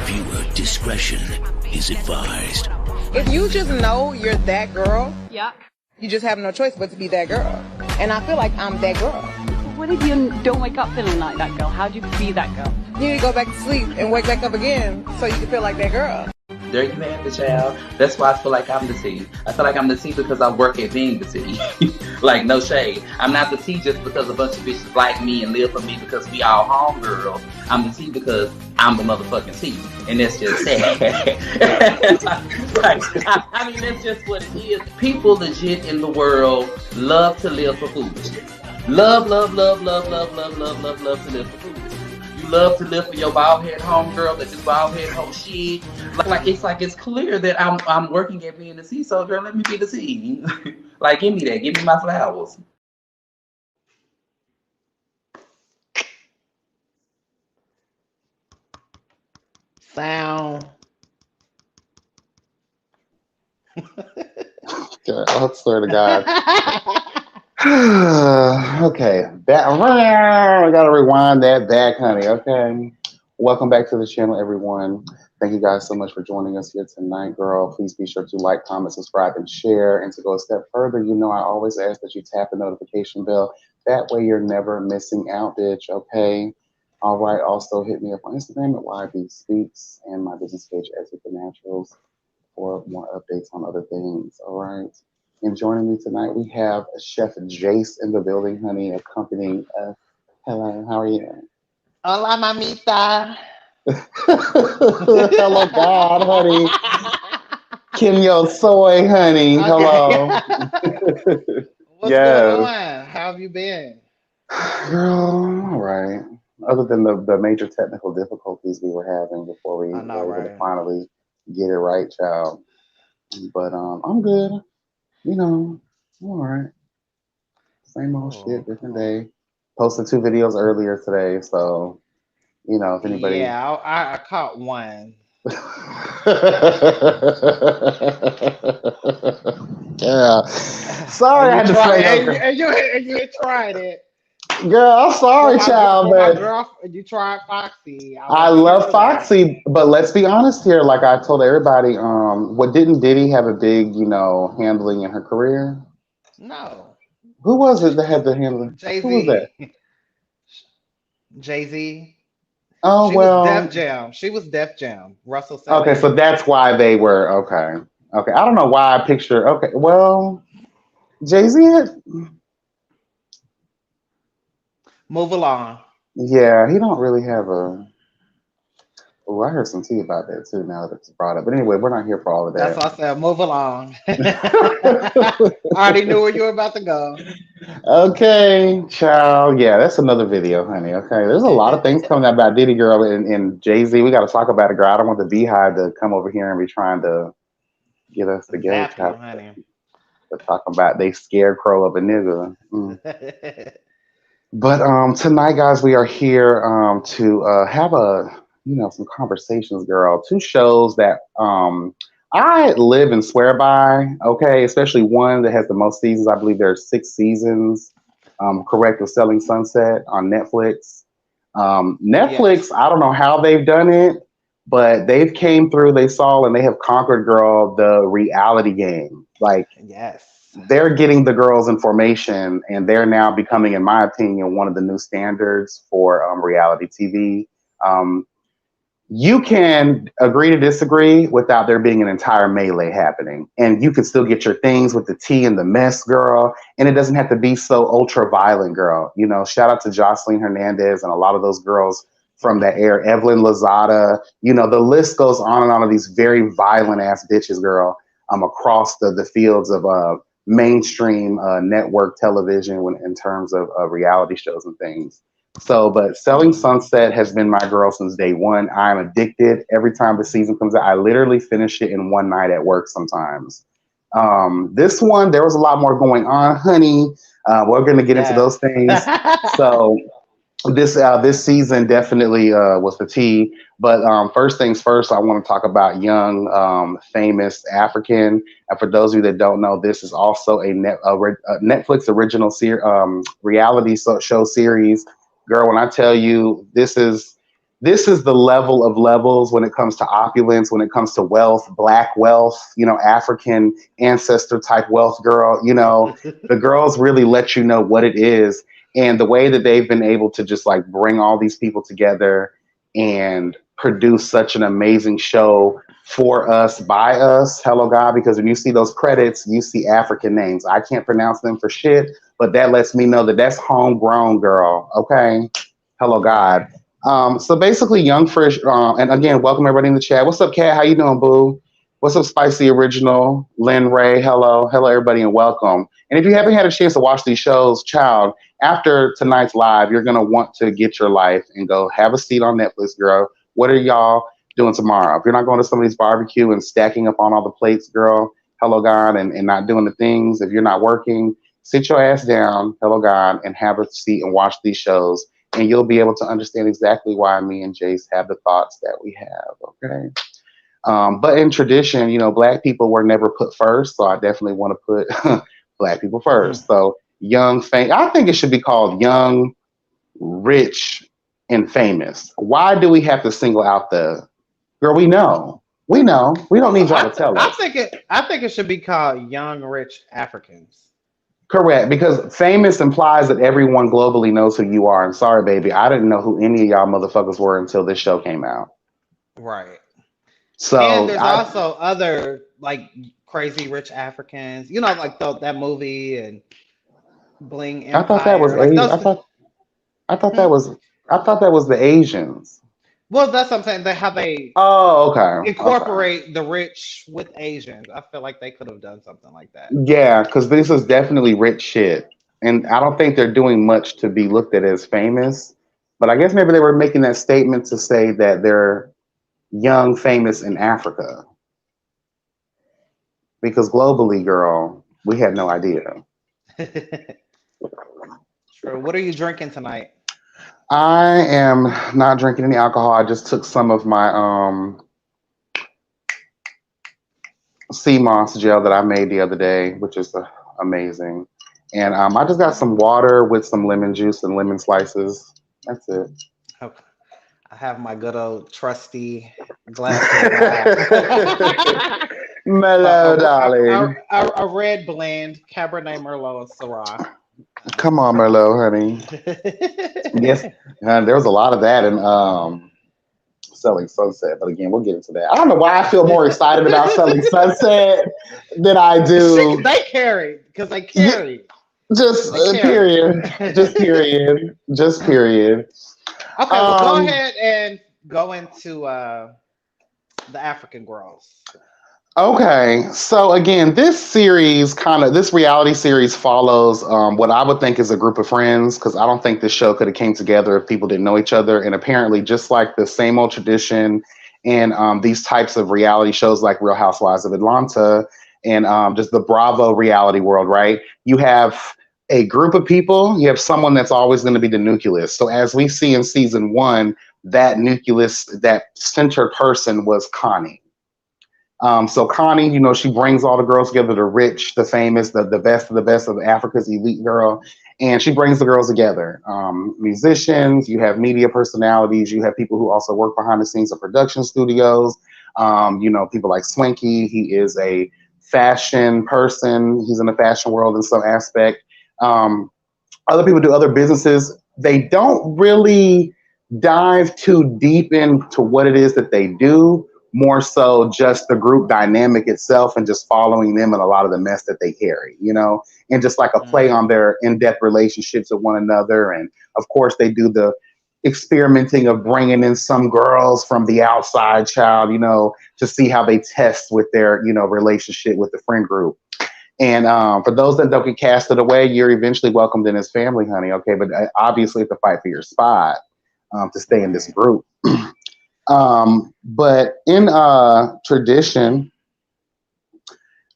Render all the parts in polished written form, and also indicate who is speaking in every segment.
Speaker 1: Viewer discretion is advised.
Speaker 2: If you just know you're that girl,
Speaker 3: yeah,
Speaker 2: you just have no choice but to be that girl. And I feel like I'm that girl.
Speaker 3: What if you don't wake up feeling like that girl? How do you be that girl?
Speaker 2: You need to go back to sleep and wake back up again so you can feel like that girl.
Speaker 4: There you have it, child. That's why I feel like I'm the T. I feel like I'm the T because I work at being the T. Like, no shade. I'm not the T just because a bunch of bitches like me and live for me because we all homegirls. I'm the T because I'm the motherfucking T. And that's just sad. I mean, that's just what it is. People legit in the world love to live for food. Love to live for food. Love to live for your bald head homegirl that do bald head whole shit. It's clear that I'm working at being the C, so girl, let me be the C. Like, give me that, give me my flowers.
Speaker 5: Sound.
Speaker 6: I swear to God. Okay, I gotta rewind that back, honey. Okay, welcome back to the channel, everyone. Thank you guys so much for joining us here tonight, girl. Please be sure to like, comment, subscribe, and share. And to go a step further, you know I always ask that you tap the notification bell. That way you're never missing out, bitch. Okay. All right. Also hit me up on Instagram at YB Speaks and my business page at Supernaturals for more updates on other things. All right. And joining me tonight, we have Chef Jace in the building, honey, accompanying us. Hello, how are you?
Speaker 5: Hola, mamita.
Speaker 6: Hello, God, honey. Kim Yo Soy, honey.
Speaker 5: Okay.
Speaker 6: Hello.
Speaker 5: What's
Speaker 6: Yes.
Speaker 5: going on? How have you been?
Speaker 6: Girl, all right. Other than the major technical difficulties we were having before we were able to finally get it right, child. But I'm good. You know, all right. Same old shit, different day. Posted 2 videos earlier today, so you know if anybody.
Speaker 5: Yeah, I caught one.
Speaker 6: Yeah. Sorry, I had to say that.
Speaker 5: And you tried it.
Speaker 6: Girl, I'm sorry, child, but
Speaker 5: you tried Foxy.
Speaker 6: I love Foxy, but let's be honest here. Like I told everybody, what didn't Diddy have a big, handling in her career?
Speaker 5: No.
Speaker 6: Who was it that had the handling?
Speaker 5: Jay-Z.
Speaker 6: Who was that?
Speaker 5: Jay-Z.
Speaker 6: Oh,
Speaker 5: She was Def Jam. Russell.
Speaker 6: Okay, so that's why they were okay. Okay, I don't know why I picture. Okay, well, Jay-Z had.
Speaker 5: Move along.
Speaker 6: Yeah, he don't really have a. Oh, I heard some tea about that too. Now that it's brought up, but anyway, we're not here for all of that.
Speaker 5: That's why I said move along. I already knew where you were about to go.
Speaker 6: Okay, child. Yeah, that's another video, honey. Okay, there's a lot of things coming out about Diddy Girl and Jay-Z. We got to talk about it, girl. I don't want the Beehive to come over here and be trying to get us together.
Speaker 5: Honey.
Speaker 6: To talk about they scarecrow of a nigga. But tonight, guys, we are here to have some conversations, girl. 2 shows that I live and swear by. Okay, especially one that has the most seasons. I believe there are 6 seasons. Correct, with Selling Sunset on Netflix. Netflix, yes. I don't know how they've done it, but they've came through. They saw and they have conquered, girl, the reality game. Like,
Speaker 5: yes.
Speaker 6: They're getting the girls in formation, and they're now becoming, in my opinion, one of the new standards for reality TV. You can agree to disagree without there being an entire melee happening, and you can still get your things with the tea and the mess, girl, and it doesn't have to be so ultra violent, girl. Shout out to Jocelyn Hernandez and a lot of those girls from that era, Evelyn Lozada. The list goes on and on of these very violent ass bitches, girl, across the fields of mainstream network television in terms of reality shows and things. So, but Selling Sunset has been my girl since day one. I'm addicted. Every time the season comes out, I literally finish it in one night at work sometimes. This one, there was a lot more going on, honey. We're going to get into those things. So this season definitely was the tea. But first things first, I want to talk about Young, famous African. And for those of you that don't know, this is also a Netflix original reality show series. Girl, when I tell you, this is this is the level of levels when it comes to opulence, when it comes to wealth, black wealth, African ancestor type wealth, girl. The girls really let you know what it is. And the way that they've been able to just like bring all these people together and produce such an amazing show for us, by us, hello God, because when you see those credits, you see African names. I can't pronounce them for shit, but that lets me know that that's homegrown, girl. Okay. Hello God. So basically Young Fresh, and again, welcome everybody in the chat. What's up, Kat? How you doing, boo? What's up, Spicy Original? Lynn Ray, hello. Hello, everybody, and welcome. And if you haven't had a chance to watch these shows, child, after tonight's live, you're going to want to get your life and go have a seat on Netflix, girl. What are y'all doing tomorrow? If you're not going to somebody's barbecue and stacking up on all the plates, girl, hello, God, and not doing the things, if you're not working, sit your ass down, hello, God, and have a seat and watch these shows. And you'll be able to understand exactly why me and Jace have the thoughts that we have, okay? But in tradition, Black people were never put first, so I definitely want to put Black people first. So I think it should be called Young, Rich, and Famous. Why do we have to single out girl? We know. We don't need y'all to tell us.
Speaker 5: I think it should be called Young, Rich Africans.
Speaker 6: Correct, because famous implies that everyone globally knows who you are. And sorry, baby, I didn't know who any of y'all motherfuckers were until this show came out.
Speaker 5: Right.
Speaker 6: So
Speaker 5: and there's also other like Crazy Rich Africans, like that movie and Bling Empire.
Speaker 6: I thought that was I thought that was the Asians.
Speaker 5: Well, that's what I'm saying. How they incorporate the rich with Asians. I feel like they could have done something like that.
Speaker 6: Yeah, because this is definitely rich shit. And I don't think they're doing much to be looked at as famous. But I guess maybe they were making that statement to say that they're young, famous in Africa. Because globally, girl, we had no idea.
Speaker 5: Sure. What are you drinking tonight?
Speaker 6: I am not drinking any alcohol. I just took some of my sea moss gel that I made the other day, which is amazing. And I just got some water with some lemon juice and lemon slices. That's it.
Speaker 5: Okay. I have my good old trusty glass of
Speaker 6: Mellow, darling.
Speaker 5: A red blend, Cabernet Merlot and Syrah.
Speaker 6: Come on, Merlot, honey. Yes, there was a lot of that in Selling Sunset, but again, we'll get into that. I don't know why I feel more excited about Selling Sunset than I do.
Speaker 5: They carried because they carried.
Speaker 6: Just period. Just period. Just period.
Speaker 5: Okay, well, go ahead and go into the African Girls.
Speaker 6: Okay, so again, this reality series follows what I would think is a group of friends, because I don't think this show could have came together if people didn't know each other. And apparently, just like the same old tradition and these types of reality shows like Real Housewives of Atlanta and just the Bravo reality world, right? You have a group of people, you have someone that's always going to be the nucleus. So as we see in season 1, that nucleus, that center person was Connie. So Connie, she brings all the girls together, the rich, the famous, the best of the best of Africa's elite girl. And she brings the girls together. Musicians, you have media personalities, you have people who also work behind the scenes of production studios. People like Swanky, he is a fashion person. He's in the fashion world in some aspect. Other people do other businesses. They don't really dive too deep into what it is that they do. More so just the group dynamic itself and just following them and a lot of the mess that they carry, and just like a play on their in-depth relationships with one another. And of course they do the experimenting of bringing in some girls from the outside, child, to see how they test with their, relationship with the friend group. And for those that don't get casted away, you're eventually welcomed in his family, honey. Okay. But obviously you have to fight for your spot to stay in this group. But in tradition,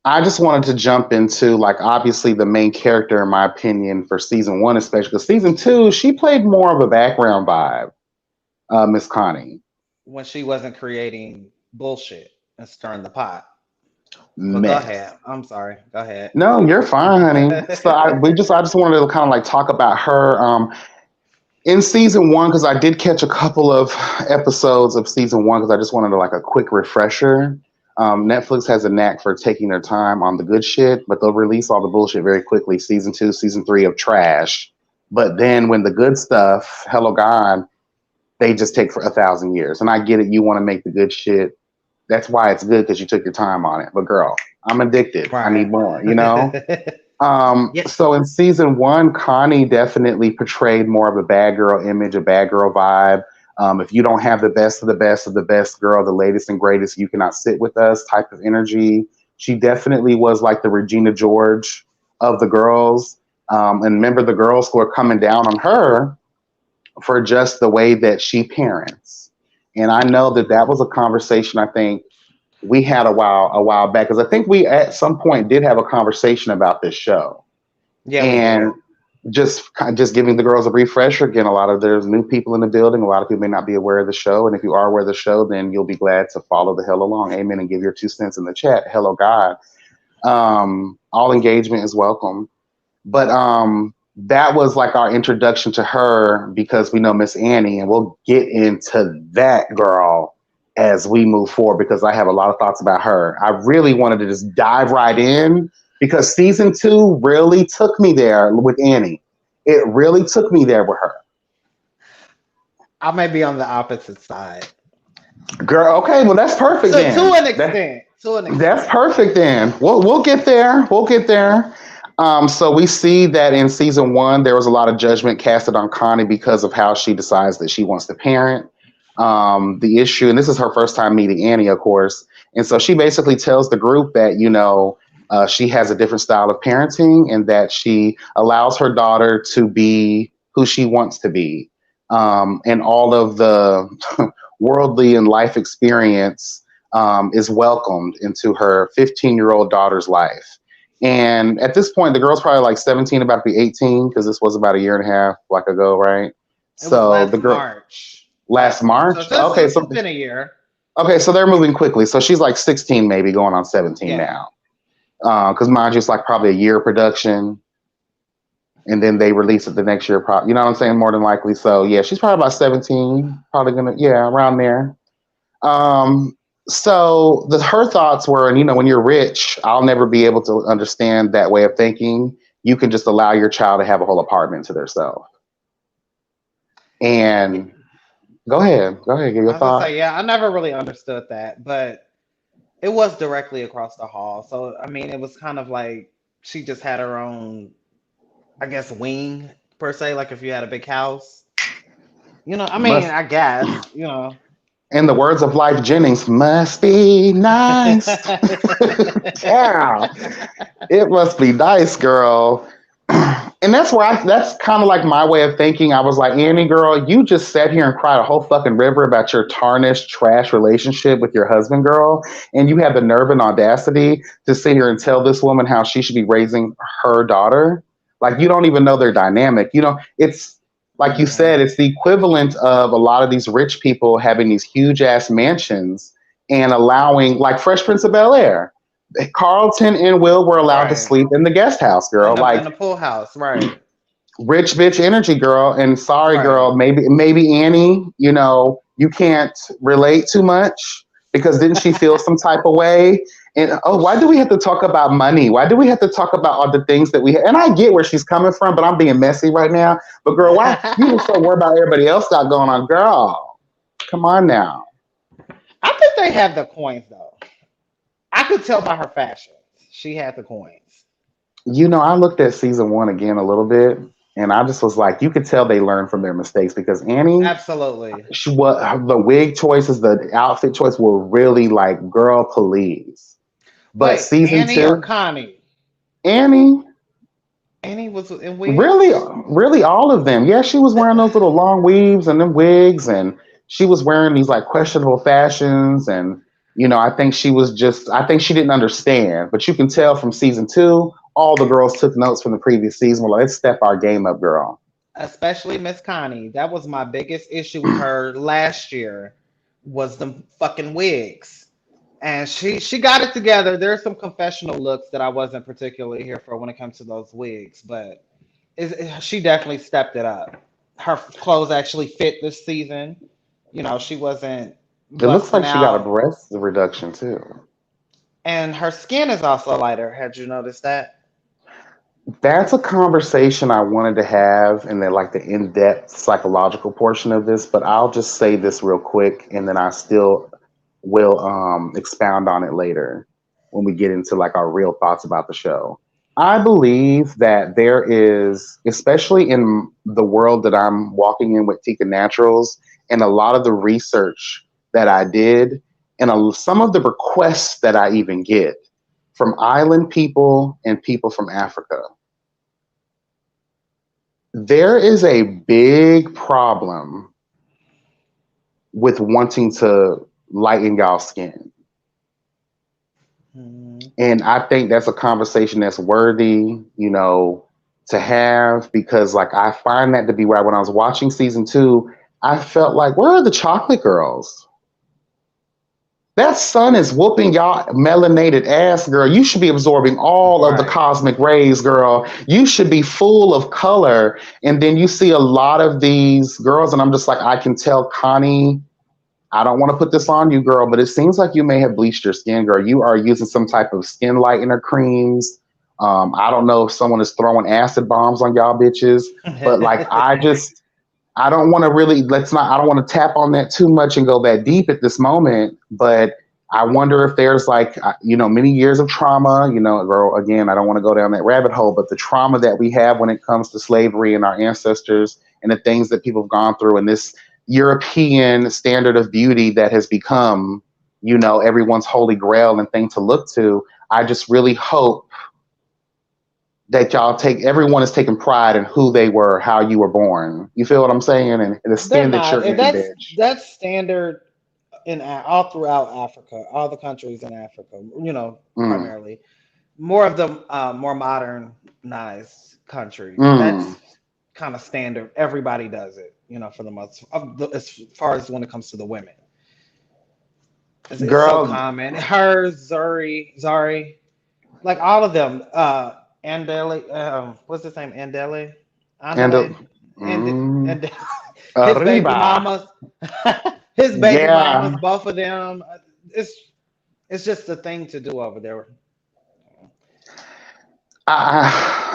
Speaker 6: I just wanted to jump into obviously the main character, in my opinion, for season 1, especially because season 2, she played more of a background vibe, Miss Connie.
Speaker 5: When she wasn't creating bullshit and stirring the pot.
Speaker 6: Go
Speaker 5: ahead. I'm sorry. Go ahead.
Speaker 6: No, you're fine, honey. So I just wanted to kind of talk about her. In season one, because I did catch a couple of episodes of season one, because I just wanted to, like a quick refresher. Netflix has a knack for taking their time on the good shit, but they'll release all the bullshit very quickly. Season two, season three of trash. But then when the good stuff, Hello God, they just take for 1,000 years. And I get it. You want to make the good shit. That's why it's good, because you took your time on it. But girl, I'm addicted.
Speaker 5: Right.
Speaker 6: I need more, you know?
Speaker 5: Yeah.
Speaker 6: So in season one, Connie definitely portrayed more of a bad girl image, a bad girl vibe. If you don't have the best of the best of the best girl, the latest and greatest, you cannot sit with us type of energy. She definitely was like the Regina George of the girls. And remember, the girls were coming down on her for just the way that she parents. And I know that that was a conversation I think we had a while back, because I think we at some point did have a conversation about this show.
Speaker 5: Yeah.
Speaker 6: And just giving the girls a refresher again. A lot of there's new people in the building. A lot of people may not be aware of the show, and if you are aware of the show, then you'll be glad to follow the hell along. Amen, and give your 2 cents in the chat. Hello, God. All engagement is welcome. But that was like our introduction to her, because we know Miss Annie, and we'll get into that girl as we move forward, because I have a lot of thoughts about her. I really wanted to just dive right in, because season 2 really took me there with Annie. It really took me there with her.
Speaker 5: I may be on the opposite side.
Speaker 6: Girl, okay, well that's perfect then.
Speaker 5: To an extent.
Speaker 6: That's perfect then. We'll get there. We'll get there. So we see that in season 1, there was a lot of judgment casted on Connie because of how she decides that she wants to parent. The issue, and this is her first time meeting Annie, of course, and so she basically tells the group that, you know, she has a different style of parenting, and that she allows her daughter to be who she wants to be. And all of the worldly and life experience is welcomed into her 15-year-old daughter's life. And at this point, the girl's probably like 17, about to be 18, because this was about a year and a half like ago, right? So the girl last March. Okay, so
Speaker 5: it's been a year.
Speaker 6: Okay, so they're moving quickly. So she's like 16, maybe going on 17 now. Because mind you, it's like probably a year of production, and then they release it the next year. You know what I'm saying? More than likely. So yeah, she's probably about 17. Probably gonna around there. So her thoughts were, and you know, when you're rich, I'll never be able to understand that way of thinking. You can just allow your child to have a whole apartment to themselves. And go ahead, give your thought.
Speaker 5: I never really understood that, but it was directly across the hall. So I mean, it was kind of like she just had her own, I guess, wing per se. Like if you had a big house, you know. I mean, I guess, you know.
Speaker 6: In the words of Life Jennings, must be nice. Yeah, it must be nice, girl. And that's kind of like my way of thinking. I was like, Annie, girl, you just sat here and cried a whole fucking river about your tarnished, trash relationship with your husband, girl. And you have the nerve and audacity to sit here and tell this woman how she should be raising her daughter. Like, you don't even know their dynamic. You know, it's like you said, it's the equivalent of a lot of these rich people having these huge ass mansions and allowing, like Fresh Prince of Bel-Air. Carlton and Will were allowed to sleep in the guest house, girl. In
Speaker 5: the pool house, right?
Speaker 6: Rich bitch energy, girl. And sorry, girl, maybe Annie, you know, you can't relate too much, because didn't she feel some type of way? And why do we have to talk about money? Why do we have to talk about all the things that we have? And I get where she's coming from, but I'm being messy right now. But girl, why you so worried about everybody else got going on? Girl, come on now.
Speaker 5: I think they have the coins though. I could tell by her fashion. She had the coins.
Speaker 6: You know, I looked at season 1 again a little bit, and I just was like, you could tell they learned from their mistakes, because Annie,
Speaker 5: absolutely,
Speaker 6: the wig choices, the outfit choice were really like, girl, please. But season
Speaker 5: Annie
Speaker 6: 2,
Speaker 5: or Connie?
Speaker 6: Annie
Speaker 5: was in wigs.
Speaker 6: Really, all of them. Yeah, she was wearing those little long weaves and them wigs, and she was wearing these like questionable fashions, and you know, I think she didn't understand, but you can tell from season 2, all the girls took notes from the previous season. Well, let's step our game up, girl.
Speaker 5: Especially Miss Connie. That was my biggest issue with her last year, was the fucking wigs. And she got it together. There's some confessional looks that I wasn't particularly here for when it comes to those wigs, but she definitely stepped it up. her clothes actually fit this season. She wasn't
Speaker 6: It looks
Speaker 5: busting
Speaker 6: like she got a
Speaker 5: out,
Speaker 6: breast reduction too.
Speaker 5: and her skin is also lighter. Had you noticed that?
Speaker 6: That's a conversation I wanted to have in the in-depth psychological portion of this, but I'll just say this real quick and then I still will expound on it later when we get into like our real thoughts about the show. I believe that there is, especially in the world that I'm walking in with Tika Naturals, and a lot of the research that I did, and some of the requests that I even get from island people and people from Africa. There is a big problem with wanting to lighten y'all's skin.
Speaker 5: Mhm.
Speaker 6: And I think that's a conversation that's worthy, to have because like I find that to be right. When I was watching season 2, I felt like, where are the chocolate girls? That sun is whooping y'all melanated ass, girl. You should be absorbing all of the
Speaker 5: Right.
Speaker 6: cosmic rays, girl. You should be full of color. And then you see a lot of these girls, and I'm just like, I can tell Connie, I don't want to put this on you, girl, but it seems like you may have bleached your skin, girl. You are using some type of skin lightener creams. I don't know if someone is throwing acid bombs on y'all bitches, but like, I don't want to really, I don't want to tap on that too much and go that deep at this moment, but I wonder if there's like, many years of trauma, girl, again, I don't want to go down that rabbit hole, but the trauma that we have when it comes to slavery and our ancestors and the things that people have gone through and this European standard of beauty that has become, everyone's holy grail and thing to look to. I just really hope that everyone is taking pride in who they were, how you were born. You feel what I'm saying? And the
Speaker 5: They're
Speaker 6: skin that
Speaker 5: not.
Speaker 6: you're
Speaker 5: And
Speaker 6: in, bitch.
Speaker 5: that's standard all throughout Africa, all the countries in Africa.
Speaker 6: Mm,
Speaker 5: Primarily more of the more modernized countries.
Speaker 6: mm.
Speaker 5: That's kind of standard. Everybody does it. For the most, as far as when it comes to the women, it's so
Speaker 6: Girl,
Speaker 5: common. Her, Zari, like all of them. Andele, what's his name?
Speaker 6: and
Speaker 5: Andele, and
Speaker 6: mm,
Speaker 5: and his baby
Speaker 6: arriba.
Speaker 5: mamas, his baby mamas,
Speaker 6: Yeah.
Speaker 5: both of them. It's it's just a thing to do over there.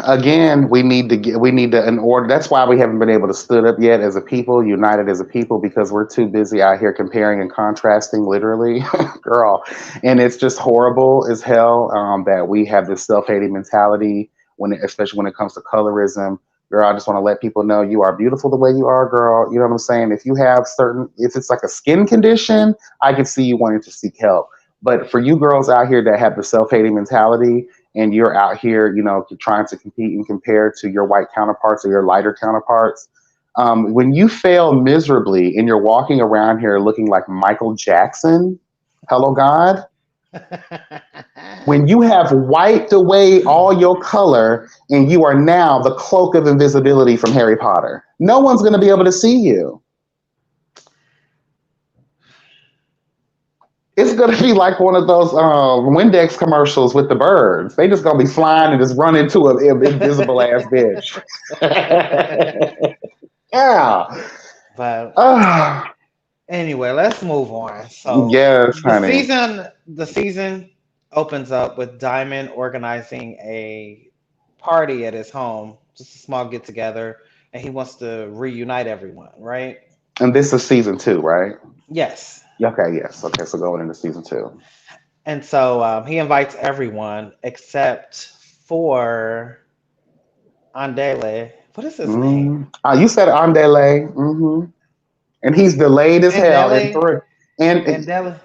Speaker 6: Again, we need to in order. That's why we haven't been able to stood up yet as a people, united as a people, because we're too busy out here comparing and contrasting, literally, girl. And it's just horrible as hell that we have this self-hating mentality especially when it comes to colorism. Girl, I just want to let people know you are beautiful the way you are, girl. You know what I'm saying? If it's like a skin condition, I can see you wanting to seek help. But for you girls out here that have the self-hating mentality and you're out here, trying to compete and compare to your white counterparts or your lighter counterparts. When you fail miserably and you're walking around here looking like Michael Jackson, hello, God. When you have wiped away all your color and you are now the cloak of invisibility from Harry Potter, no one's going to be able to see you. It's gonna be like one of those Windex commercials with the birds. They just gonna be flying and just run into an invisible ass bitch. Yeah.
Speaker 5: But
Speaker 6: Ah,
Speaker 5: anyway, let's move on. So
Speaker 6: yes,
Speaker 5: the
Speaker 6: honey.
Speaker 5: season opens up with Diamond organizing a party at his home, just a small get together, and he wants to reunite everyone, right?
Speaker 6: And this is season 2, right?
Speaker 5: Yes.
Speaker 6: Okay, yes. Okay, so going into season 2.
Speaker 5: And so he invites everyone except for Andele. What is his name?
Speaker 6: You said Andele. And he's delayed as hell
Speaker 5: Andele.
Speaker 6: in 3. And
Speaker 5: Andele.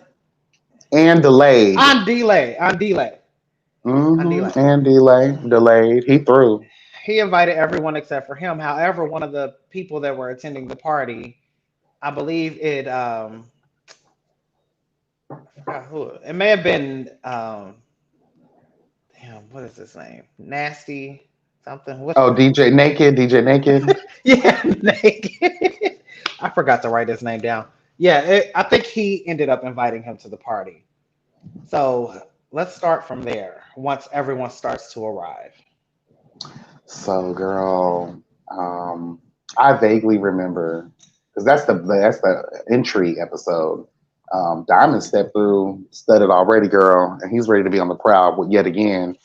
Speaker 6: and delayed.
Speaker 5: Andele.
Speaker 6: And delayed. He threw.
Speaker 5: He invited everyone except for him. However, one of the people that were attending the party, I believe I forgot who it may have been. Damn, what is his name? Nasty something. What's
Speaker 6: Oh, DJ Naked.
Speaker 5: yeah, naked. I forgot to write his name down. Yeah, I think he ended up inviting him to the party. So let's start from there. Once everyone starts to arrive.
Speaker 6: So, girl, I vaguely remember because that's the entry episode. Diamond stepped through, studded already, girl, and he's ready to be on the prowl yet again.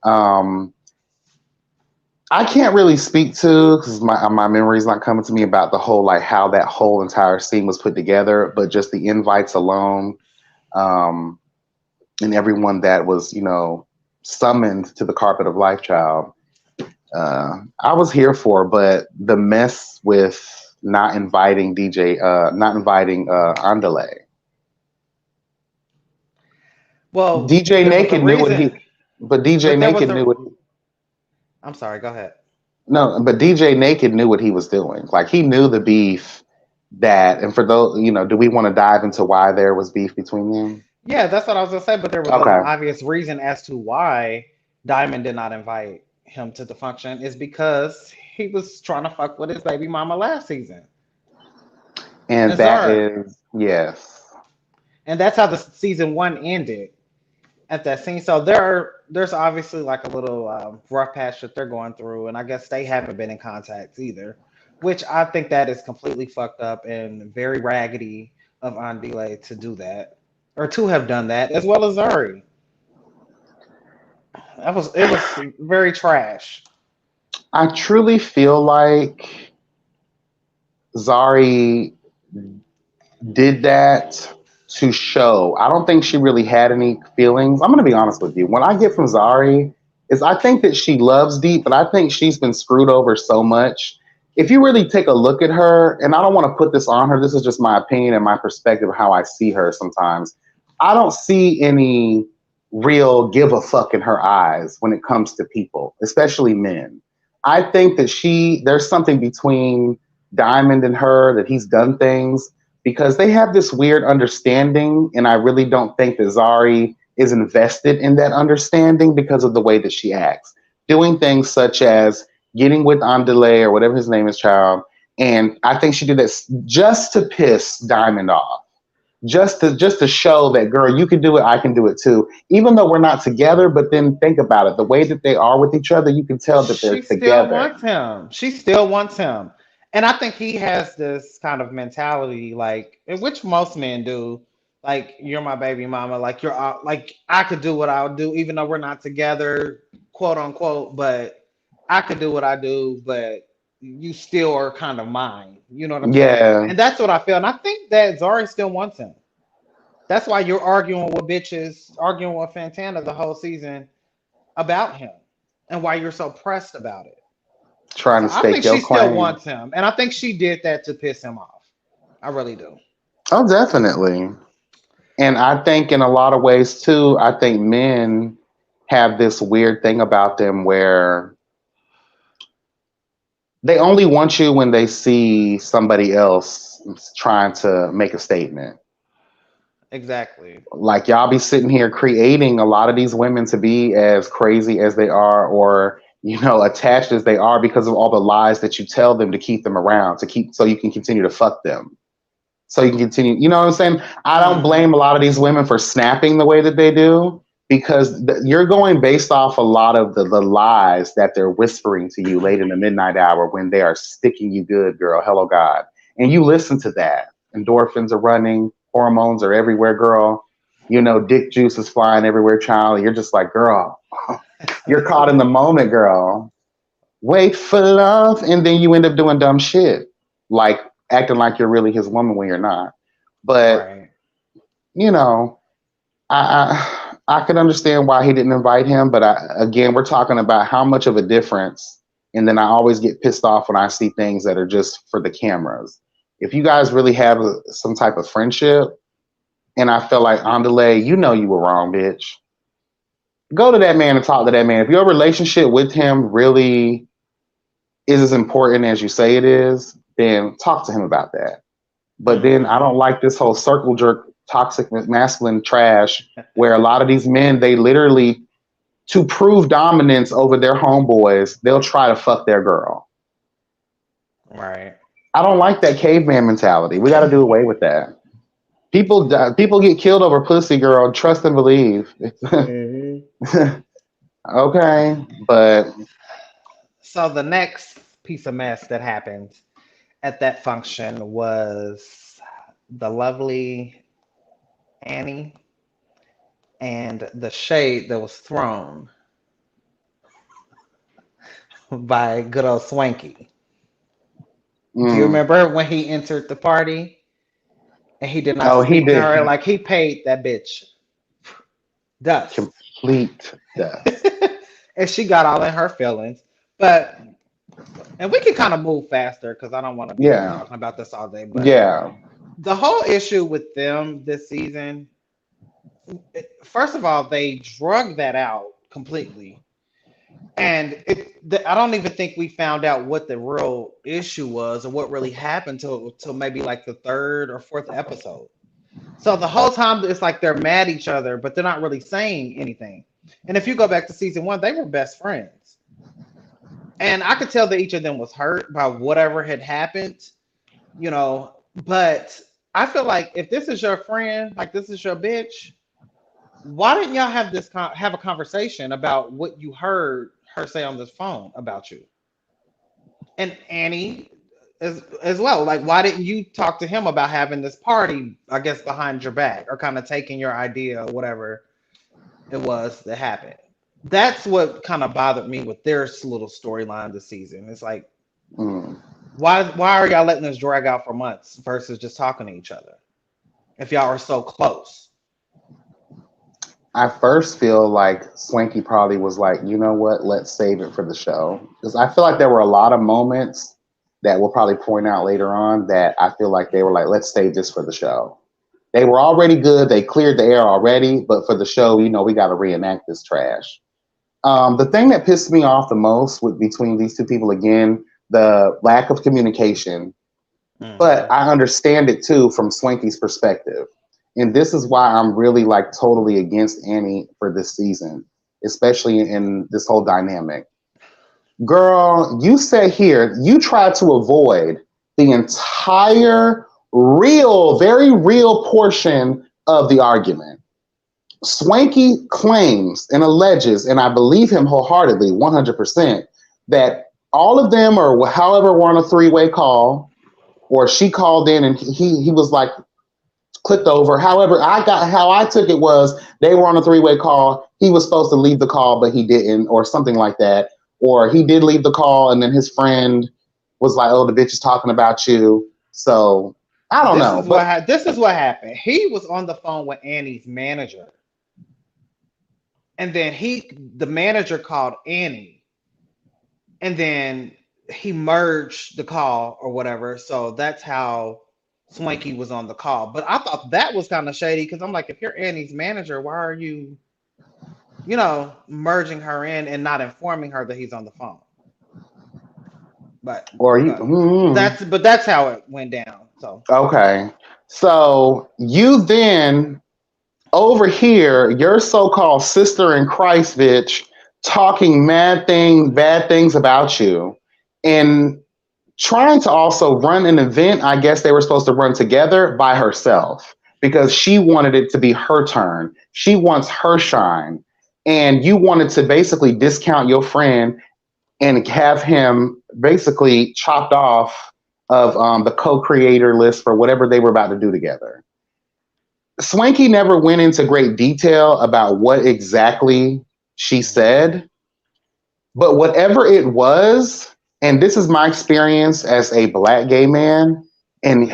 Speaker 6: Um, I can't really speak to because my memory's not coming to me about the whole like how that whole entire scene was put together, but just the invites alone, um, and everyone that was summoned to the carpet of life, child. I was here for, but the mess with not inviting not inviting Andale.
Speaker 5: Well,
Speaker 6: DJ
Speaker 5: there was a
Speaker 6: Naked knew what
Speaker 5: reason,
Speaker 6: but DJ
Speaker 5: but there was
Speaker 6: Naked
Speaker 5: a.
Speaker 6: knew what.
Speaker 5: I'm sorry. Go ahead.
Speaker 6: No, but DJ Naked knew what he was doing. Like he knew the beef and for those, do we want to dive into why there was beef between them?
Speaker 5: Yeah, that's what I was gonna say. But there was an
Speaker 6: Okay.
Speaker 5: obvious reason as to why Diamond did not invite him to the function. Is because he was trying to fuck with his baby mama last season,
Speaker 6: And
Speaker 5: and
Speaker 6: that
Speaker 5: Zara,
Speaker 6: is, yes.
Speaker 5: and that's how the season one ended at that scene. So there's obviously like a little rough patch that they're going through, and I guess they haven't been in contact either, which I think that is completely fucked up and very raggedy of Andile to do that or to have done that, as well as Zari. It was very trash.
Speaker 6: I truly feel like Zari did that to show. I don't think she really had any feelings. I'm going to be honest with you. What I get from Zari is I think that she loves Deep, but I think she's been screwed over so much. If you really take a look at her, and I don't want to put this on her, this is just my opinion and my perspective of how I see her sometimes. I don't see any real give a fuck in her eyes when it comes to people, especially men. I think that there's something between Diamond and her, that he's done things because they have this weird understanding, and I really don't think that Zari is invested in that understanding because of the way that she acts. Doing things such as getting with Andale or whatever his name is, child, and I think she did this just to piss Diamond off. Just to show that, girl, you can do it, I can do it too. Even though we're not together, but then think about it. The way that they are with each other, you can tell that they're
Speaker 5: She still
Speaker 6: together.
Speaker 5: wants him. She still wants him. And I think he has this kind of mentality, like, in which most men do. Like, you're my baby mama. Like, like, I could do what I'll do, even though we're not together, quote unquote. But I could do what I do, but you still are kind of mine. You know what I'm saying?
Speaker 6: Yeah.
Speaker 5: And that's what I feel. And I think that Zari still wants him. That's why you're arguing with bitches, arguing with Fantana the whole season about him, and why you're so pressed about it.
Speaker 6: Trying
Speaker 5: So
Speaker 6: to
Speaker 5: I
Speaker 6: stake
Speaker 5: think
Speaker 6: your
Speaker 5: she still
Speaker 6: claim.
Speaker 5: wants him, and I think she did that to piss him off. I really do.
Speaker 6: Oh, definitely. And I think in a lot of ways too, I think men have this weird thing about them where they only want you when they see somebody else trying to make a statement.
Speaker 5: Exactly.
Speaker 6: Like y'all be sitting here creating a lot of these women to be as crazy as they are, or attached as they are because of all the lies that you tell them to keep them around, so you can continue to fuck them. So you can continue, you know what I'm saying? I don't blame a lot of these women for snapping the way that they do, because you're going based off a lot of the lies that they're whispering to you late in the midnight hour when they are sticking you good, girl. Hello, God. And you listen to that. Endorphins are running, hormones are everywhere, girl. Dick juice is flying everywhere, child. You're just like, girl, you're caught in the moment, girl. Wait for love. And then you end up doing dumb shit, like acting like you're really his woman when you're not. But,
Speaker 5: Right.
Speaker 6: I could understand why he didn't invite him. But again, we're talking about how much of a difference. And then I always get pissed off when I see things that are just for the cameras. If you guys really have some type of friendship, and I feel like, Andale, you were wrong, bitch. Go to that man and talk to that man. If your relationship with him really is as important as you say it is, then talk to him about that. But then I don't like this whole circle jerk, toxic masculine trash where a lot of these men, they literally, to prove dominance over their homeboys, they'll try to fuck their girl.
Speaker 5: Right.
Speaker 6: I don't like that caveman mentality. We got to do away with that. People get killed over pussy, girl. Trust and believe. Okay, but
Speaker 5: So the next piece of mess that happened at that function was the lovely Annie and the shade that was thrown by good old Swanky. Do you
Speaker 6: Mm.
Speaker 5: remember when he entered the party and he did not
Speaker 6: Oh, he
Speaker 5: speak to her?
Speaker 6: did
Speaker 5: Like he paid that bitch dust.
Speaker 6: complete death.
Speaker 5: And she got all in her feelings. But and we can kind of move faster because I don't want to be
Speaker 6: Yeah.
Speaker 5: talking about this all day. But
Speaker 6: Yeah.
Speaker 5: the whole issue with them this season, first of all, they drug that out completely. And I don't even think we found out what the real issue was or what really happened till maybe like the third or fourth episode. So the whole time it's like they're mad at each other, but they're not really saying anything. And if you go back to season one, they were best friends. And I could tell that each of them was hurt by whatever had happened, you know. But I feel like if this is your friend, like this is your bitch, why didn't y'all have have a conversation about what you heard her say on this phone about you? And Annie as well. Like, why didn't you talk to him about having this party, I guess, behind your back or kind of taking your idea or whatever it was that happened? That's what kind of bothered me with their little storyline this season. It's like,
Speaker 6: Mm.
Speaker 5: why are y'all letting this drag out for months versus just talking to each other if y'all are so close?
Speaker 6: I first feel like Swanky probably was like, you know what, let's save it for the show. Because I feel like there were a lot of moments that we'll probably point out later on that I feel like they were like, let's save this for the show. They were already good. They cleared the air already. But for the show, you know, we got to reenact this trash. The thing that pissed me off the most between these two people, again, the lack of communication. But I understand it too from Swanky's perspective. And this is why I'm really like totally against Annie for this season, especially in this whole dynamic. Girl, you said here, you tried to avoid the entire real, very real portion of the argument. Swanky claims and alleges, and I believe him wholeheartedly, 100%, that all of them, or however, were on a three-way call, or she called in and he was like, clicked over. However, how I took it was they were on a three-way call. He was supposed to leave the call, but he didn't, or something like that. Or he did leave the call, and then his friend was like, "Oh, the bitch is talking about you." So I don't know.
Speaker 5: This is what happened. He was on the phone with Annie's manager, and then the manager called Annie, and then he merged the call or whatever. So that's how Swanky was on the call. But I thought that was kind of shady because I'm like, if you're Annie's manager, why are you, merging her in and not informing her that he's on the phone? But that's how it went down. So
Speaker 6: okay, so you then over here, your so-called sister in Christ, bitch, talking bad things about you, and trying to also run an event. I guess they were supposed to run together by herself because she wanted it to be her turn. She wants her shine. And you wanted to basically discount your friend and have him basically chopped off of the co-creator list for whatever they were about to do together. Swanky never went into great detail about what exactly she said, but whatever it was, and this is my experience as a Black gay man and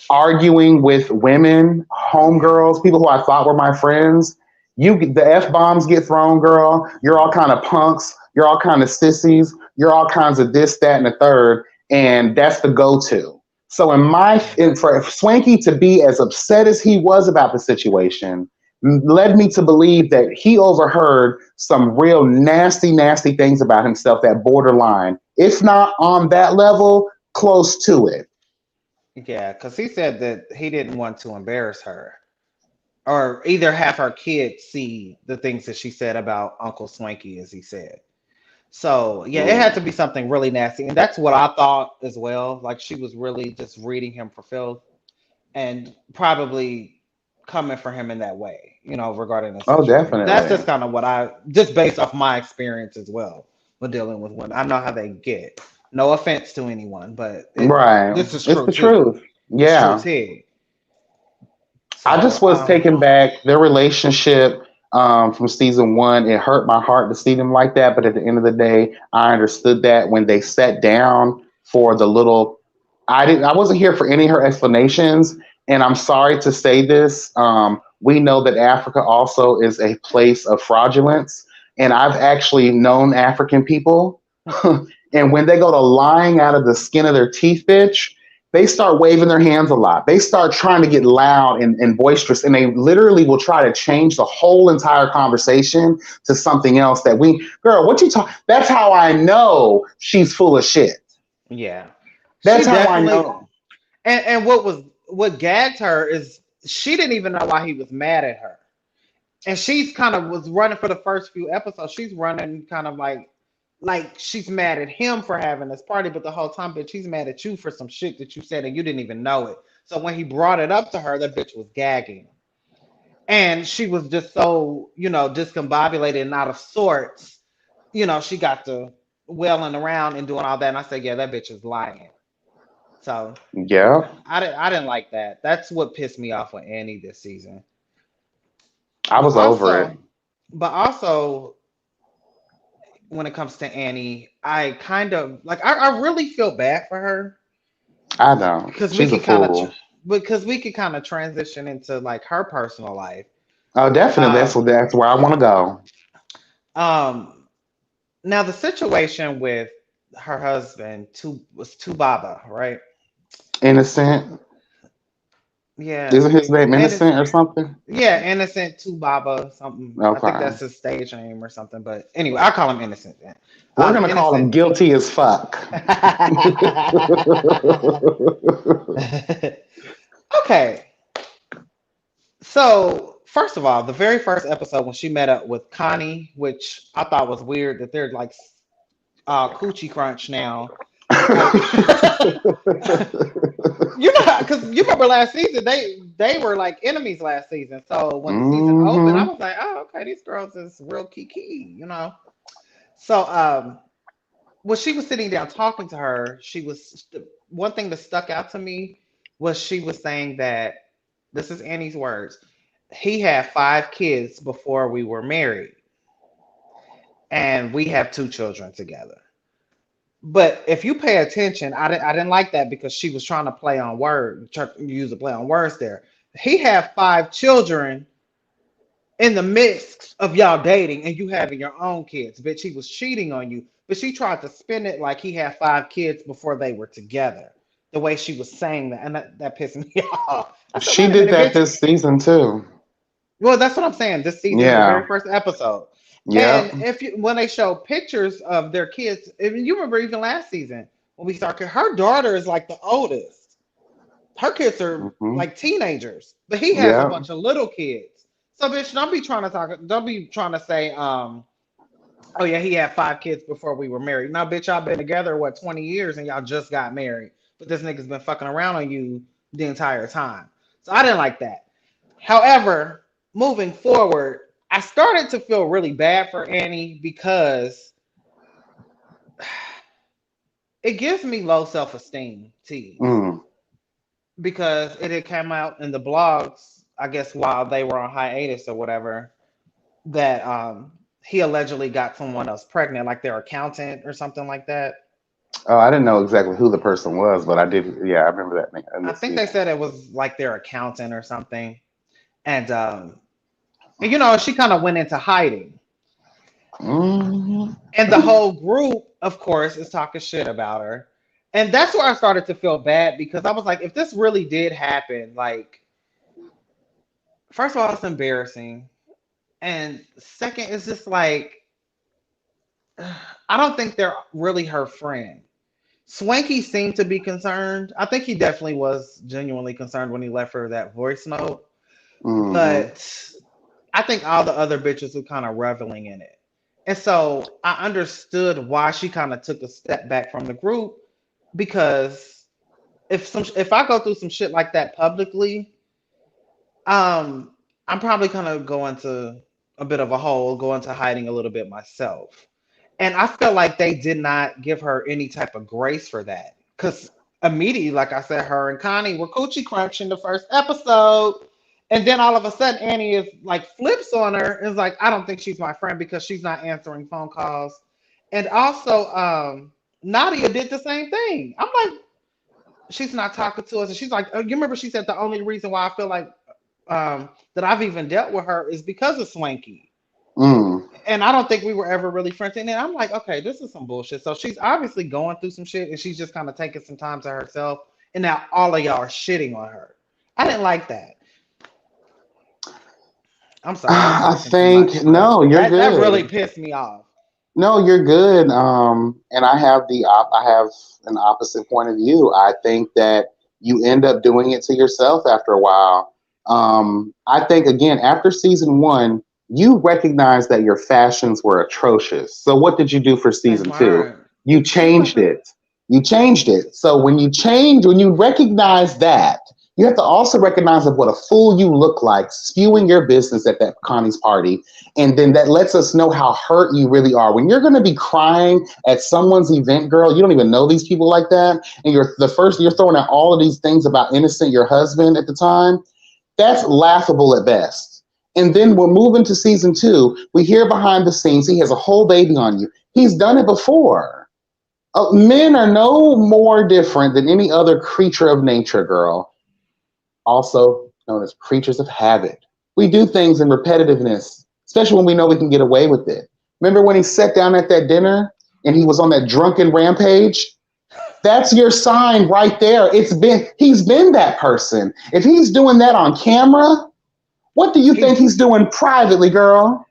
Speaker 6: arguing with women, homegirls, people who I thought were my friends, the F-bombs get thrown, girl. You're all kind of punks. You're all kind of sissies. You're all kinds of this, that, and the third. And that's the go-to. So for Swanky to be as upset as he was about the situation led me to believe that he overheard some real nasty, nasty things about himself that borderline, if not on that level, close to it.
Speaker 5: Yeah, because he said that he didn't want to embarrass her or either have her kids see the things that she said about Uncle Swanky, as he said. So, yeah, it had to be something really nasty. And that's what I thought as well. Like, she was really just reading him for filth and probably coming for him in that way, regarding this.
Speaker 6: Oh, definitely.
Speaker 5: That's just kind of just based off my experience as well with dealing with women. I know how they get. No offense to anyone, but
Speaker 6: Right.
Speaker 5: this is
Speaker 6: It's
Speaker 5: true
Speaker 6: the
Speaker 5: too.
Speaker 6: truth.
Speaker 5: It's true
Speaker 6: Yeah.
Speaker 5: tea.
Speaker 6: I just
Speaker 5: So,
Speaker 6: was taken back. Their relationship from season one, it hurt my heart to see them like that. But at the end of the day, I understood that when they sat down for the little. I wasn't here for any of her explanations, and I'm sorry to say this. We know that Africa also is a place of fraudulence, and I've actually known African people, and when they go to lying out of the skin of their teeth, bitch, they start waving their hands a lot. They start trying to get loud and boisterous, and they literally will try to change the whole entire conversation to something else that girl, what you talk? That's how I know she's full of shit.
Speaker 5: yeah, she
Speaker 6: That's how I
Speaker 5: definitely.
Speaker 6: know.
Speaker 5: And what gagged her is she didn't even know why he was mad at her, and she's kind of was running for the first few episodes. She's running kind of like she's mad at him for having this party, but the whole time, bitch, he's mad at you for some shit that you said and you didn't even know it. So when he brought it up to her, that bitch was gagging. And she was just so, discombobulated and out of sorts. She got to wailing around and doing all that. And I said, yeah, that bitch is lying. So
Speaker 6: Yeah,
Speaker 5: I didn't like that. That's what pissed me off with Annie this season.
Speaker 6: I
Speaker 5: But
Speaker 6: was over it.
Speaker 5: also, when it comes to Annie, I kind of like I really feel bad for her
Speaker 6: I know.
Speaker 5: because we
Speaker 6: She's a
Speaker 5: could kind of
Speaker 6: fool.
Speaker 5: transition into like her personal life.
Speaker 6: Oh, definitely.
Speaker 5: Um,
Speaker 6: That's where I want to go.
Speaker 5: um, Now the situation with her husband was Tubaba, right?
Speaker 6: Innocent.
Speaker 5: Yeah,
Speaker 6: Isn't his name
Speaker 5: and it's
Speaker 6: Innocent or something?
Speaker 5: yeah, Innocent Tubaba, something. I think
Speaker 6: Okay.
Speaker 5: that's his stage name or something. But anyway, I call him Innocent. Then.
Speaker 6: We're gonna call him
Speaker 5: Innocent.
Speaker 6: guilty as fuck.
Speaker 5: Okay, so first of all, the very first episode when she met up with Connie, which I thought was weird that they're like coochie crunch now. Like because you remember last season they were like enemies last season. So when the season opened, I
Speaker 6: Hmm.
Speaker 5: was like, oh, okay, these girls is real kiki. So when she was sitting down talking to her, one thing that stuck out to me was she was saying that this is Annie's words. He had 5 kids before we were married, and we have 2 children together. But if you pay attention, I didn't like that because she was trying to play on word, try to use a play on words there. He had 5 children in the midst of y'all dating and you having your own kids. Bitch, he was cheating on you. But she tried to spin it like he had 5 kids before they were together. The way she was saying that, and that pissed me off. I said,
Speaker 6: She
Speaker 5: wait a
Speaker 6: did
Speaker 5: minute,
Speaker 6: that
Speaker 5: bitch.
Speaker 6: this season too.
Speaker 5: Well, that's what I'm saying. This season, the
Speaker 6: Yeah.
Speaker 5: very first episode.
Speaker 6: Yeah.
Speaker 5: And when they show pictures of their kids, you remember even last season when we started, her daughter is like the oldest. Her kids are
Speaker 6: Hmm.
Speaker 5: like teenagers, but he has a
Speaker 6: Yeah.
Speaker 5: bunch of little kids. So, bitch, don't be trying to say, oh yeah, he had 5 kids before we were married. Now, bitch, y'all been together what 20 years and y'all just got married, but this nigga's been fucking around on you the entire time. So I didn't like that. However, moving forward, I started to feel really bad for Annie because it gives me low self esteem, tease,
Speaker 6: Mm.
Speaker 5: because it had come out in the blogs, I guess, while they were on hiatus or whatever, that he allegedly got someone else pregnant, like their accountant or something like that.
Speaker 6: Oh, I didn't know exactly who the person was, but I did. Yeah, I remember that name in
Speaker 5: I
Speaker 6: this
Speaker 5: think they
Speaker 6: season.
Speaker 5: said it was like their accountant or something, and she kind of went into hiding.
Speaker 6: Hmm.
Speaker 5: And the whole group, of course, is talking shit about her. And that's where I started to feel bad because I was like, if this really did happen, like, first of all, it's embarrassing. And second, it's just like, I don't think they're really her friend. Swanky seemed to be concerned. I think he definitely was genuinely concerned when he left her that voice note.
Speaker 6: Hmm.
Speaker 5: But I think all the other bitches were kind of reveling in it. And so I understood why she kind of took a step back from the group because if I go through some shit like that publicly, I'm probably gonna go into a bit of a hole, go into hiding a little bit myself. And I feel like they did not give her any type of grace for that. Because immediately, like I said, her and Connie were coochie crunching the first episode. And then all of a sudden, Annie is like flips on her and is like, I don't think she's my friend because she's not answering phone calls. And also, Nadia did the same thing. I'm like, she's not talking to us. And she's like, oh, you remember she said the only reason why I feel like that I've even dealt with her is because of Swanky.
Speaker 6: Mm.
Speaker 5: And I don't think we were ever really friends. And then I'm like, okay, this is some bullshit. So she's obviously going through some shit and she's just kind of taking some time to herself. And now all of y'all are shitting on her. I didn't like that. I'm sorry.
Speaker 6: I think no, you're good.
Speaker 5: That really pissed me off.
Speaker 6: No, you're good. And I have I have an opposite point of view. I think that you end up doing it to yourself after a while. I think again after season 1, you recognize that your fashions were atrocious. So what did you do for season 2? You changed it. You changed it. So when you recognize that, you have to also recognize of what a fool you look like spewing your business at that Connie's party. And then that lets us know how hurt you really are. When you're going to be crying at someone's event, girl, you don't even know these people like that. And you're throwing out all of these things about Innocent, your husband at the time. That's laughable at best. And then we're moving to season 2. We hear behind the scenes, he has a whole baby on you. He's done it before. Men are no more different than any other creature of nature, girl. Also known as creatures of habit. We do things in repetitiveness, especially when we know we can get away with it. Remember when he sat down at that dinner and he was on that drunken rampage? That's your sign right there. He's been that person. If he's doing that on camera, what do you think he's doing privately, girl?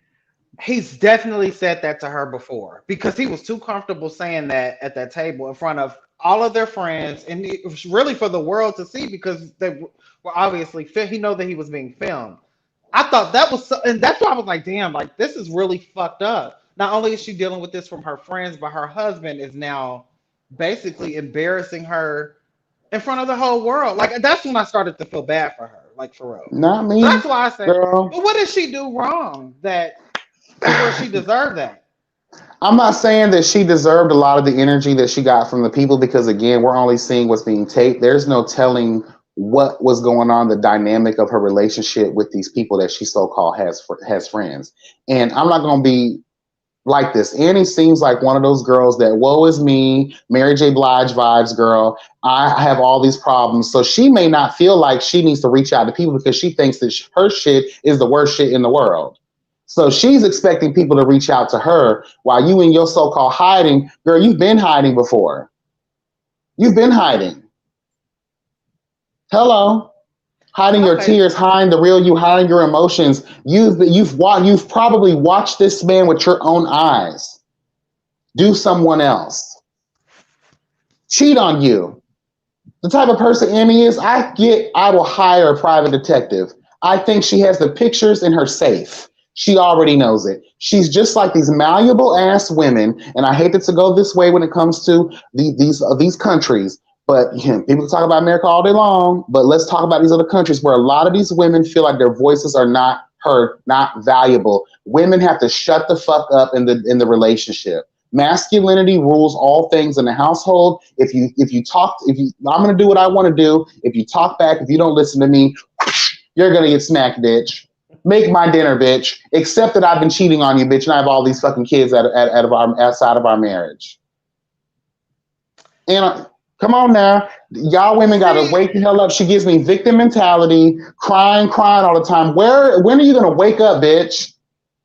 Speaker 5: He's definitely said that to her before because he was too comfortable saying that at that table in front of all of their friends, and it was really for the world to see because they were obviously he know that he was being filmed. I thought that was and that's why I was like, damn, like this is really fucked up. Not only is she dealing with this from her friends, but her husband is now basically embarrassing her in front of the whole world. Like that's when I started to feel bad for her, like for real.
Speaker 6: Not me.
Speaker 5: So that's why I said,
Speaker 6: girl.
Speaker 5: But what did she do wrong that where she deserved that?
Speaker 6: I'm not saying that she deserved a lot of the energy that she got from the people because, again, we're only seeing what's being taped. There's no telling what was going on, the dynamic of her relationship with these people that she so-called has friends. And I'm not going to be like this. Annie seems like one of those girls that, woe is me, Mary J. Blige vibes, girl. I have all these problems. So she may not feel like she needs to reach out to people because she thinks that her shit is the worst shit in the world. So she's expecting people to reach out to her while you in your so-called hiding. Girl, you've been hiding before. You've been hiding. Hello. Hiding your tears, hiding the real you, hiding your emotions. You've probably watched this man with your own eyes do someone else. Cheat on you. The type of person Amy is, I will hire a private detective. I think she has the pictures in her safe. She already knows it. She's just like these malleable ass women, and I hate it to go this way when it comes to these countries. But people talk about America all day long. But let's talk about these other countries where a lot of these women feel like their voices are not heard, not valuable. Women have to shut the fuck up in the relationship. Masculinity rules all things in the household. I'm gonna do what I want to do. If you talk back, if you don't listen to me, you're gonna get smacked, bitch. Make my dinner, bitch. Except that I've been cheating on you, bitch, and I have all these fucking kids outside of our marriage. And come on now, y'all women gotta wake the hell up. She gives me victim mentality, crying all the time. When are you gonna wake up, bitch,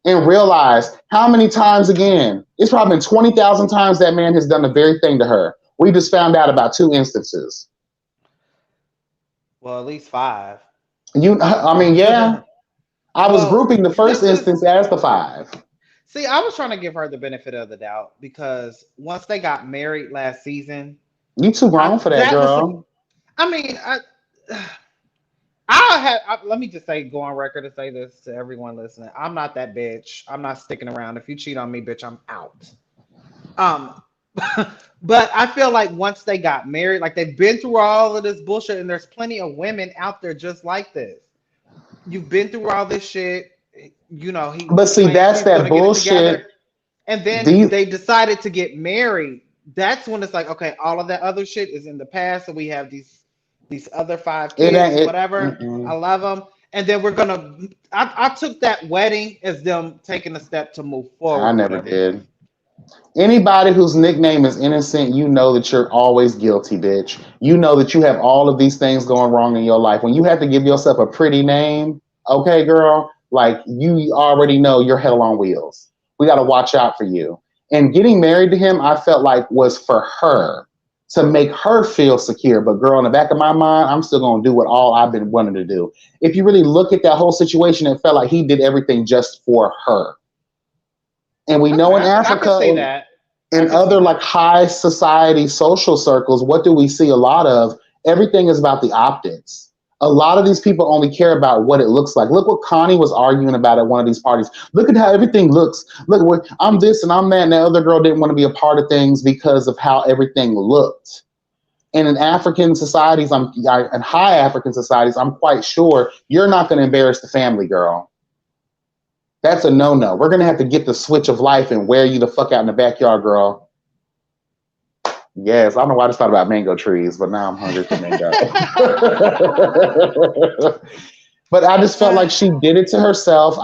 Speaker 6: and realize how many times again? It's probably been 20,000 times that man has done the very thing to her. We just found out about 2 instances.
Speaker 5: Well, at least 5.
Speaker 6: Yeah. I was grouping the first instance as the 5.
Speaker 5: See, I was trying to give her the benefit of the doubt because once they got married last season,
Speaker 6: you too grown for that, girl.
Speaker 5: Let me just go on record to say this to everyone listening. I'm not that bitch. I'm not sticking around. If you cheat on me, bitch, I'm out. But I feel like once they got married, like they've been through all of this bullshit, and there's plenty of women out there just like this. You've been through all this shit,
Speaker 6: But see, that's that bullshit.
Speaker 5: And then
Speaker 6: These,
Speaker 5: they decided to get married. That's when it's like, okay, all of that other shit is in the past, and we have these other five
Speaker 6: it
Speaker 5: kids,
Speaker 6: ain't it.
Speaker 5: whatever. I love them, and then we're gonna. I took that wedding as them taking a step to move
Speaker 6: I
Speaker 5: forward with
Speaker 6: never
Speaker 5: everything.
Speaker 6: did. Anybody whose nickname is innocent, you know that you're always guilty, bitch. You know that you have all of these things going wrong in your life. When you have to give yourself a pretty name, okay, girl, like you already know you're hell on wheels. We got to watch out for you. And getting married to him, I felt like was for her to make her feel secure. But girl, in the back of my mind, I'm still going to do what all I've been wanting to do. If you really look at that whole situation, it felt like he did everything just for her. And we know in
Speaker 5: I can
Speaker 6: Africa
Speaker 5: see that.
Speaker 6: and
Speaker 5: I can see
Speaker 6: other
Speaker 5: that.
Speaker 6: like high society social circles, what do we see a lot of? Everything is about the optics. A lot of these people only care about what it looks like. Look what Connie was arguing about at one of these parties. Look at how everything looks. Look, I'm this and I'm that, and the other girl didn't want to be a part of things because of how everything looked. And in African societies, in high African societies, I'm quite sure you're not going to embarrass the family, girl. That's a no-no. We're going to have to get the switch of life and wear you the fuck out in the backyard, girl. Yes, I don't know why I just thought about mango trees, but now I'm hungry for mango. But I just felt like she did it to herself.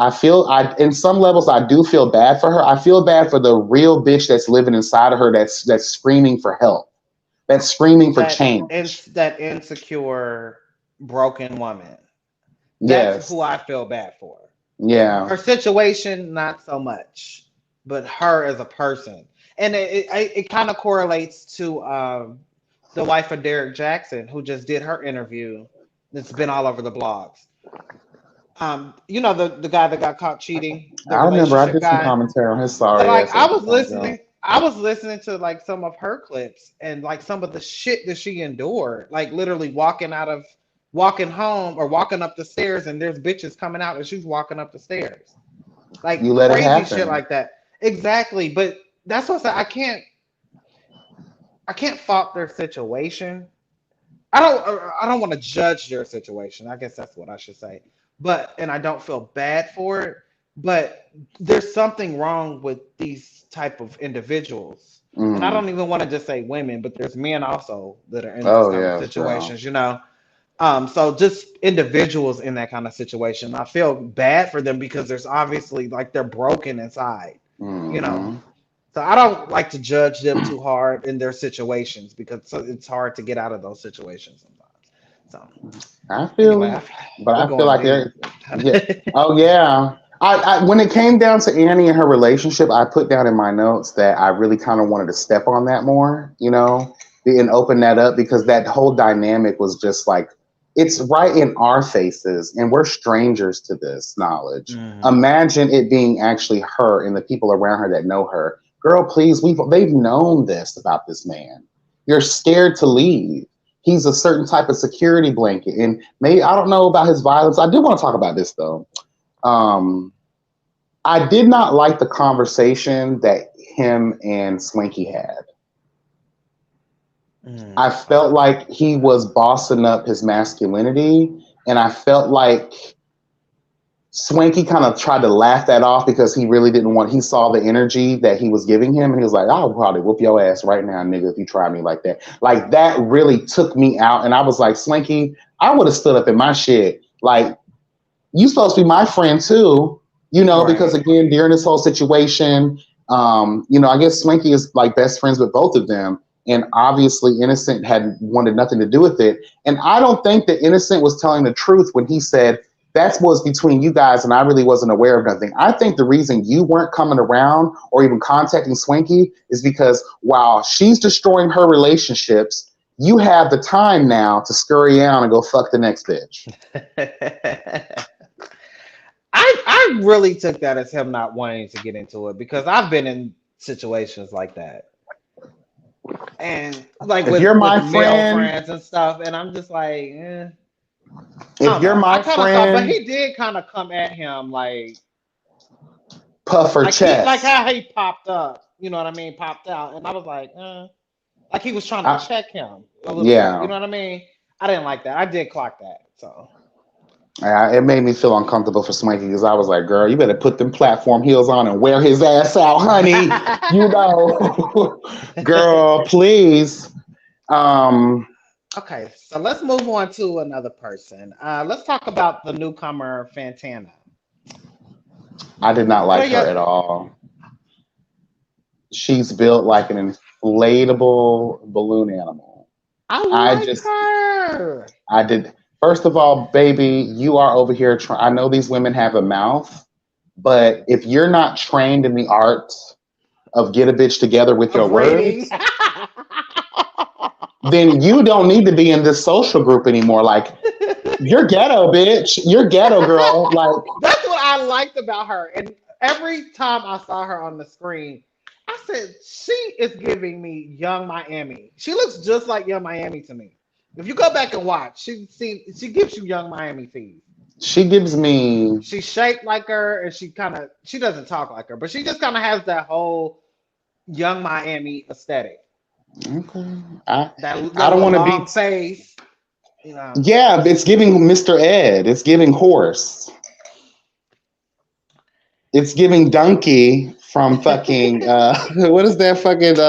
Speaker 6: In some levels, I do feel bad for her. I feel bad for the real bitch that's living inside of her that's screaming for help. That's screaming for change.
Speaker 5: That insecure, broken woman. That's
Speaker 6: Yes.
Speaker 5: who I feel bad for.
Speaker 6: Yeah.
Speaker 5: Her situation, not so much, but her as a person. And it kind of correlates to the wife of Derek Jackson, who just did her interview. It's been all over the blogs. You know the guy that got caught cheating. The
Speaker 6: I remember I
Speaker 5: relationship
Speaker 6: did some
Speaker 5: guy.
Speaker 6: commentary on his sorry
Speaker 5: But like
Speaker 6: ass.
Speaker 5: I was listening to like some of her clips and like some of the shit that she endured, like literally walking home or walking up the stairs and there's bitches coming out and she's walking up the stairs. Like
Speaker 6: You let it
Speaker 5: crazy
Speaker 6: happen.
Speaker 5: shit like that. Exactly. But that's what I can't fault their situation. I don't want to judge their situation. I guess that's what I should say. And I don't feel bad for it. But there's something wrong with these type of individuals.
Speaker 6: Mm.
Speaker 5: And I don't even want to just say women, but there's men also that are in
Speaker 6: Oh,
Speaker 5: these kind
Speaker 6: yeah,
Speaker 5: of situations, you know. So just individuals in that kind of situation, I feel bad for them because there's obviously like they're broken inside, you know. So I don't like to judge them too hard in their situations because it's hard to get out of those situations sometimes. So
Speaker 6: I feel
Speaker 5: anyway,
Speaker 6: but I feel like
Speaker 5: there.
Speaker 6: oh yeah. I when it came down to Annie and her relationship, I put down in my notes that I really kind of wanted to step on that more, you know, and open that up because that whole dynamic was just like it's right in our faces and we're strangers to this knowledge.
Speaker 5: Mm-hmm.
Speaker 6: Imagine it being actually her and the people around her that know her. Girl, please, they've known this about this man. You're scared to leave. He's a certain type of security blanket. And maybe, I don't know about his violence. I do want to talk about this though. I did not like the conversation that him and Swanky had. I felt like he was bossing up his masculinity, and I felt like Swanky kind of tried to laugh that off because he really didn't want, he saw the energy that he was giving him, and he was like, I'll probably whoop your ass right now, nigga, if you try me like that. Like, that really took me out, and I was like, Swanky, I would have stood up in my shit. Like, you supposed to be my friend too, you know, right. Because again, during this whole situation, you know, I guess Swanky is like best friends with both of them. And obviously Innocent had wanted nothing to do with it. And I don't think that Innocent was telling the truth when he said, that was between you guys and I really wasn't aware of nothing. I think the reason you weren't coming around or even contacting Swanky is because while she's destroying her relationships, you have the time now to scurry out and go fuck the next bitch.
Speaker 5: I really took that as him not wanting to get into it because I've been in situations like that. And like with male friends and stuff, and I'm just like,
Speaker 6: if you're my friend,
Speaker 5: but he did kind of come at him like
Speaker 6: puff her chest,
Speaker 5: like how he popped up, you know what I mean, popped out, and I was like he was trying to check him a little bit, you know what I mean. I didn't like that. I did clock that, so
Speaker 6: It made me feel uncomfortable for Swanky because I was like, girl, you better put them platform heels on and wear his ass out, honey. You know, girl, please.
Speaker 5: Okay, so let's move on to another person. Let's talk about the newcomer Fantana.
Speaker 6: I did not like her at all. She's built like an inflatable balloon animal.
Speaker 5: I like her.
Speaker 6: I did. First of all, baby, you are over here. I know these women have a mouth, but if you're not trained in the art of get a bitch together with your words, then you don't need to be in this social group anymore. Like, you're ghetto, bitch. You're ghetto, girl. Like,
Speaker 5: that's what I liked about her. And every time I saw her on the screen, I said, she is giving me Young Miami. She looks just like Young Miami to me. If you go back and watch, she gives you Young Miami fees.
Speaker 6: She gives me.
Speaker 5: She's shaped like her, and she doesn't talk like her, but she just kind of has that whole Young Miami aesthetic.
Speaker 6: Okay.
Speaker 5: I
Speaker 6: don't want to be
Speaker 5: face. You know.
Speaker 6: Yeah, it's giving Mr. Ed. It's giving Horse. It's giving Donkey from fucking what is that fucking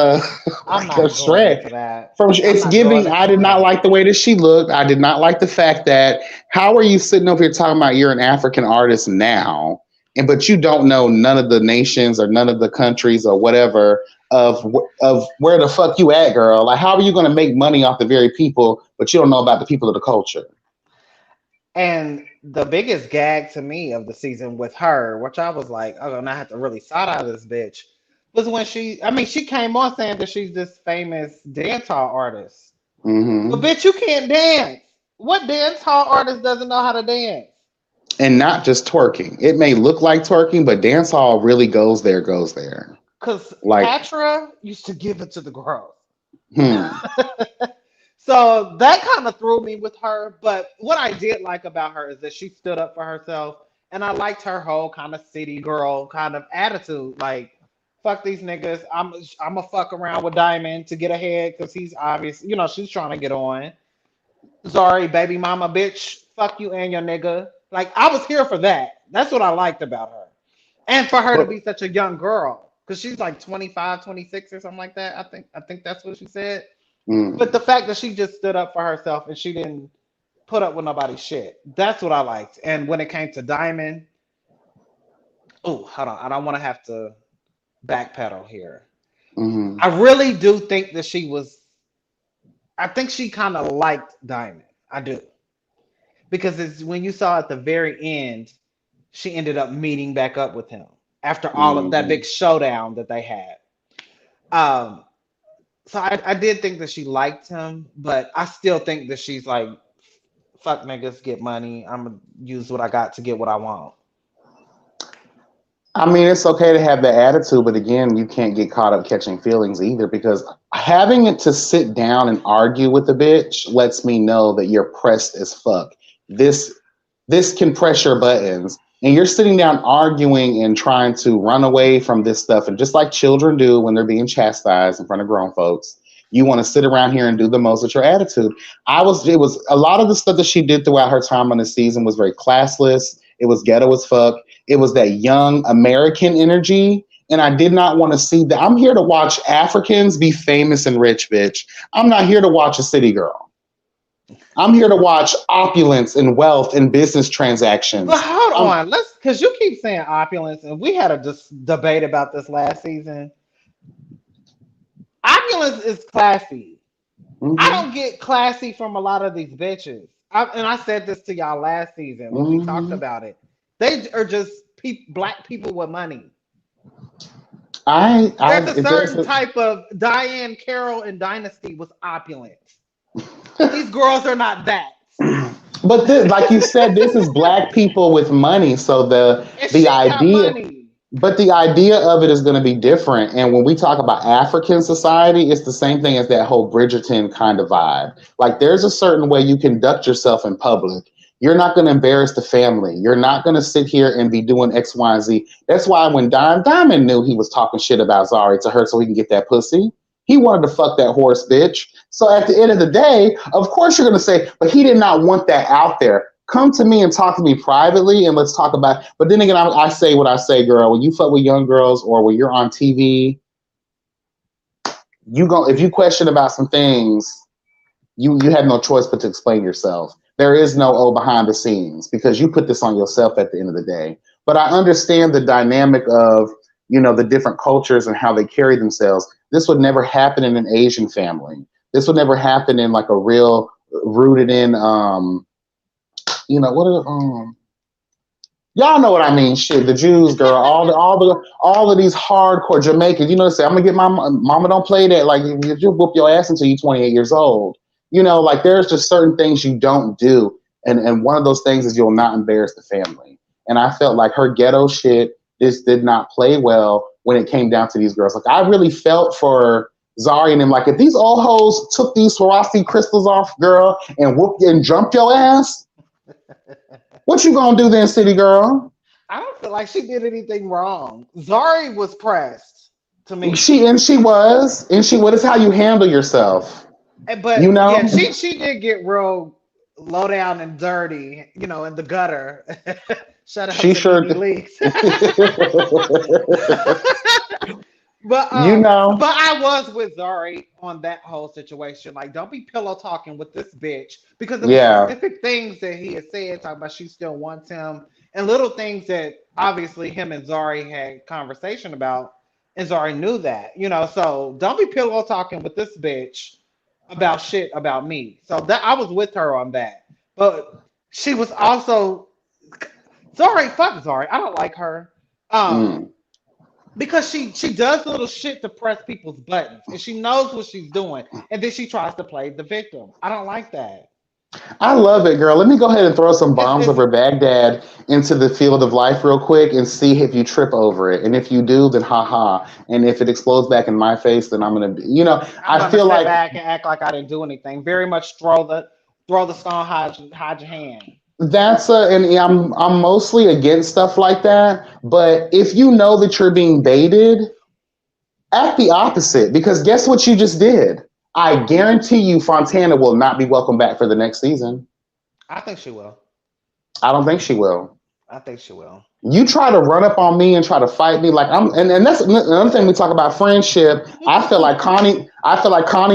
Speaker 5: I'm not
Speaker 6: Shrek?
Speaker 5: That.
Speaker 6: It's giving. I did not like the way that she looked. I did not like the fact that how are you sitting over here talking about you're an African artist now, but you don't know none of the nations or none of the countries or whatever of where the fuck you at, girl? Like, how are you going to make money off the very people, but you don't know about the people of the culture?
Speaker 5: And the biggest gag to me of the season with her, which I was like, oh, and I have to really side out of this bitch, was when she came on saying that she's this famous dance hall artist.
Speaker 6: Mm-hmm.
Speaker 5: But bitch, you can't dance. What dance hall artist doesn't know how to dance?
Speaker 6: And not just twerking. It may look like twerking, but dance hall really goes there.
Speaker 5: Because
Speaker 6: like,
Speaker 5: Patra used to give it to the girls. So that kind of threw me with her. But what I did like about her is that she stood up for herself. And I liked her whole kind of city girl kind of attitude. Like, fuck these niggas. I'm a fuck around with Diamond to get ahead because he's obvious. You know, she's trying to get on. Sorry, baby mama, bitch. Fuck you and your nigga. Like, I was here for that. That's what I liked about her. And for her to be such a young girl. Because she's like 25, 26 or something like that. I think that's what she said. But the fact that she just stood up for herself and she didn't put up with nobody's shit. That's what I liked. And when it came to Diamond, hold on. I don't want to have to backpedal here.
Speaker 6: Mm-hmm.
Speaker 5: I really do think that I think she kind of liked Diamond. I do. Because it's when you saw at the very end, she ended up meeting back up with him after all of that big showdown that they had. So I did think that she liked him, but I still think that she's like, fuck niggas, get money. I'm going to use what I got to get what I want.
Speaker 6: I mean, it's okay to have that attitude, but again, you can't get caught up catching feelings either, because having it to sit down and argue with a bitch lets me know that you're pressed as fuck. This can press your buttons. And you're sitting down arguing and trying to run away from this stuff. And just like children do when they're being chastised in front of grown folks, you want to sit around here and do the most with your attitude. It was a lot of the stuff that she did throughout her time on the season was very classless. It was ghetto as fuck. It was that young American energy. And I did not want to see that. I'm here to watch Africans be famous and rich, bitch. I'm not here to watch a city girl. I'm here to watch opulence and wealth and business transactions.
Speaker 5: But hold on, because you keep saying opulence, and we had a debate about this last season. Opulence is classy. Mm-hmm. I don't get classy from a lot of these bitches. And I said this to y'all last season when we talked about it. They are just black people with money. There's a certain type of Diane Carroll in Dynasty was opulent. These girls are not that.
Speaker 6: But like you said, this is black people with money. So the idea of it is going to be different. And when we talk about African society, it's the same thing as that whole Bridgerton kind of vibe. Like, there's a certain way you conduct yourself in public. You're not going to embarrass the family. You're not going to sit here and be doing X, Y, and Z. That's why when Diamond knew he was talking shit about Zari to her so he can get that pussy, he wanted to fuck that horse bitch. So at the end of the day, of course you're going to say, but he did not want that out there. come to me and talk to me privately, and let's talk about. But then again, I say what I say, girl. When you fuck with young girls, or when you're on TV, if you question about some things, you have no choice but to explain yourself. There is no behind the scenes, because you put this on yourself at the end of the day. But I understand the dynamic of, the different cultures and how they carry themselves. This would never happen in an Asian family. This would never happen in like a real rooted in y'all know what I mean. Shit, the Jews, girl, all of these hardcore Jamaicans. Say I'm gonna get my mama. Don't play that. Like you'll whoop your ass until you're 28 years old. Like there's just certain things you don't do, and one of those things is you'll not embarrass the family. And I felt like her ghetto shit. This did not play well when it came down to these girls. Like I really felt for Zari and them. Like if these old hoes took these Swarovski crystals off, girl, and whooped and jumped your ass, what you gonna do then, city girl?
Speaker 5: I don't feel like she did anything wrong. Zari was pressed to me.
Speaker 6: She was. What is how you handle yourself?
Speaker 5: But yeah, she did get real low down and dirty, in the gutter. Shut up.
Speaker 6: She sure did.
Speaker 5: But but I was with Zari on that whole situation. Like, don't be pillow talking with this bitch, because there were specific things that he had said, talking about she still wants him, and little things that obviously him and Zari had conversation about, and Zari knew that, So don't be pillow talking with this bitch about shit about me. So that I was with her on that, but she was also Zari. Fuck Zari. I don't like her. Because she does little shit to press people's buttons, and she knows what she's doing, and then she tries to play the victim. I don't like that.
Speaker 6: I love it, girl. Let me go ahead and throw some bombs over Baghdad into the field of life real quick and see if you trip over it. And if you do, then haha. And if it explodes back in my face, then I'm gonna, I feel like
Speaker 5: back and act like I didn't do anything. Very much throw the stone, hide your hand.
Speaker 6: And I'm mostly against stuff like that. But if you know that you're being baited, act the opposite, because guess what you just did? I guarantee you Fontana will not be welcome back for the next season.
Speaker 5: I think she will.
Speaker 6: I don't think she will.
Speaker 5: I think she will.
Speaker 6: You try to run up on me and try to fight me like and that's another thing we talk about friendship. I feel like Connie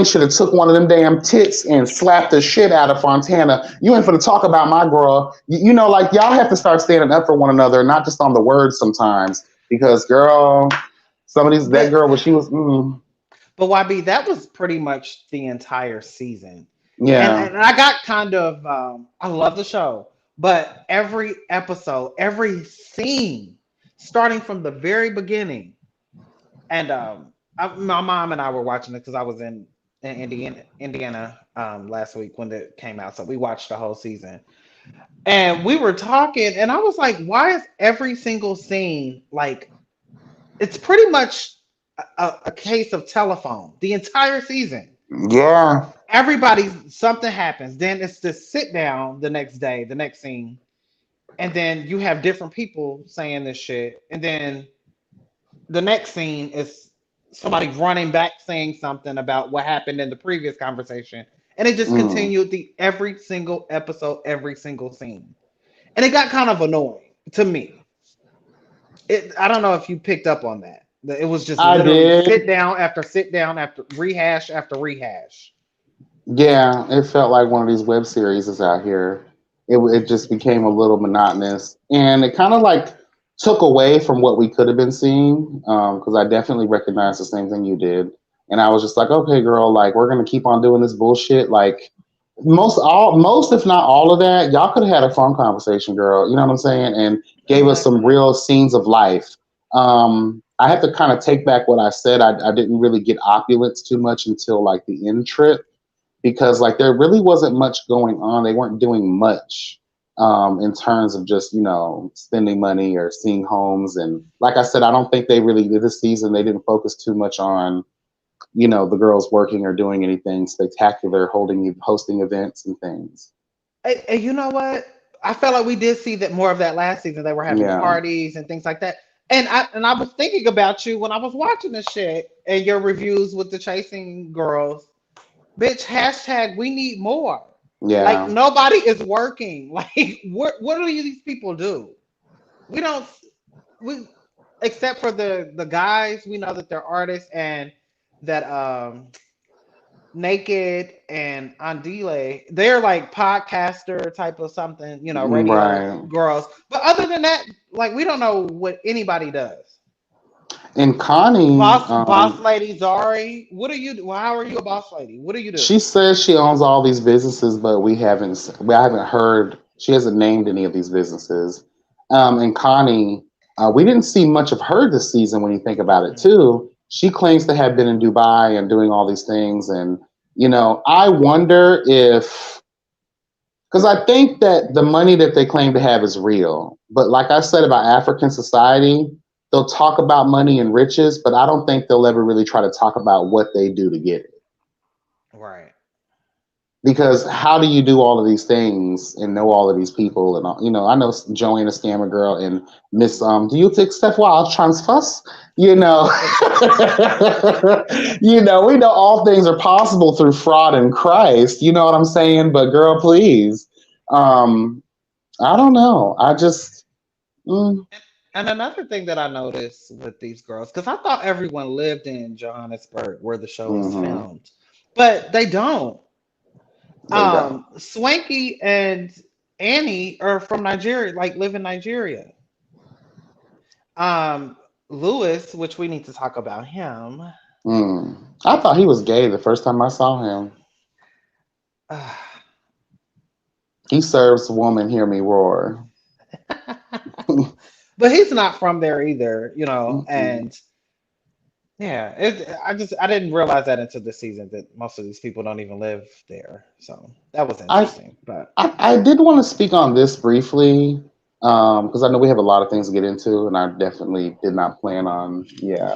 Speaker 6: should have took one of them damn tits and slapped the shit out of Fontana. You ain't finna talk about my girl. Like y'all have to start standing up for one another, not just on the words sometimes. Because girl, that girl when she was
Speaker 5: But YB, that was pretty much the entire season.
Speaker 6: Yeah.
Speaker 5: And I got kind of I love the show. But every episode, every scene, starting from the very beginning, and my mom and I were watching it because I was in Indiana last week when it came out, so we watched the whole season. And we were talking, and I was like, "Why is every single scene like it's pretty much a case of telephone the entire season?"
Speaker 6: Yeah.
Speaker 5: Something happens. Then it's the sit down the next day, the next scene. And then you have different people saying this shit. And then the next scene is somebody running back saying something about what happened in the previous conversation. And it just continued every single episode, every single scene. And it got kind of annoying to me. I don't know if you picked up on that. It was just literally sit down after rehash after rehash.
Speaker 6: Yeah, it felt like one of these web series is out here. It just became a little monotonous, and it kind of like took away from what we could have been seeing. Because I definitely recognized the same thing you did, and I was just like, okay, girl, like we're gonna keep on doing this bullshit. Like most if not all of that, y'all could have had a phone conversation, girl. You know what I'm saying? And gave us some real scenes of life. I have to kind of take back what I said. I didn't really get opulence too much until like the end trip, because like there really wasn't much going on. They weren't doing much in terms of just, spending money or seeing homes. And like I said, I don't think they really did this season. They didn't focus too much on, the girls working or doing anything spectacular, hosting events and things.
Speaker 5: And you know what? I felt like we did see that more of that last season. They were having parties and things like that. And I was thinking about you when I was watching this shit and your reviews with the chasing girls. Bitch, hashtag we need more. Like
Speaker 6: Yeah.
Speaker 5: nobody is working. Like what do these people do? We don't we except for the guys, we know that they're artists and that Naked and Andile, they're like podcaster type of something, radio
Speaker 6: Right.
Speaker 5: girls. But other than that, like we don't know what anybody does.
Speaker 6: And Connie,
Speaker 5: Boss lady Zari, what do you do? Well, how are you a boss lady? What do you do?
Speaker 6: she says she owns all these businesses, but I haven't heard. She hasn't named any of these businesses. And Connie, we didn't see much of her this season. When you think about it, too, she claims to have been in Dubai and doing all these things. And I wonder if, because I think that the money that they claim to have is real. But like I said about African society, they'll talk about money and riches, but I don't think they'll ever really try to talk about what they do to get it.
Speaker 5: Right.
Speaker 6: Because how do you do all of these things and know all of these people and all, I know Joanna Scammer Girl and Miss do you take Steph Wild transfers? We know all things are possible through fraud in Christ. You know what I'm saying? But girl, please. I don't know. I just
Speaker 5: And another thing that I noticed with these girls, because I thought everyone lived in Johannesburg where the show was filmed, but they don't.
Speaker 6: they don't.
Speaker 5: Swanky and Annie are from Nigeria, like live in Nigeria. Lewis, which we need to talk about him.
Speaker 6: I thought he was gay the first time I saw him.
Speaker 5: uh,
Speaker 6: He serves woman, hear me roar.
Speaker 5: but he's not from there either,
Speaker 6: Mhm.
Speaker 5: and yeah, I didn't realize that until this season that most of these people don't even live there. So that was
Speaker 6: I
Speaker 5: interesting. But
Speaker 6: I did want to speak on this briefly because I know we have a lot of things to get into, and I definitely did not plan on,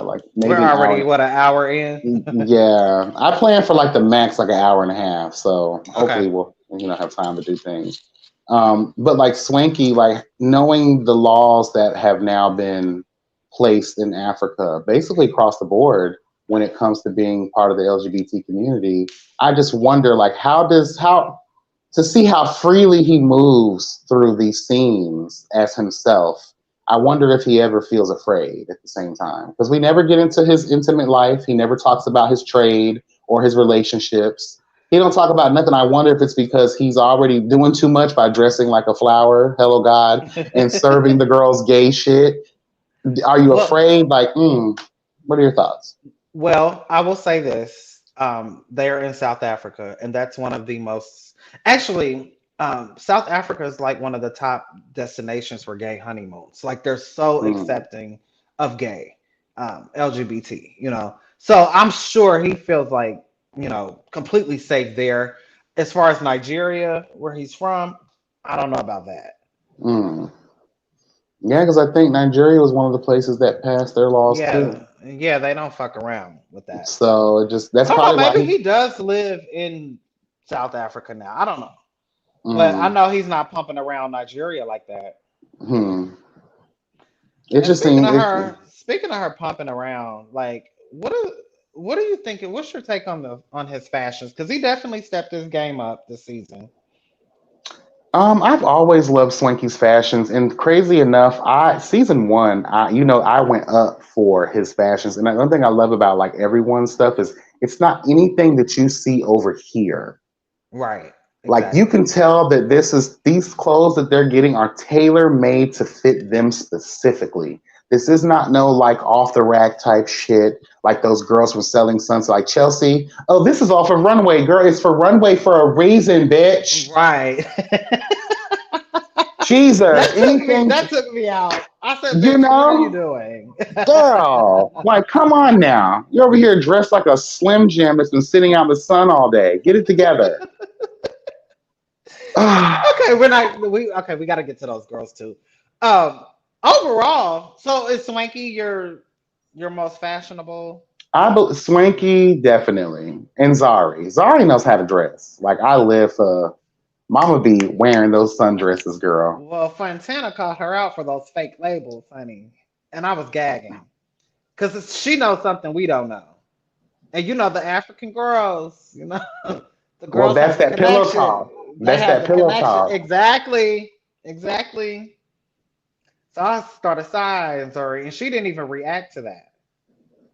Speaker 6: like
Speaker 5: we're
Speaker 6: maybe an
Speaker 5: already
Speaker 6: hour.
Speaker 5: an hour in.
Speaker 6: Yeah, I planned for like the max, like an hour and a half. So
Speaker 5: Okay.
Speaker 6: hopefully we'll, have time to do things. But like Swanky, like knowing the laws that have now been placed in Africa, basically across the board, when it comes to being part of the LGBT community, I just wonder, like, how to see how freely he moves through these scenes as himself. I wonder if he ever feels afraid at the same time, because we never get into his intimate life. He never talks about his trade or his relationships. He don't talk about nothing. I wonder if it's because he's already doing too much by dressing like a flower, hello God, and serving the girls gay shit. Are you
Speaker 5: Well,
Speaker 6: afraid? Like, what are your thoughts?
Speaker 5: well, I will say this. They're in South Africa, and that's one of the most actually. South Africa is like one of the top destinations for gay honeymoons. Like they're so
Speaker 6: Mm,
Speaker 5: accepting of gay, LGBT. So I'm sure he feels like completely safe there. As far as Nigeria, where he's from, I don't know about that.
Speaker 6: mm. Yeah, because I think Nigeria was one of the places that passed their laws too.
Speaker 5: Yeah, they don't fuck around with that.
Speaker 6: So that's
Speaker 5: I don't know.
Speaker 6: probably why
Speaker 5: Maybe
Speaker 6: he.
Speaker 5: he does live in South Africa now. I don't know, but I
Speaker 6: Mm,
Speaker 5: know he's not pumping around Nigeria like that.
Speaker 6: hmm. It
Speaker 5: And
Speaker 6: just seems.
Speaker 5: speaking of her pumping around, like what are you thinking? What's your take on his fashions? Because he definitely stepped his game up this season.
Speaker 6: I've always loved Swanky's fashions, and crazy enough, season one, I went up for his fashions, and another thing I love about like everyone's stuff is it's not anything that you see over here.
Speaker 5: Right.
Speaker 6: Like you
Speaker 5: Exactly.
Speaker 6: can tell that these clothes that they're getting are tailor made to fit them specifically. This is not no like off the rack type shit like those girls from Selling Sunset, like Chelsea. Oh, this is off of Runway, girl. It's for Runway for a reason, bitch.
Speaker 5: Right.
Speaker 6: Jesus, anything,
Speaker 5: That took me out. I said,
Speaker 6: you
Speaker 5: bitch, what are you
Speaker 6: know,
Speaker 5: doing?
Speaker 6: girl. Like, come on now. You're over here dressed like a Slim Jim that's been sitting out in the sun all day. Get it together.
Speaker 5: Okay, we got to get to those girls too. Um, Overall, so is Swanky your most fashionable?
Speaker 6: Swanky, definitely. And Zari. Zari knows how to dress. Like, I live for Mama be wearing those sundresses, girl.
Speaker 5: Well, Fontana called her out for those fake labels, honey, and I was gagging because she knows something we don't know. And the African girls, the
Speaker 6: Well,
Speaker 5: girls
Speaker 6: that's
Speaker 5: have the
Speaker 6: that pillow
Speaker 5: connection.
Speaker 6: talk.
Speaker 5: they
Speaker 6: That's
Speaker 5: had
Speaker 6: that
Speaker 5: the
Speaker 6: pillow
Speaker 5: connection.
Speaker 6: talk.
Speaker 5: Exactly. So I started sighing, sorry, and she didn't even react to that.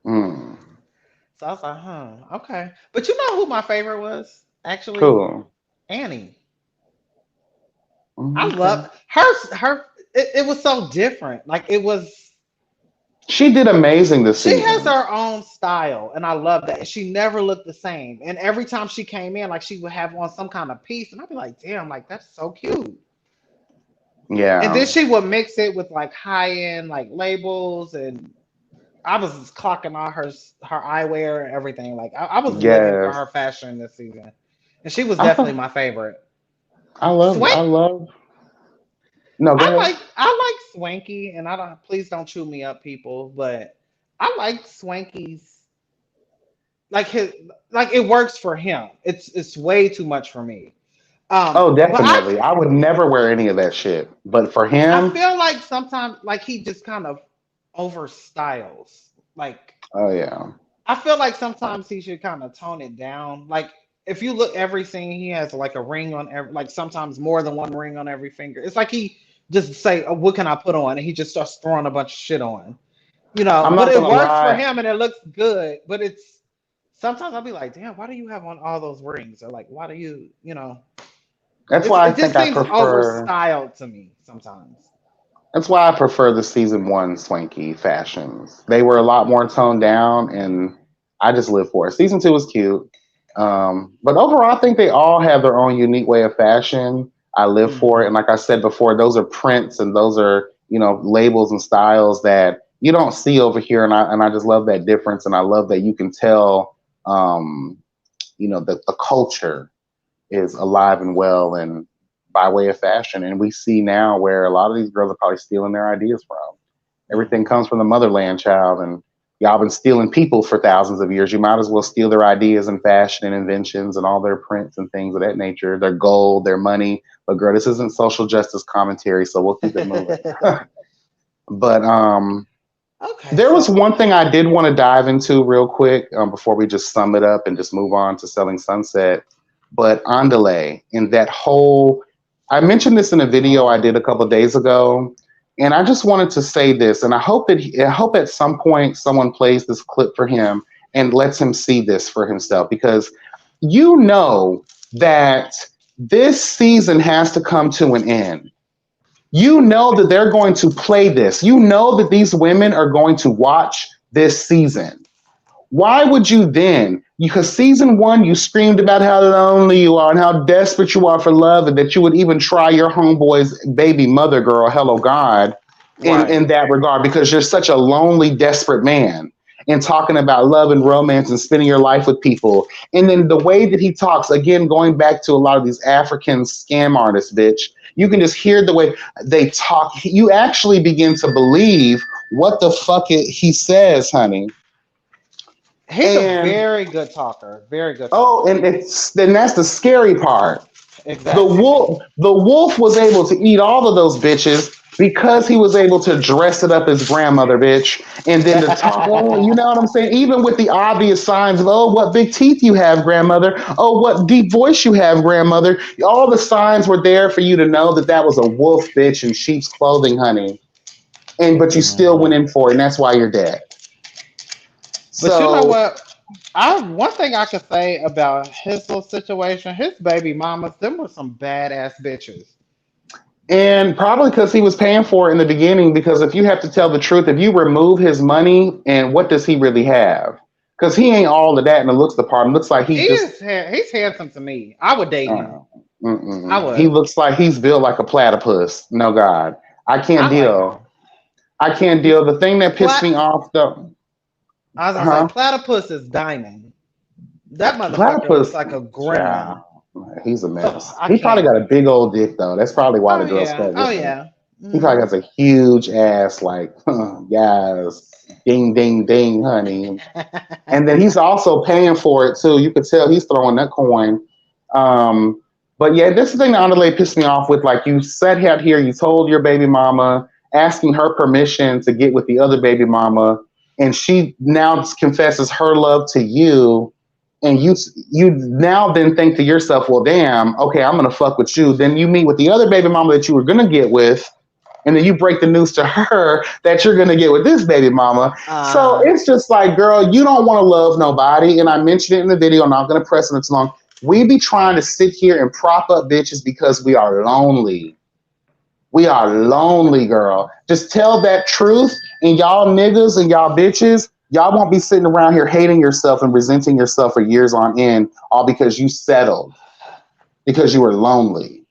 Speaker 6: Mm.
Speaker 5: So I was like, huh, okay. But you know who my favorite was? Actually,
Speaker 6: Cool.
Speaker 5: Annie. I
Speaker 6: Okay.
Speaker 5: love her. It was so different. Like it was.
Speaker 6: She did amazing this
Speaker 5: She has
Speaker 6: season.
Speaker 5: her own style, and I love that. She never looked the same. And every time she came in, like she would have on some kind of piece, and I'd be like, damn, like that's so cute. And then
Speaker 6: Yeah.
Speaker 5: she would mix it with like high end like labels, and I was just clocking all her eyewear and everything. Like I was living for
Speaker 6: Yes.
Speaker 5: her fashion this season, and she was
Speaker 6: I
Speaker 5: definitely
Speaker 6: thought
Speaker 5: my favorite.
Speaker 6: I
Speaker 5: Swank,
Speaker 6: love. No, go ahead.
Speaker 5: I like Swanky, and I don't. Please don't chew me up, people. But I like Swanky's like his like it works for him. It's way too much for me.
Speaker 6: Oh,
Speaker 5: But
Speaker 6: definitely. I would never wear any of that shit. But for
Speaker 5: I
Speaker 6: him,
Speaker 5: feel like sometimes like he just kind of overstyles. Like
Speaker 6: oh yeah.
Speaker 5: I feel like sometimes he should kind of tone it down. Like if you look every scene, he has like a ring on every, like sometimes more than one ring on every finger. It's like he just say, oh, "What can I put on?" and he just starts throwing a bunch of shit on. You know,
Speaker 6: I'm
Speaker 5: but
Speaker 6: not
Speaker 5: it
Speaker 6: gonna
Speaker 5: works for
Speaker 6: lie.
Speaker 5: him and it looks good. But it's sometimes I'll be like, "Damn, why do you have on all those rings?" Or like, "Why do you, you know?"
Speaker 6: That's why I
Speaker 5: It just
Speaker 6: think I
Speaker 5: seems
Speaker 6: prefer.
Speaker 5: overstyled to me sometimes.
Speaker 6: That's why I prefer the season one swanky fashions. They were a lot more toned down, and I just live for it. Season two was cute, but overall, I think they all have their own unique way of fashion. I live for it, and
Speaker 5: Hmm.
Speaker 6: like I said before, those are prints and those are labels and styles that you don't see over here, and I just love that difference, and I love that you can tell, that the culture is alive and well and by way of fashion. And we see now where a lot of these girls are probably stealing their ideas from. Everything
Speaker 5: Hmm.
Speaker 6: comes from the motherland, child, and y'all been stealing people for thousands of years. You might as well steal their ideas and fashion and inventions and all their prints and things of that nature, their gold, their money. But girl, this isn't social justice commentary, so we'll keep it moving. But
Speaker 5: Okay,
Speaker 6: there was
Speaker 5: so
Speaker 6: one thing I did want to dive into real quick before we just sum it up and just move on to Selling Sunset. But Andale and that whole, I mentioned this in a video I did a couple of days ago, and I just wanted to say this, and I hope at some point someone plays this clip for him and lets him see this for himself, because you know that this season has to come to an end. You know that they're going to play this. You know that these women are going to watch this season. Why would you then? Because season one, you screamed about how lonely you are and how desperate you are for love, and that you would even try your homeboy's baby mother, girl, hello God, in
Speaker 5: right.
Speaker 6: that regard, because you're such a lonely, desperate man. And talking about love and romance and spending your life with people. And then the way that he talks, again, going back to a lot of these African scam artists, bitch, you can just hear the way they talk. You actually begin to believe what the fuck he says, honey.
Speaker 5: He's a
Speaker 6: And
Speaker 5: very good talker. Very good
Speaker 6: oh,
Speaker 5: talker.
Speaker 6: and that's the scary part.
Speaker 5: Exactly.
Speaker 6: The wolf was able to eat all of those bitches because he was able to dress it up as grandmother, bitch, and then to talk. Oh, you know what I'm saying? Even with the obvious signs of, oh, what big teeth you have, grandmother. Oh, what deep voice you have, grandmother. All the signs were there for you to know that that was a wolf, bitch, in sheep's clothing, honey. But you still went
Speaker 5: Mhm.
Speaker 6: in for it, and that's why you're dead.
Speaker 5: But you know
Speaker 6: So,
Speaker 5: what? I one thing I could say about his little situation, his baby mamas, them were some badass bitches.
Speaker 6: and probably because he was paying for it in the beginning. Because if you have to tell the truth, if you remove his money, and what does he really have? Because he ain't all of that, and it looks the part. It looks like he just.
Speaker 5: He's handsome to me. I would date him.
Speaker 6: Uh,
Speaker 5: I
Speaker 6: he
Speaker 5: would.
Speaker 6: looks like he's built like a platypus. No God, I can't
Speaker 5: I like him.
Speaker 6: deal. I can't deal. The thing that pissed
Speaker 5: Plat
Speaker 6: me off, though,
Speaker 5: I was gonna say
Speaker 6: huh?
Speaker 5: platypus is diamond. That motherfucker looks
Speaker 6: Platypus,
Speaker 5: like a
Speaker 6: child,
Speaker 5: gremlin.
Speaker 6: he's a
Speaker 5: Oh,
Speaker 6: mess.
Speaker 5: I
Speaker 6: He probably
Speaker 5: can't.
Speaker 6: got a big old dick though. That's probably why
Speaker 5: Oh
Speaker 6: the girls
Speaker 5: yeah.
Speaker 6: felt
Speaker 5: Oh
Speaker 6: with him.
Speaker 5: yeah.
Speaker 6: He probably
Speaker 5: Hmm.
Speaker 6: has a huge ass, like, guys, ding, ding, ding, honey. And then he's also paying for it too. You could tell he's throwing that coin. Um, but yeah, this is the thing that Andale pissed me off with. Like, you sat out here, you told your baby mama, asking her permission to get with the other baby mama, and she now confesses her love to you. and you now then think to yourself, well, damn, okay, I'm gonna fuck with you. Then you meet with the other baby mama that you were gonna get with, and then you break the news to her that you're gonna get with this baby mama. So it's just like, girl, you don't want to love nobody. And I mentioned it in the video. I'm not gonna press it too long. We be trying to sit here and prop up bitches because we are lonely. We are lonely, girl. Just tell that truth, and y'all niggas and y'all bitches, y'all won't be sitting around here hating yourself and resenting yourself for years on end, all because you settled, because you were lonely.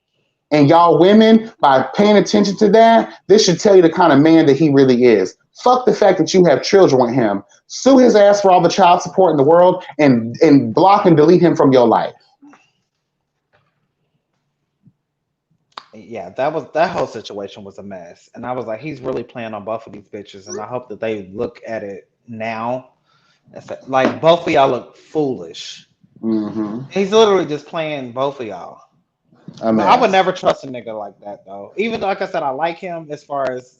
Speaker 6: And y'all women, by paying attention to that, this should tell you the kind of man that he really is. Fuck the fact that you have children with him. Sue his ass for all the child support in the world and block and delete him from your life.
Speaker 5: Yeah, that whole situation was a mess. And I was like, he's really playing on both of these bitches. And I hope that they look at it now. And say, like, both of y'all look foolish.
Speaker 6: Mm-hmm.
Speaker 5: He's literally just playing both of y'all. I would never trust a nigga like that, though. Even though, like I said, I like him as far as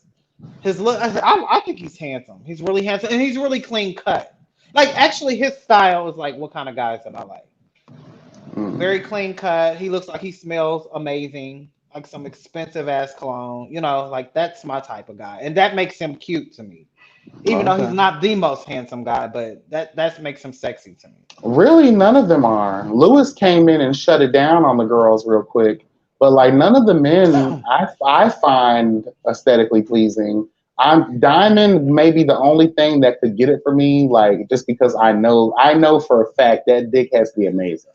Speaker 5: his look. I think he's handsome. He's really handsome. And he's really clean cut. Like, actually, his style is like what kind of guys that I like. Very clean cut. He looks like he smells amazing. Like some expensive ass cologne, you know, like that's my type of guy, and that makes him cute to me. Even though he's not the most handsome guy, but that makes him sexy to me.
Speaker 6: Really, none of them are. Lewis came in and shut it down on the girls real quick, but like none of the men I find aesthetically pleasing. Diamond may be the only thing that could get it for me, like just because I know for a fact that dick has to be amazing.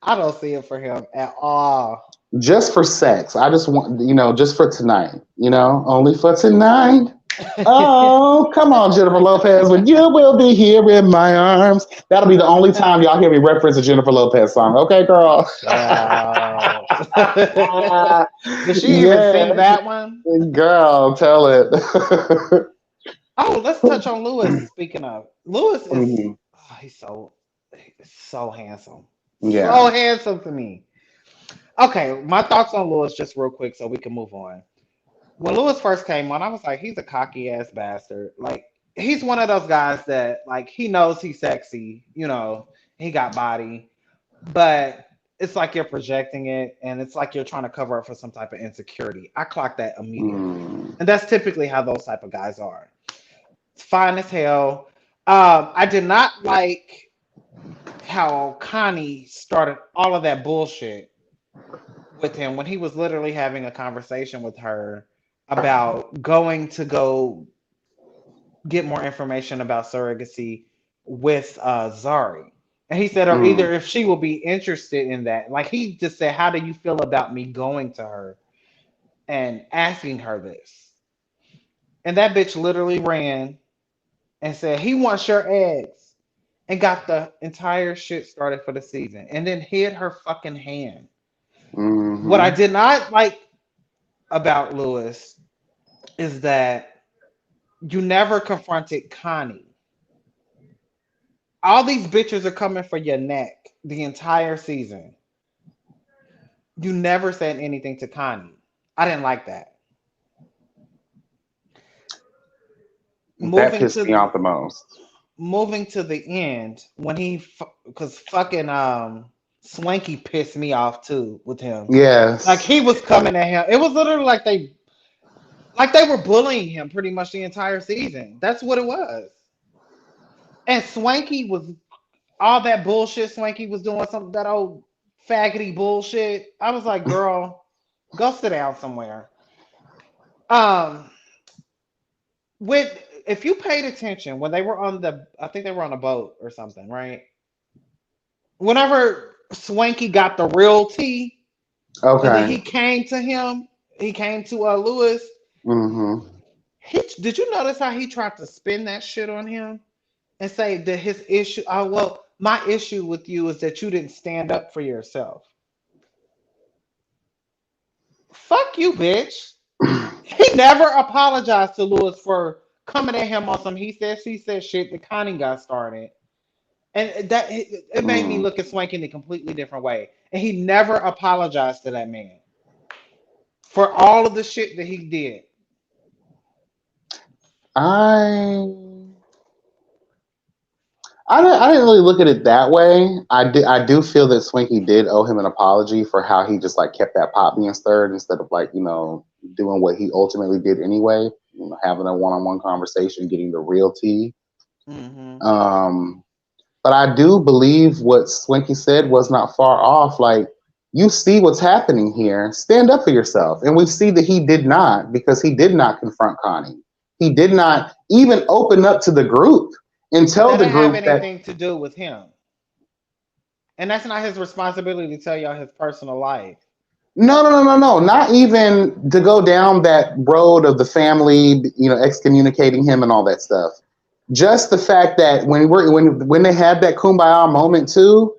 Speaker 5: I don't see it for him at all.
Speaker 6: Just for sex. I just want, just for tonight. Only for tonight. Oh, come on, Jennifer Lopez. When you will be here in my arms. That'll be the only time y'all hear me reference a Jennifer Lopez song. Okay, girl?
Speaker 5: Did she even sing that one?
Speaker 6: Girl, tell it.
Speaker 5: Oh, let's touch on Lewis. Speaking of. Lewis is he's so handsome.
Speaker 6: Yeah.
Speaker 5: So handsome to me. Okay, my thoughts on Lewis just real quick so we can move on. When Lewis first came on, I was like, he's a cocky ass bastard. Like, he's one of those guys that, like, he knows he's sexy, he got body, but it's like you're projecting it and it's like you're trying to cover up for some type of insecurity. I clocked that immediately. And that's typically how those type of guys are. It's fine as hell. I did not like how Connie started all of that bullshit with him when he was literally having a conversation with her about going to go get more information about surrogacy with Zari. And he said, or either if she will be interested in that. Like, he just said, how do you feel about me going to her and asking her this? And that bitch literally ran and said, he wants your eggs. And got the entire shit started for the season. And then hid her fucking hand. What I did not like about Lewis is that you never confronted Connie. All these bitches are coming for your neck the entire season. You never said anything to Connie. I didn't like that.
Speaker 6: That pissed me off the most.
Speaker 5: Moving to the end, when because fucking Swanky pissed me off too with him.
Speaker 6: Yes.
Speaker 5: Like, he was coming at him. It was literally like they were bullying him pretty much the entire season. That's what it was. And Swanky was all that bullshit. Swanky was doing that old faggoty bullshit. I was like, girl, go sit down somewhere. If you paid attention when they were I think they were on a boat or something, right? Whenever Swanky got the real tea,
Speaker 6: okay,
Speaker 5: and then he came to Lewis. Did you notice how he tried to spin that shit on him and say that his issue? Oh, well, my issue with you is that you didn't stand up for yourself. Fuck you, bitch. He never apologized to Lewis for coming at him on some he said, she said shit that Connie got started. And that it made me look at Swank in a completely different way. And he never apologized to that man for all of the shit that he did.
Speaker 6: I didn't really look at it that way. I do feel that Swinky did owe him an apology for how he just like kept that pot being stirred instead of like, doing what he ultimately did anyway, having a one-on-one conversation, getting the real tea.
Speaker 5: Mm-hmm.
Speaker 6: But I do believe what Swinky said was not far off. Like, you see what's happening here. Stand up for yourself. And we see that he did not, because he did not confront Connie. He did not even open up to the group and tell
Speaker 5: That
Speaker 6: the
Speaker 5: didn't have
Speaker 6: group that.
Speaker 5: anything to do with him. And that's not his responsibility to tell y'all his personal life.
Speaker 6: No. Not even to go down that road of the family, excommunicating him and all that stuff. Just the fact that when they had that kumbaya moment too,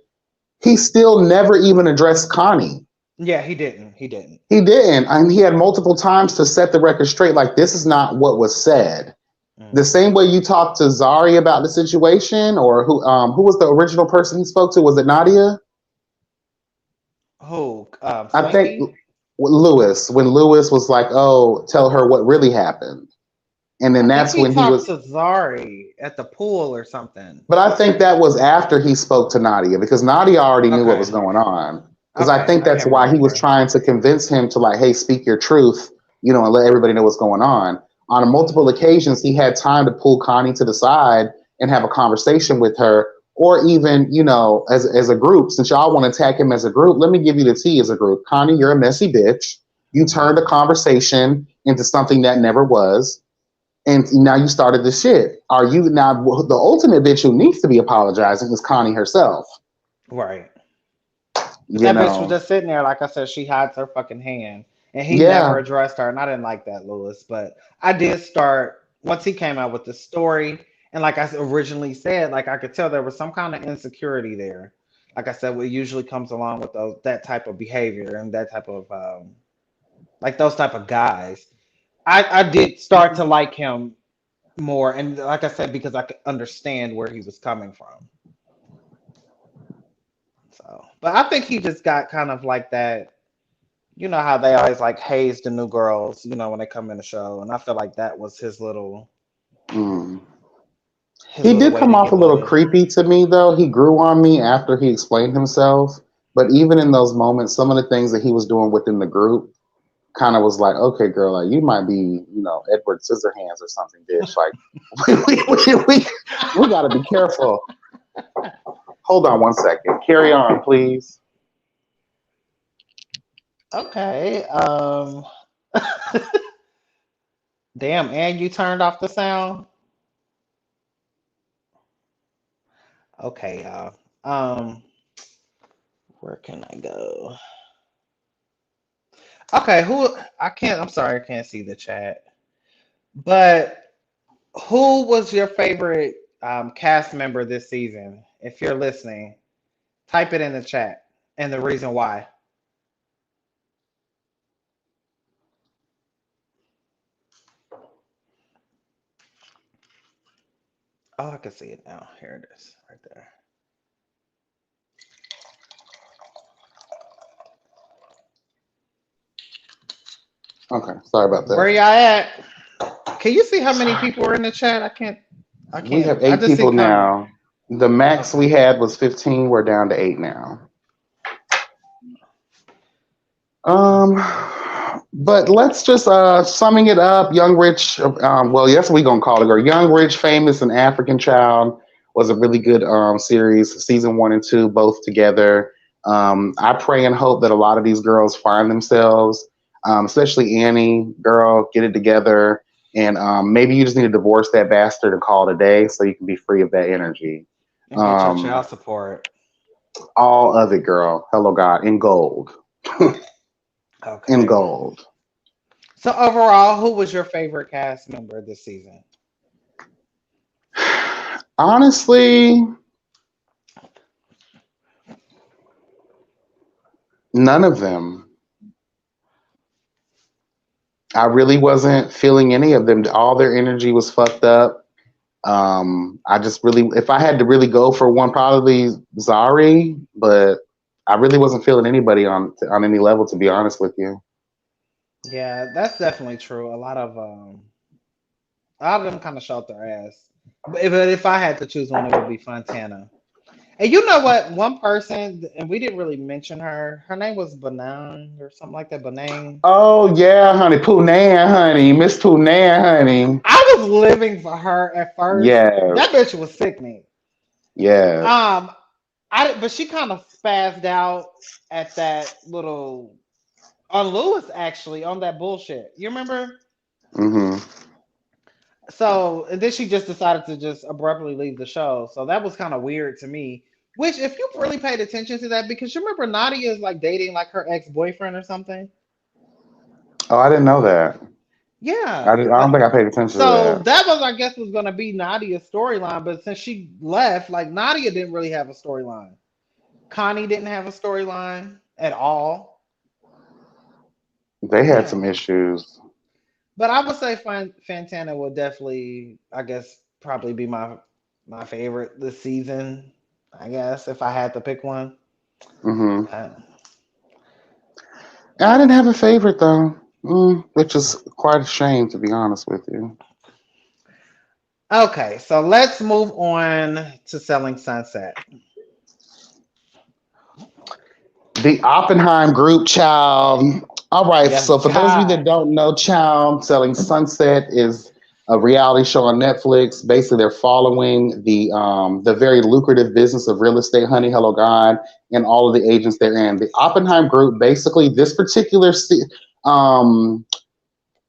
Speaker 6: he still never even addressed Connie.
Speaker 5: Yeah, he didn't. He didn't.
Speaker 6: He didn't. And he had multiple times to set the record straight. Like, this is not what was said. The same way you talked to Zari about the situation, or who was the original person he spoke to? Was it Nadia?
Speaker 5: Who?
Speaker 6: I think Lewis. When Lewis was like, "Oh, tell her what really happened," and then that's when he was
Speaker 5: to Zari at the pool or something.
Speaker 6: But I think that was after he spoke to Nadia, because Nadia already knew what was going on. Because I think that's why he was trying to convince him to like, hey, speak your truth, and let everybody know what's going on. On multiple occasions, he had time to pull Connie to the side and have a conversation with her, or even, as a group, since y'all want to attack him as a group, let me give you the tea as a group. Connie, you're a messy bitch. You turned a conversation into something that never was. And now you started the shit. Are you now the ultimate bitch who needs to be apologizing is Connie herself.
Speaker 5: Right.
Speaker 6: That
Speaker 5: bitch was just sitting there, like I said, she hides her fucking hand. And he never addressed her. And I didn't like that, Lewis. But I did start, once he came out with the story, and like I originally said, like I could tell there was some kind of insecurity there. Like I said, what usually comes along with that type of behavior and that type of, like those type of guys. I did start to like him more. And like I said, because I could understand where he was coming from. So, but I think he just got kind of like that. You know how they always like haze the new girls, when they come in the show, and I feel like that was his little.
Speaker 6: He did come off a little creepy to me, though. He grew on me after he explained himself. But even in those moments, some of the things that he was doing within the group kind of was like, okay, girl, like you might be, Edward Scissorhands or something, bitch. Like, we got to be careful. Hold on one second. Carry on, please.
Speaker 5: Okay. Damn, and you turned off the sound? Okay, y'all. Where can I go? Okay, I'm sorry, I can't see the chat. But who was your favorite cast member this season? If you're listening, type it in the chat and the reason why. Oh, I can see it now. Here it is, right there.
Speaker 6: Okay, sorry about that.
Speaker 5: Where y'all at? Can you see how many people are in the chat? I can't.
Speaker 6: We have 8 people now. The max we had was 15. We're down to 8 now. But let's just summing it up. Young Rich, well, yes, we're gonna call it her. Young Rich, Famous, and African Child was a really good series. Season 1 and 2 both together. I pray and hope that a lot of these girls find themselves, especially Annie. Girl, get it together, and maybe you just need to divorce that bastard and call it a day so you can be free of that energy.
Speaker 5: And get your child support.
Speaker 6: All of it, girl. Hello, God, in gold.
Speaker 5: Okay.
Speaker 6: In gold.
Speaker 5: So overall, who was your favorite cast member this season?
Speaker 6: Honestly, none of them. I really wasn't feeling any of them. All their energy was fucked up. I just really, if I had to really go for one, probably Zari, but I really wasn't feeling anybody on any level, to be honest with you.
Speaker 5: Yeah, that's definitely true. A lot of them kind of showed their ass. But if I had to choose one, it would be Fontana. And you know what? One person, and we didn't really mention her. Her name was Benang or something like that. Benang.
Speaker 6: Oh yeah, honey, Poonan, honey, Miss Poonan, honey.
Speaker 5: I was living for her at first.
Speaker 6: Yes,
Speaker 5: That bitch was sickening.
Speaker 6: yes.
Speaker 5: Um, but she kind of spazzed out at that little on Lewis actually on that bullshit. You remember?
Speaker 6: Hmm.
Speaker 5: So and then she just decided to just abruptly leave the show. So that was kind of weird to me. Which, if you really paid attention to that, because you remember Nadia is like dating like her ex boyfriend or something.
Speaker 6: Oh, I didn't know that.
Speaker 5: Yeah.
Speaker 6: I don't think I paid attention to
Speaker 5: So
Speaker 6: that.
Speaker 5: that was, I guess, was gonna be Nadia's storyline. But since she left, like Nadia didn't really have a storyline. Connie didn't have a storyline at all.
Speaker 6: They had
Speaker 5: Yeah.
Speaker 6: some issues.
Speaker 5: But I would say Fantana would definitely, I guess, probably be my favorite this season. I guess if I had to pick one.
Speaker 6: Hmm.
Speaker 5: Uh,
Speaker 6: I didn't have a favorite though, which is quite a shame to be honest with you.
Speaker 5: okay, so let's move on to Selling Sunset.
Speaker 6: The Oppenheim Group, child. All right,
Speaker 5: Yes,
Speaker 6: so for those of you that
Speaker 5: God.
Speaker 6: don't know, child, Selling Sunset is a reality show on Netflix. Basically, they're following the very lucrative business of real estate, honey, hello God, and all of the agents therein. The Oppenheim Group, basically, this particular um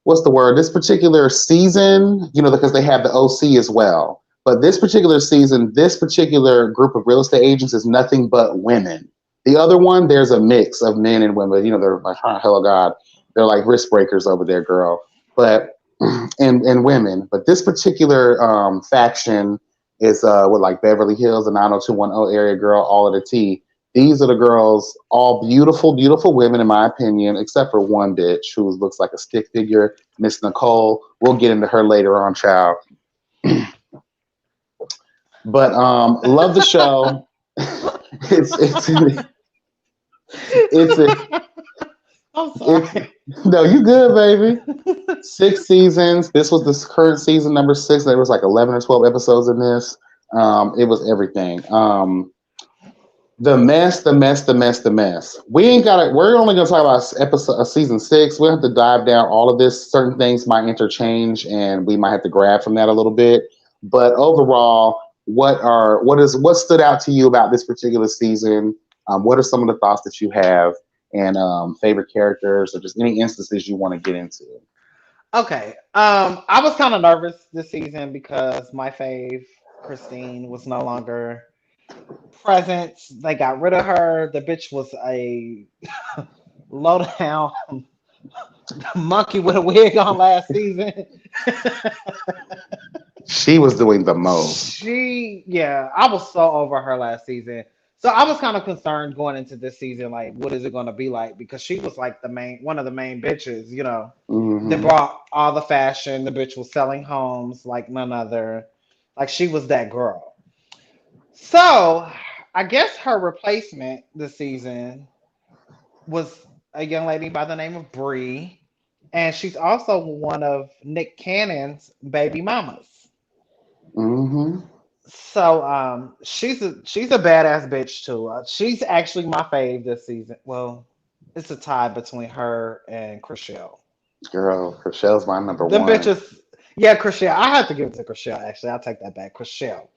Speaker 6: what's the word? This particular season, because they have the OC as well. But this particular season, this particular group of real estate agents is nothing but women. The other one, there's a mix of men and women. They're like, oh, hello God, they're like risk breakers over there, girl. But and women. But this particular faction is with like Beverly Hills, the 90210 area girl, all of the T. These are the girls, all beautiful, beautiful women, in my opinion, except for one bitch who looks like a stick figure, Miss Nicole. We'll get into her later on, child. But love the show. it's it's a,
Speaker 5: I'm
Speaker 6: it's
Speaker 5: sorry.
Speaker 6: no, you good, baby. 6 seasons. This was this current season number 6. There was like 11 or 12 episodes in this. It was everything. The mess, the mess, the mess, the mess. We ain't got it. We're only gonna talk about season 6. We'll have to dive down all of this. Certain things might interchange, and we might have to grab from that a little bit. But overall, what stood out to you about this particular season? What are some of the thoughts that you have, and favorite characters, or just any instances you want to get into?
Speaker 5: Okay. I was kind of nervous this season because my fave, Christine, was no longer present. They got rid of her. The bitch was a low down monkey with a wig on last season.
Speaker 6: She was doing the most.
Speaker 5: Yeah, I was so over her last season. So I was kind of concerned going into this season, like, what is it going to be like? Because she was like one of the main bitches, that
Speaker 6: Hmm.
Speaker 5: brought all the fashion. The bitch was selling homes like none other. Like she was that girl. So I guess her replacement this season was a young lady by the name of Bree, and she's also one of Nick Cannon's baby mamas.
Speaker 6: Hmm.
Speaker 5: So she's a badass bitch too. She's actually my fave this season. Well, it's a tie between her and Chriselle.
Speaker 6: Girl, Rochelle's my number
Speaker 5: Them
Speaker 6: one.
Speaker 5: bitches, yeah, Chriselle. I have to give it to Chriselle. Actually, I'll take that back, Chriselle.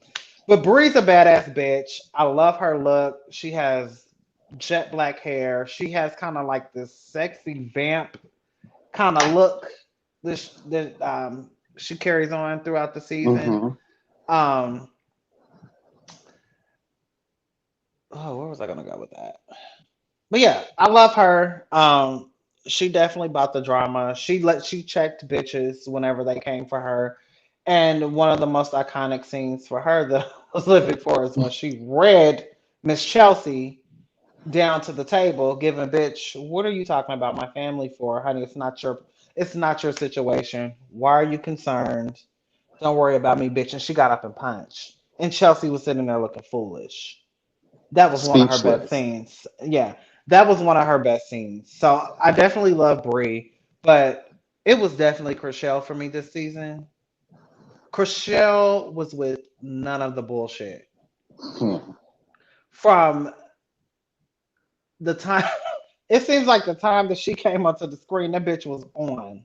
Speaker 5: But Bree's a badass bitch. I love her look. She has jet black hair. She has kind of like this sexy vamp kind of look. That she carries on throughout the season.
Speaker 6: Hmm.
Speaker 5: Um, oh, where was I gonna go with that? But yeah, I love her. She definitely bought the drama. She checked bitches whenever they came for her. And one of the most iconic scenes for her that I was living for is when she read Miss Chelsea down to the table, giving bitch, what are you talking about my family for? Honey, it's not your situation. Why are you concerned? Don't worry about me, bitch. And she got up and punched. And Chelsea was sitting there looking foolish. That was one of her best
Speaker 6: Speechless.
Speaker 5: scenes. Yeah, that was one of her best scenes. So I definitely love Brie, but it was definitely Chriselle for me this season. Chriselle was with none of the bullshit.
Speaker 6: Hmm.
Speaker 5: From the time, it seems like the time that she came onto the screen, that bitch was on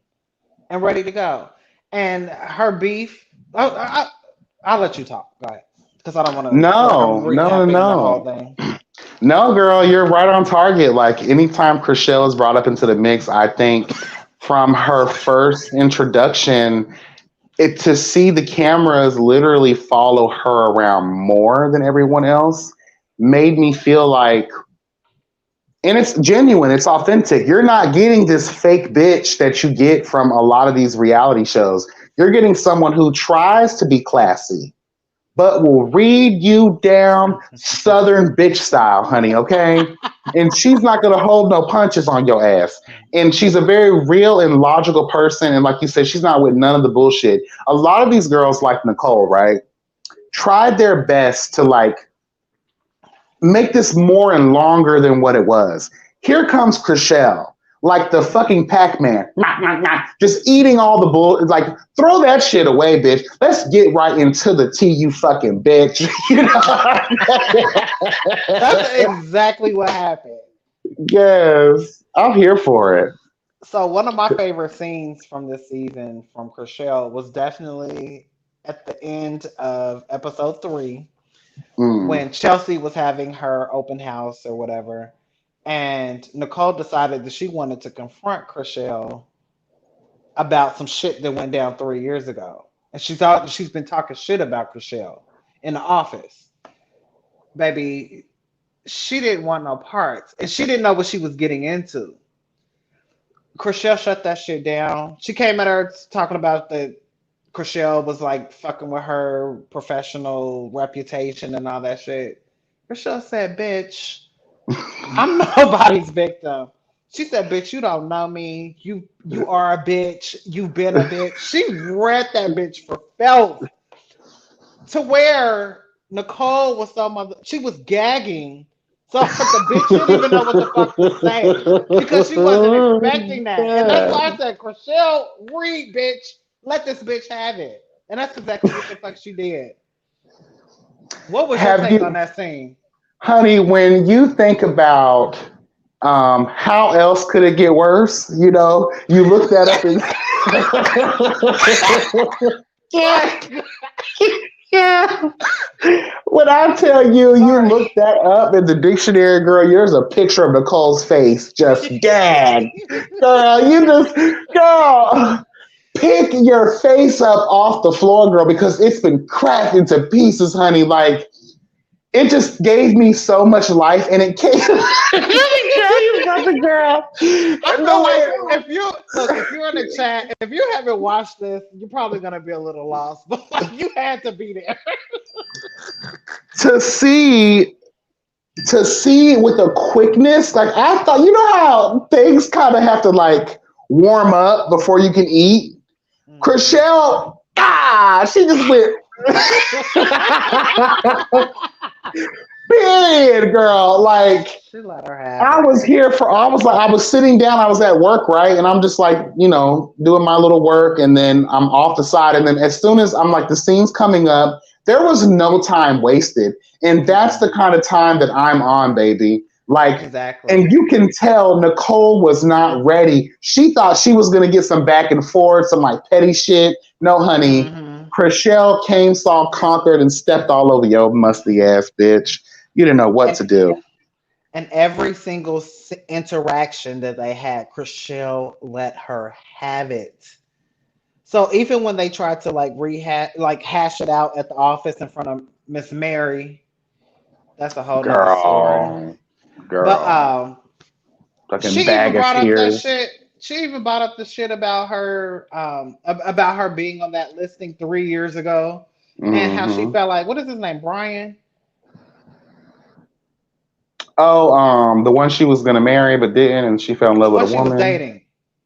Speaker 5: and ready to go. And her beef, I'll let you talk. Go ahead. Because I don't want to feel like I'm
Speaker 6: No, no, no,
Speaker 5: recapping the whole
Speaker 6: no.
Speaker 5: thing.
Speaker 6: No, girl, you're right on target. Like anytime Chriselle is brought up into the mix, I think from her first introduction, it to see the cameras literally follow her around more than everyone else made me feel like, and it's genuine, it's authentic. You're not getting this fake bitch that you get from a lot of these reality shows. You're getting someone who tries to be classy, but will read you down Southern bitch style, honey, okay? And she's not gonna hold no punches on your ass. And she's a very real and logical person. And like you said, she's not with none of the bullshit. A lot of these girls, like Nicole, right, tried their best to like make this more and longer than what it was. Here comes Chriselle, like the fucking Pac-Man, just eating all the bull. Like, throw that shit away, bitch. Let's get right into the tea, you fucking bitch. You know?
Speaker 5: That's exactly what happened.
Speaker 6: Yes, I'm here for it.
Speaker 5: So one of my favorite scenes from this season from Chriselle was definitely at the end of episode 3
Speaker 6: Mm.
Speaker 5: when Chelsea was having her open house or whatever, and Nicole decided that she wanted to confront Chriselle about some shit that went down 3 years ago, and she thought she's been talking shit about Chriselle in the office. Baby, she didn't want no parts, and she didn't know what she was getting into. Chriselle shut that shit down. She came at her talking about that Chriselle was like fucking with her professional reputation and all that shit. Chriselle said, bitch, I'm nobody's victim. She said, bitch, you don't know me. You are a bitch. You've been a bitch. She read that bitch for filth to where Nicole was so she was gagging. So the bitch didn't even know what the fuck to say because she wasn't expecting that. And that's why I said, Chriselle, read, bitch. Let this bitch have it. And that's exactly what the fuck she did. What was your
Speaker 6: Have
Speaker 5: take on
Speaker 6: you,
Speaker 5: that scene?
Speaker 6: honey, when you think about how else could it get worse? You know, you look that up and yeah, yeah. When I tell you, you
Speaker 5: Sorry.
Speaker 6: look that up in the dictionary, girl, there's a picture of Nicole's face, just gag. Girl, you just, girl, pick your face up off the floor, girl, because it's been cracked into pieces, honey. Like, it just gave me so much life, and it came. You got the girl.
Speaker 5: I feel
Speaker 6: No
Speaker 5: like
Speaker 6: way.
Speaker 5: if you're in the chat, if you haven't watched this, you're probably gonna be a little lost. But like, you had to be there.
Speaker 6: to see to see with a quickness, like I thought, you know how things kind of have to like warm up before you can eat. Chriselle, she just went. Period, girl. Like
Speaker 5: She let her have
Speaker 6: I
Speaker 5: it.
Speaker 6: was here for. I was sitting down. I was at work, right, and I'm just like, doing my little work, and then I'm off the side, and then as soon as I'm like, the scene's coming up, there was no time wasted, and that's the kind of time that I'm on, baby. Like,
Speaker 5: Exactly.
Speaker 6: and you can tell Nicole was not ready. She thought she was gonna get some back and forth, some like petty shit. No, honey.
Speaker 5: Mm-hmm.
Speaker 6: Chriselle came, saw, conquered, and stepped all over your musty ass bitch. You didn't know what to do.
Speaker 5: And every single interaction that they had, Chriselle let her have it. So even when they tried to like hash it out at the office in front of Miss Mary, that's a whole nother story.
Speaker 6: Girl,
Speaker 5: But
Speaker 6: fucking
Speaker 5: she even
Speaker 6: bag of
Speaker 5: brought up that
Speaker 6: tears.
Speaker 5: shit. She even brought up the shit about her being on that listing 3 years ago, and how she
Speaker 6: Hmm.
Speaker 5: felt like, what is his name, Brian?
Speaker 6: Oh, the one she was gonna marry but didn't, and she fell in
Speaker 5: The
Speaker 6: love with
Speaker 5: one
Speaker 6: a
Speaker 5: she was
Speaker 6: woman.
Speaker 5: dating.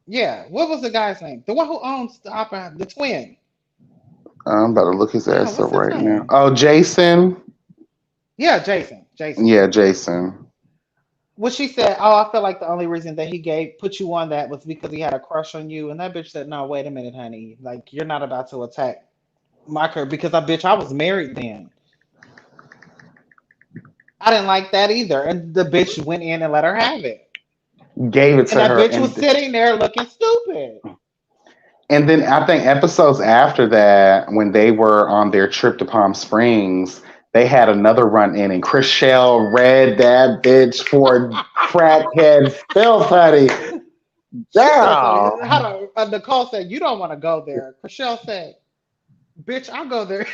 Speaker 5: Yeah, what was the guy's name? The one who owns the opera, the twin.
Speaker 6: I'm about to look his
Speaker 5: Damn,
Speaker 6: ass
Speaker 5: what's
Speaker 6: up
Speaker 5: his
Speaker 6: right now.
Speaker 5: name?
Speaker 6: Oh, Jason.
Speaker 5: Yeah, Jason. Jason.
Speaker 6: Yeah, Jason.
Speaker 5: What she said, oh, I feel like the only reason that he put you on that was because he had a crush on you. And that bitch said, no, wait a minute, honey. Like, you're not about to attack. my career because I was married then. I didn't like that either, and the bitch went in and let her have it,
Speaker 6: Gave it
Speaker 5: and
Speaker 6: to
Speaker 5: that
Speaker 6: her,
Speaker 5: bitch was sitting there looking stupid.
Speaker 6: and then I think episodes after that, when they were on their trip to Palm Springs, they had another run in, and Chriselle read that bitch for crackhead filth, honey. Damn.
Speaker 5: Nicole said, "You don't want to go there." Chriselle said, "Bitch, I'll go there.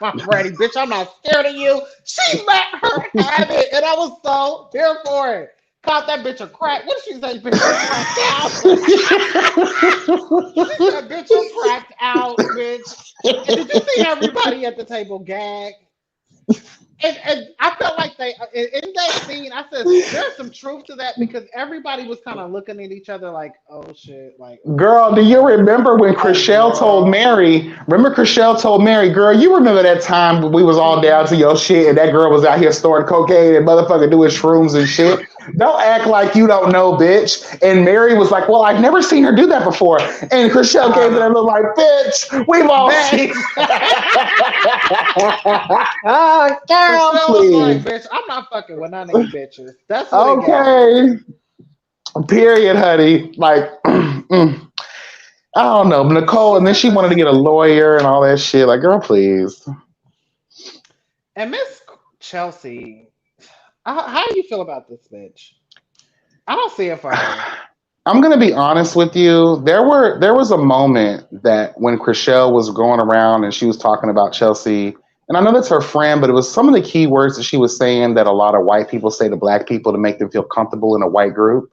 Speaker 5: I'm ready. Bitch, I'm not scared of you." She let her have it, and I was so here for it. Called that bitch a crack. What did she say? Bitch, I'm cracked out. She said, "Bitch, I'm cracked out, bitch." And did you see everybody at the table gag? And I felt like they in that scene. I said there's some truth to that because everybody was kind of looking at each other like, "Oh shit!" Like,
Speaker 6: Girl, do you remember when Chriselle told Mary? Remember Chriselle told Mary, "Girl, you remember that time when we was all down to your shit and that girl was out here storing cocaine and motherfucker doing shrooms and shit? Don't act like you don't know, bitch." And Mary was like, "Well, I've never seen her do that before." And Chriselle gave it a look like, "Bitch, we've all seen." Oh, girl,
Speaker 5: was like, "Bitch, I'm not fucking with none of you bitches." That's what
Speaker 6: okay. Period, honey. Like, I don't know, Nicole, and then she wanted to get a lawyer and all that shit. Like, girl, please.
Speaker 5: And Miss Chelsea, how do you feel about this bitch? I don't see it for her.
Speaker 6: I'm gonna be honest with you. There was a moment that when Chriselle was going around and she was talking about Chelsea, and I know that's her friend, but it was some of the key words that she was saying that a lot of white people say to black people to make them feel comfortable in a white group.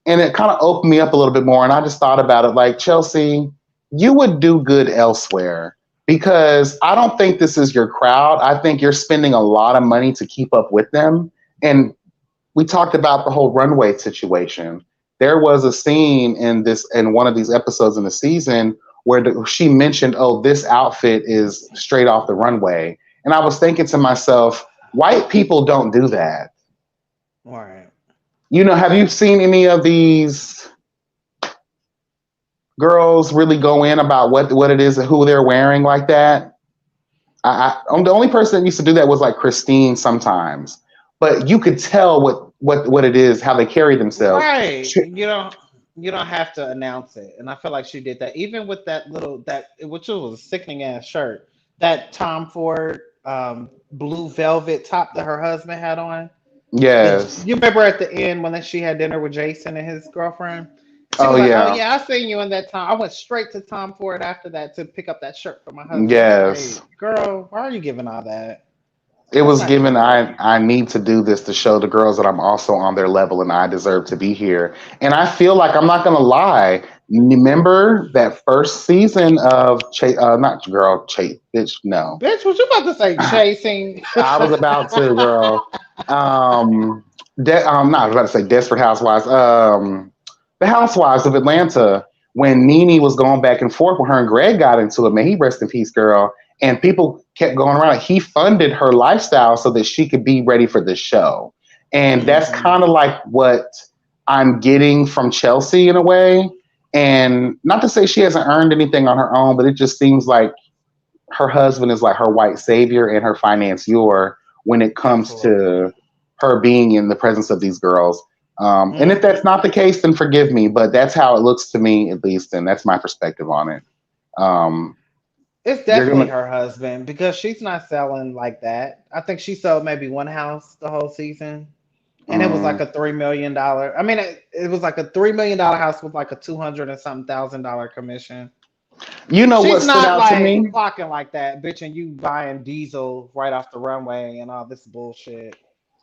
Speaker 6: And it kind of opened me up a little bit more. And I just thought about it like, Chelsea, you would do good elsewhere because I don't think this is your crowd. I think you're spending a lot of money to keep up with them. And we talked about the whole runway situation. There was a scene in one of these episodes in the season where she mentioned, "Oh, this outfit is straight off the runway." And I was thinking to myself, white people don't do that.
Speaker 5: All right.
Speaker 6: You know, have you seen any of these girls really go in about what it is and who they're wearing like that? The only person that used to do that was like Christine sometimes, but you could tell what it is, how they carry themselves.
Speaker 5: Right. You don't have to announce it. And I feel like she did that. Even with which was a sickening ass shirt, that Tom Ford blue velvet top that her husband had on.
Speaker 6: Yes.
Speaker 5: You remember at the end when she had dinner with Jason and his girlfriend?
Speaker 6: Oh,
Speaker 5: like,
Speaker 6: yeah.
Speaker 5: "Oh, yeah, I seen you in that time." I went straight to Tom Ford after that to pick up that shirt for my husband.
Speaker 6: Yes.
Speaker 5: Like, girl, why are you giving all that?
Speaker 6: It was given, I need to do this to show the girls that I'm also on their level and I deserve to be here. And I feel like, I'm not going to lie, remember that first season of bitch, no.
Speaker 5: Bitch, what you about to say, chasing?
Speaker 6: I was about to, girl. I was about to say Desperate Housewives. The Housewives of Atlanta, when Nene was going back and forth with her and Greg got into it, man, he rest in peace, girl. And people kept going around. He funded her lifestyle so that she could be ready for the show. And that's kind of like what I'm getting from Chelsea in a way. And not to say she hasn't earned anything on her own, but it just seems like her husband is like her white savior and her financier when it comes to her being in the presence of these girls. And if that's not the case, then forgive me, but that's how it looks to me, at least. And that's my perspective on it.
Speaker 5: It's definitely her husband because she's not selling like that. I think she sold maybe one house the whole season. And it was like a $3 million. I mean, it was like a $3 million house with like a $200 and something thousand commission.
Speaker 6: You know what stood out to me?
Speaker 5: She's not clocking like that, bitch, and you buying diesel right off the runway and all this bullshit.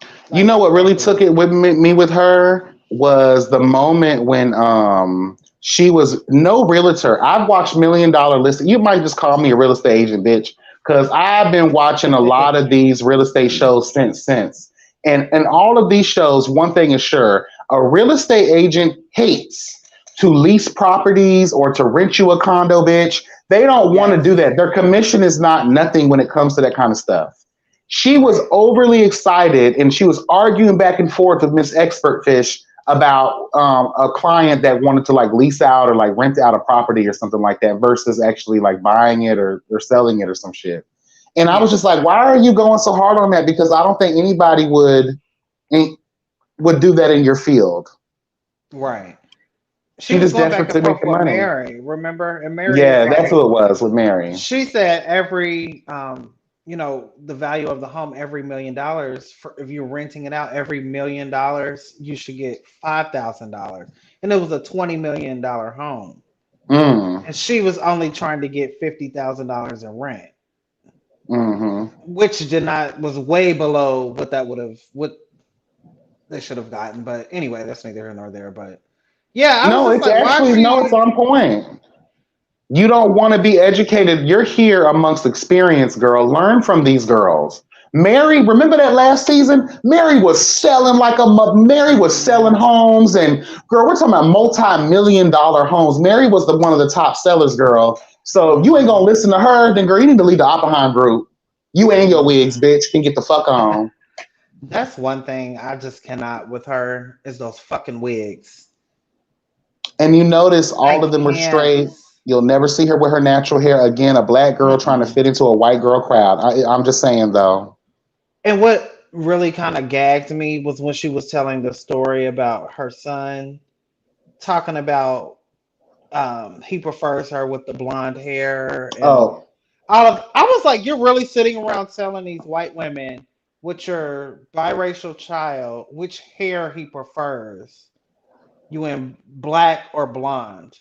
Speaker 5: Like,
Speaker 6: you know what really took it with me with her was the moment when she was no realtor. I've watched $1 Million Listing. You might just call me a real estate agent, bitch, because I've been watching a lot of these real estate shows since. And all of these shows, one thing is sure, a real estate agent hates to lease properties or to rent you a condo, bitch. They don't want to do that. Their commission is not nothing when it comes to that kind of stuff. She was overly excited and she was arguing back and forth with Miss Expert Fish about a client that wanted to like lease out or like rent out a property or something like that versus actually like buying it or selling it or some shit. And I was just like, why are you going so hard on that? Because I don't think anybody would do that in your field.
Speaker 5: Right. She
Speaker 6: You
Speaker 5: was
Speaker 6: just
Speaker 5: going back
Speaker 6: desperate to
Speaker 5: and
Speaker 6: make
Speaker 5: forth
Speaker 6: the
Speaker 5: with
Speaker 6: money.
Speaker 5: Mary, remember? And Mary
Speaker 6: Yeah,
Speaker 5: was
Speaker 6: that's
Speaker 5: like,
Speaker 6: what it was with Mary.
Speaker 5: she said every, the value of the home, every $1 million, for if you're renting it out, every $1 million, you should get $5,000. And it was a $20 million home.
Speaker 6: Mm.
Speaker 5: And she was only trying to get $50,000 in rent,
Speaker 6: Hmm.
Speaker 5: which was way below what they should have gotten. But anyway, that's neither here nor there. But yeah, I was
Speaker 6: No,
Speaker 5: just
Speaker 6: it's
Speaker 5: like, why is
Speaker 6: actually no, it's
Speaker 5: she?
Speaker 6: on point. You don't want to be educated. You're here amongst experienced girl. Learn from these girls. Mary, remember that last season? Mary was Mary was selling homes, and girl, we're talking about multi-million-dollar homes. Mary was one of the top sellers, girl. So if you ain't gonna listen to her, then girl, you need to leave the Oppenheim group. You and your wigs, bitch, can get the fuck on.
Speaker 5: That's one thing I just cannot with her is those fucking wigs.
Speaker 6: And you notice
Speaker 5: I
Speaker 6: all of them were
Speaker 5: can't.
Speaker 6: straight. You'll never see her with her natural hair again. A black girl trying to
Speaker 5: Mm-mm.
Speaker 6: fit into a white girl crowd. I'm just saying though.
Speaker 5: And what really kind of gagged me was when she was telling the story about her son, talking about he prefers her with the blonde hair and
Speaker 6: Oh,
Speaker 5: all of. I was like, you're really sitting around telling these white women with your biracial child which hair he prefers, you in black or blonde.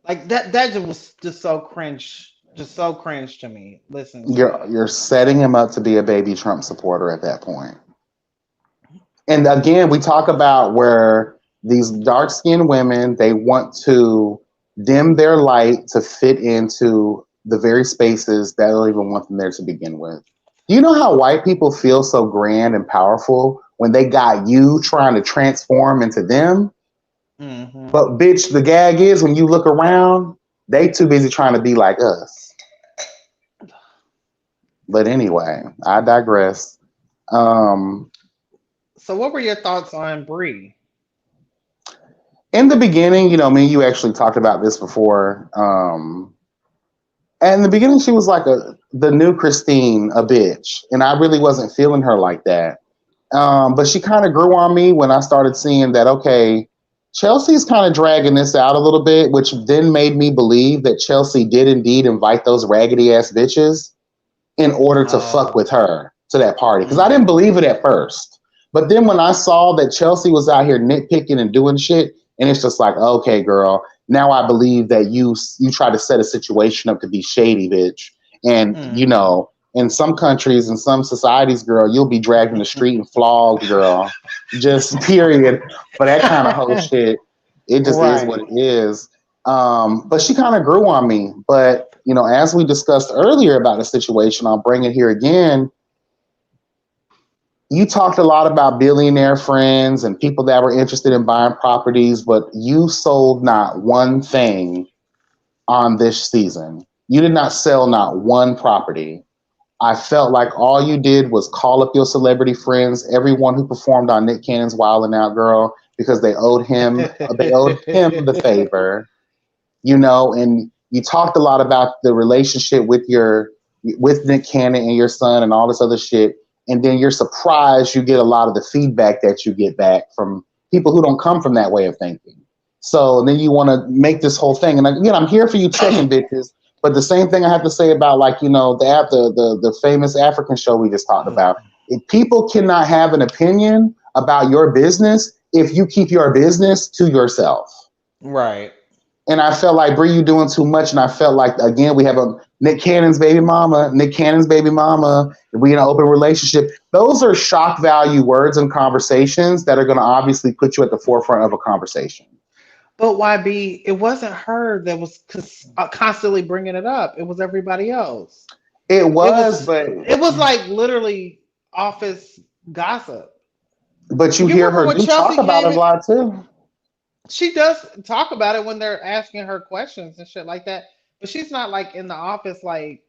Speaker 5: Like that just was just so cringe to me listening to
Speaker 6: you're
Speaker 5: that.
Speaker 6: you're setting him up to be a baby Trump supporter at that point. And again, we talk about where these dark skinned women, they want to dim their light to fit into the very spaces that don't even want them there to begin with. Do you know how white people feel so grand and powerful when they got you trying to transform into them?
Speaker 5: Hmm.
Speaker 6: But bitch, the gag is when you look around, they too busy trying to be like us. But anyway, I digress. Um,
Speaker 5: So what were your thoughts on Brie?
Speaker 6: in the beginning, me and you actually talked about this before. And in the beginning, she was like the new Christine, a bitch, and I really wasn't feeling her like that. But she kind of grew on me when I started seeing that. Okay, Chelsea's kind of dragging this out a little bit, which then made me believe that Chelsea did indeed invite those raggedy ass bitches in order to fuck
Speaker 5: Oh.
Speaker 6: with her to that party. Because I didn't
Speaker 5: Mhm.
Speaker 6: believe it at first. But then when I saw that Chelsea was out here nitpicking and doing shit, and it's just like, okay, girl, now I believe that you try to set a situation up to be shady, bitch. And
Speaker 5: Mhm.
Speaker 6: in some countries and some societies, girl, you'll be dragged in the street and flogged, girl. Just period. For that kind of whole shit, it just is what
Speaker 5: Right.
Speaker 6: it is. But she kind of grew on me. But as we discussed earlier about the situation, I'll bring it here again. You talked a lot about billionaire friends and people that were interested in buying properties, but you sold not one thing on this season. You did not sell not one property. I felt like all you did was call up your celebrity friends, everyone who performed on Nick Cannon's Wild and Out Girl, because they owed him the favor, and you talked a lot about the relationship with Nick Cannon and your son and all this other shit. And then you're surprised you get a lot of the feedback that you get back from people who don't come from that way of thinking. So then you want to make this whole thing. And again, I'm here for you checking bitches. But the same thing I have to say about the famous African show we just talked about. If people cannot have an opinion about your business if you keep your business to yourself.
Speaker 5: Right.
Speaker 6: And I felt like, Brie, you doing too much. And I felt like, again, we have a Nick Cannon's baby mama. We in an open relationship. Those are shock value words and conversations that are going to obviously put you at the forefront of a conversation.
Speaker 5: But YB, it wasn't her that was constantly bringing it up. It was everybody else.
Speaker 6: It was,
Speaker 5: It was like literally office gossip.
Speaker 6: but you
Speaker 5: You
Speaker 6: hear
Speaker 5: remember
Speaker 6: her
Speaker 5: when
Speaker 6: do talk
Speaker 5: Chelsea
Speaker 6: about it
Speaker 5: came
Speaker 6: a
Speaker 5: in?
Speaker 6: lot too.
Speaker 5: She does talk about it when they're asking her questions and shit like that. But she's not like in the office like.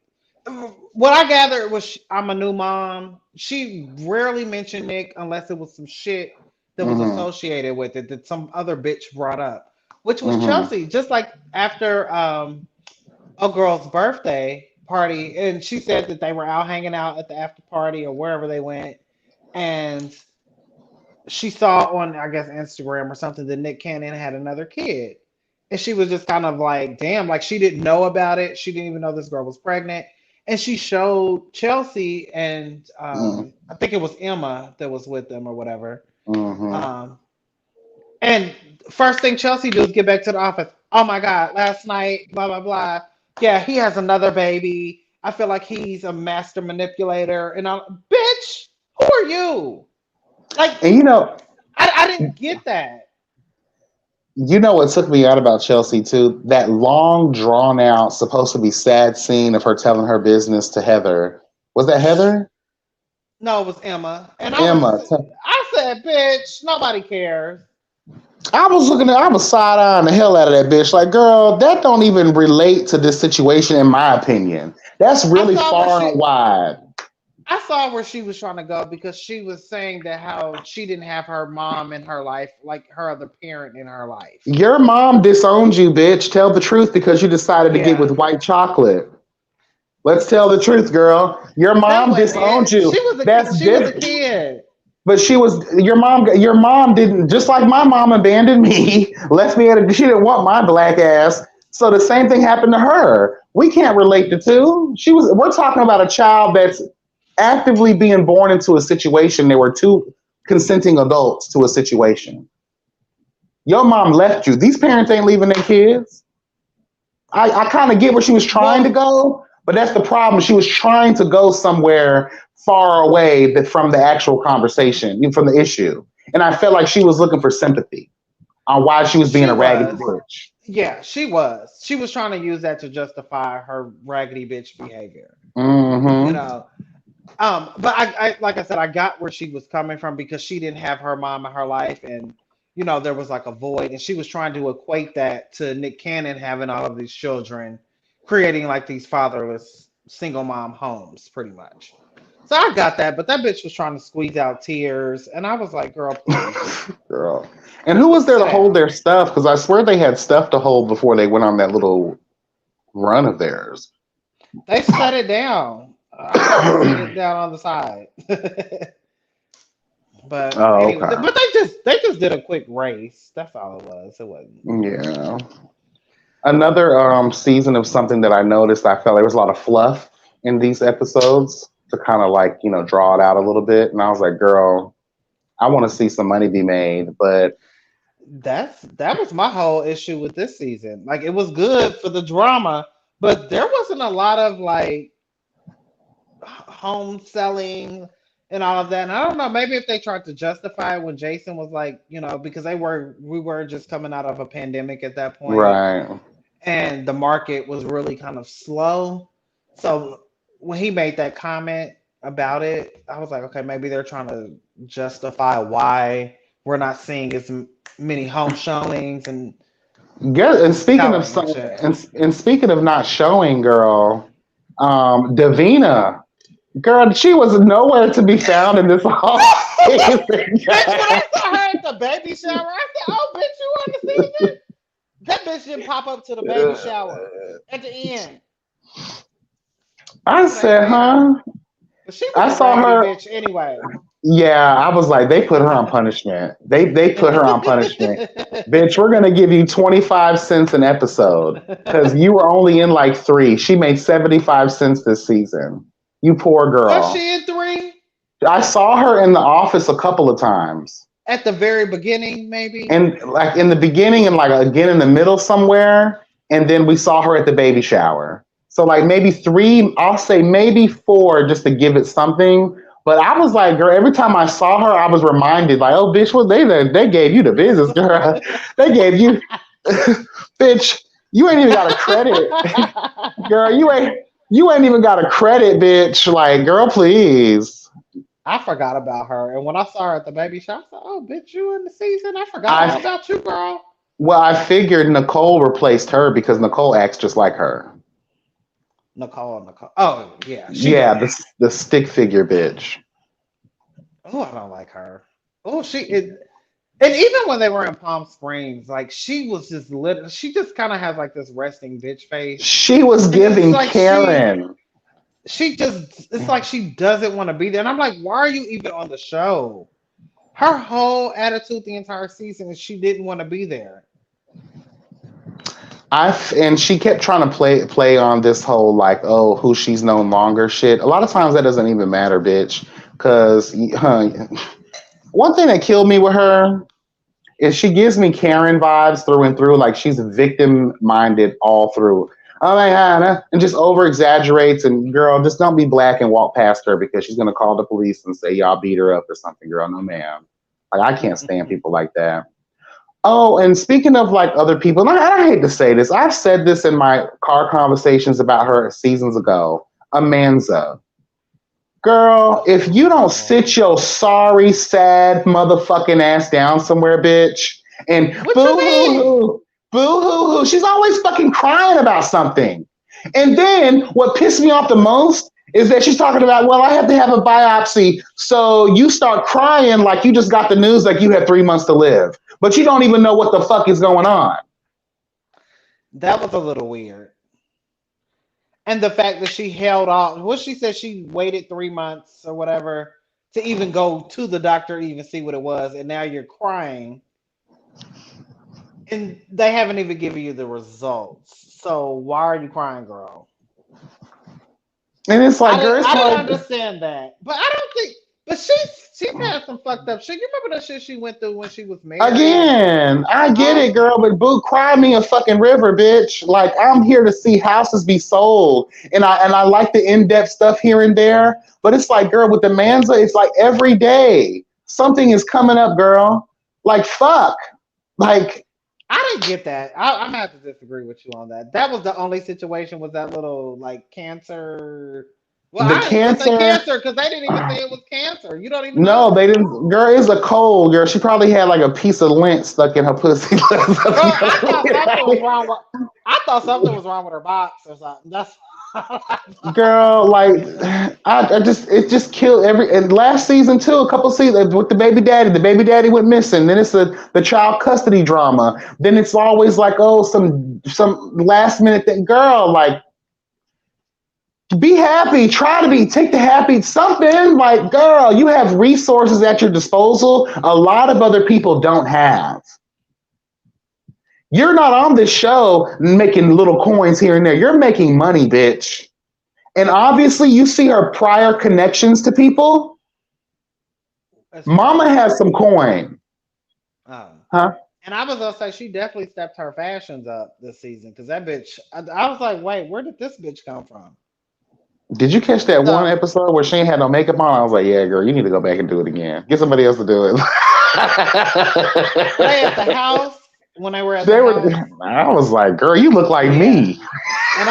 Speaker 5: What I gathered was I'm a new mom. She rarely mentioned Nick unless it was some shit that was
Speaker 6: Mm-hmm.
Speaker 5: associated with it that some other bitch brought up, which was
Speaker 6: Mm-hmm.
Speaker 5: Chelsea. Just like after a girl's birthday party, and she said that they were out hanging out at the after party or wherever they went, and she saw on I guess Instagram or something that Nick Cannon had another kid. And she was just kind of like, damn, like she didn't know about it. She didn't even know this girl was pregnant. And she showed Chelsea and I think it was Emma that was with them or whatever.
Speaker 6: Mm-hmm.
Speaker 5: And first thing Chelsea do is get back to the office. Oh my God, last night, blah, blah, blah. Yeah, he has another baby. I feel like he's a master manipulator. And I'm, bitch, who are you? Like,
Speaker 6: And
Speaker 5: I didn't get that.
Speaker 6: what took me out about Chelsea too? That long, drawn out, supposed to be sad scene of her telling her business to Heather. Was that Heather?
Speaker 5: No, it was Emma. And
Speaker 6: Emma.
Speaker 5: I said, bitch, nobody cares.
Speaker 6: I was side eyeing the hell out of that bitch. Like, girl, that don't even relate to this situation, in my opinion. That's really far and wide.
Speaker 5: I saw where she was trying to go because she was saying that how she didn't have her mom in her life, like her other parent in her life.
Speaker 6: Your mom disowned you, bitch. Tell the truth because you decided to get with white chocolate. Let's tell the truth, girl. Your mom disowned you.
Speaker 5: She was a kid.
Speaker 6: But your mom didn't, just like my mom abandoned me, left me she didn't want my black ass. So the same thing happened to her. We can't relate the two. We're talking about a child that's actively being born into a situation. There were two consenting adults to a situation. Your mom left you. These parents ain't leaving their kids. I kind of get where she was trying to go, but that's the problem. She was trying to go somewhere far away from the actual conversation, from the issue. And I felt like she was looking for sympathy on why she was being a raggedy bitch.
Speaker 5: Yeah, she was. She was trying to use that to justify her raggedy bitch behavior.
Speaker 6: Mm-hmm.
Speaker 5: But I like I said, I got where she was coming from because she didn't have her mom in her life, and there was like a void, and she was trying to equate that to Nick Cannon having all of these children, creating like these fatherless single mom homes, pretty much. So I got that, but that bitch was trying to squeeze out tears, and I was like, girl, please.
Speaker 6: Girl. And who was there to hold their stuff? Because I swear they had stuff to hold before they went on that little run of theirs.
Speaker 5: They set it down. I set it down on the side. But anyway,
Speaker 6: okay.
Speaker 5: but they just did a quick race. That's all it was. It wasn't.
Speaker 6: Yeah. Another season of something that I noticed, I felt there was a lot of fluff in these episodes to kind of like, draw it out a little bit. And I was like, girl, I want to see some money be made. But
Speaker 5: that was my whole issue with this season. Like, it was good for the drama, but there wasn't a lot of like home selling and all of that. And I don't know, maybe if they tried to justify it when Jason was like, because we were just coming out of a pandemic at that point.
Speaker 6: Right.
Speaker 5: And the market was really kind of slow. So when he made that comment about it, I was like, okay, maybe they're trying to justify why we're not seeing as many home showings and
Speaker 6: speaking of not showing, girl, Davina, girl, she was nowhere to be found in this whole season.
Speaker 5: Bitch, when I saw her at the baby shower, I said, "Oh, bitch, you on the season?" That bitch didn't pop up to the baby shower at the end.
Speaker 6: I said, huh?
Speaker 5: I saw her bitch anyway.
Speaker 6: Yeah, I was like, they put her on punishment. They put her on punishment. Bitch, we're gonna give you 25 cents an episode because you were only in like 3. She made 75 cents this season. You poor girl.
Speaker 5: Was she in 3?
Speaker 6: I saw her in the office a couple of times.
Speaker 5: At the very beginning, maybe?
Speaker 6: And like in the beginning and like again in the middle somewhere. And then we saw her at the baby shower. So like maybe 3, I'll say maybe 4 just to give it something. But I was like, girl, every time I saw her, I was reminded like, oh, bitch, well, they gave you the business, girl. They gave you, bitch, you ain't even got a credit. Girl, you ain't even got a credit, bitch. Like, girl, please.
Speaker 5: I forgot about her. And when I saw her at the baby shower, I said, oh, bitch, you in the season? I forgot about you, girl.
Speaker 6: Well, I figured Nicole replaced her because Nicole acts just like her.
Speaker 5: Nicole. Oh, yeah.
Speaker 6: Yeah, the stick figure bitch.
Speaker 5: Oh, I don't like her. Oh, And even when they were in Palm Springs, like she was just lit. She just kind of has like this resting bitch face.
Speaker 6: She was
Speaker 5: And it's
Speaker 6: giving
Speaker 5: like
Speaker 6: Karen.
Speaker 5: she just, it's like she doesn't want to be there. And I'm like, why are you even on the show? Her whole attitude the entire season is she didn't want to be there.
Speaker 6: And she kept trying to play on this whole like, oh, who she's known longer shit. A lot of times that doesn't even matter, bitch. Because one thing that killed me with her is she gives me Karen vibes through and through. Like she's victim minded all through. Oh my God, and just over exaggerates. And girl, just don't be black and walk past her because she's gonna call the police and say y'all beat her up or something. Girl, no ma'am. Like I can't stand people like that. Oh, and speaking of like other people, and I hate to say this, I've said this in my car conversations about her seasons ago. Amanza. Girl, if you don't sit your sorry, sad motherfucking ass down somewhere, bitch, and boo-hoo-hoo, she's always fucking crying about something. And then what pissed me off the most is that she's talking about, well, I have to have a biopsy. So you start crying like you just got the news like you have 3 months to live. But you don't even know what the fuck is going on.
Speaker 5: That was a little weird. And the fact that she held off, what she said, she waited 3 months or whatever to even go to the doctor to even see what it was. And now you're crying. And they haven't even given you the results. So why are you crying, girl?
Speaker 6: And it's like, girl,
Speaker 5: I don't understand that. But I don't think, but she's had some fucked up shit. You remember the shit she went through when she was married?
Speaker 6: Again, I get it, girl, but boo, cry me a fucking river, bitch. Like I'm here to see houses be sold, and I like the in-depth stuff here and there. But it's like, girl, with the Manza, it's like every day something is coming up, girl. Like fuck, like
Speaker 5: I didn't get that. I'm gonna have to disagree with you on that. That was the only situation with that little like cancer. Well,
Speaker 6: the
Speaker 5: I didn't say cancer because they didn't even say it was cancer. You don't even know.
Speaker 6: No, they didn't. Girl, it's a cold, girl. She probably had like a piece of lint stuck in her pussy.
Speaker 5: Girl, I thought something was wrong with her box or something. That's
Speaker 6: girl, like it just killed and last season too, a couple seasons with the baby daddy went missing. Then it's the child custody drama. Then it's always like, oh, some last minute thing. Girl, like be happy, take the happy something. Like, girl, you have resources at your disposal a lot of other people don't have. You're not on this show making little coins here and there. You're making money, bitch. And obviously you see her prior connections to people. Mama has some coin. Huh?
Speaker 5: And I was gonna say she definitely stepped her fashions up this season because that bitch, I was like, wait, where did this bitch come from?
Speaker 6: Did you catch that one episode where she ain't had no makeup on? I was like, yeah, girl, you need to go back and do it again. Get somebody else to do it.
Speaker 5: They at the house when they were at the house.
Speaker 6: I was like, girl, you look like me.
Speaker 5: And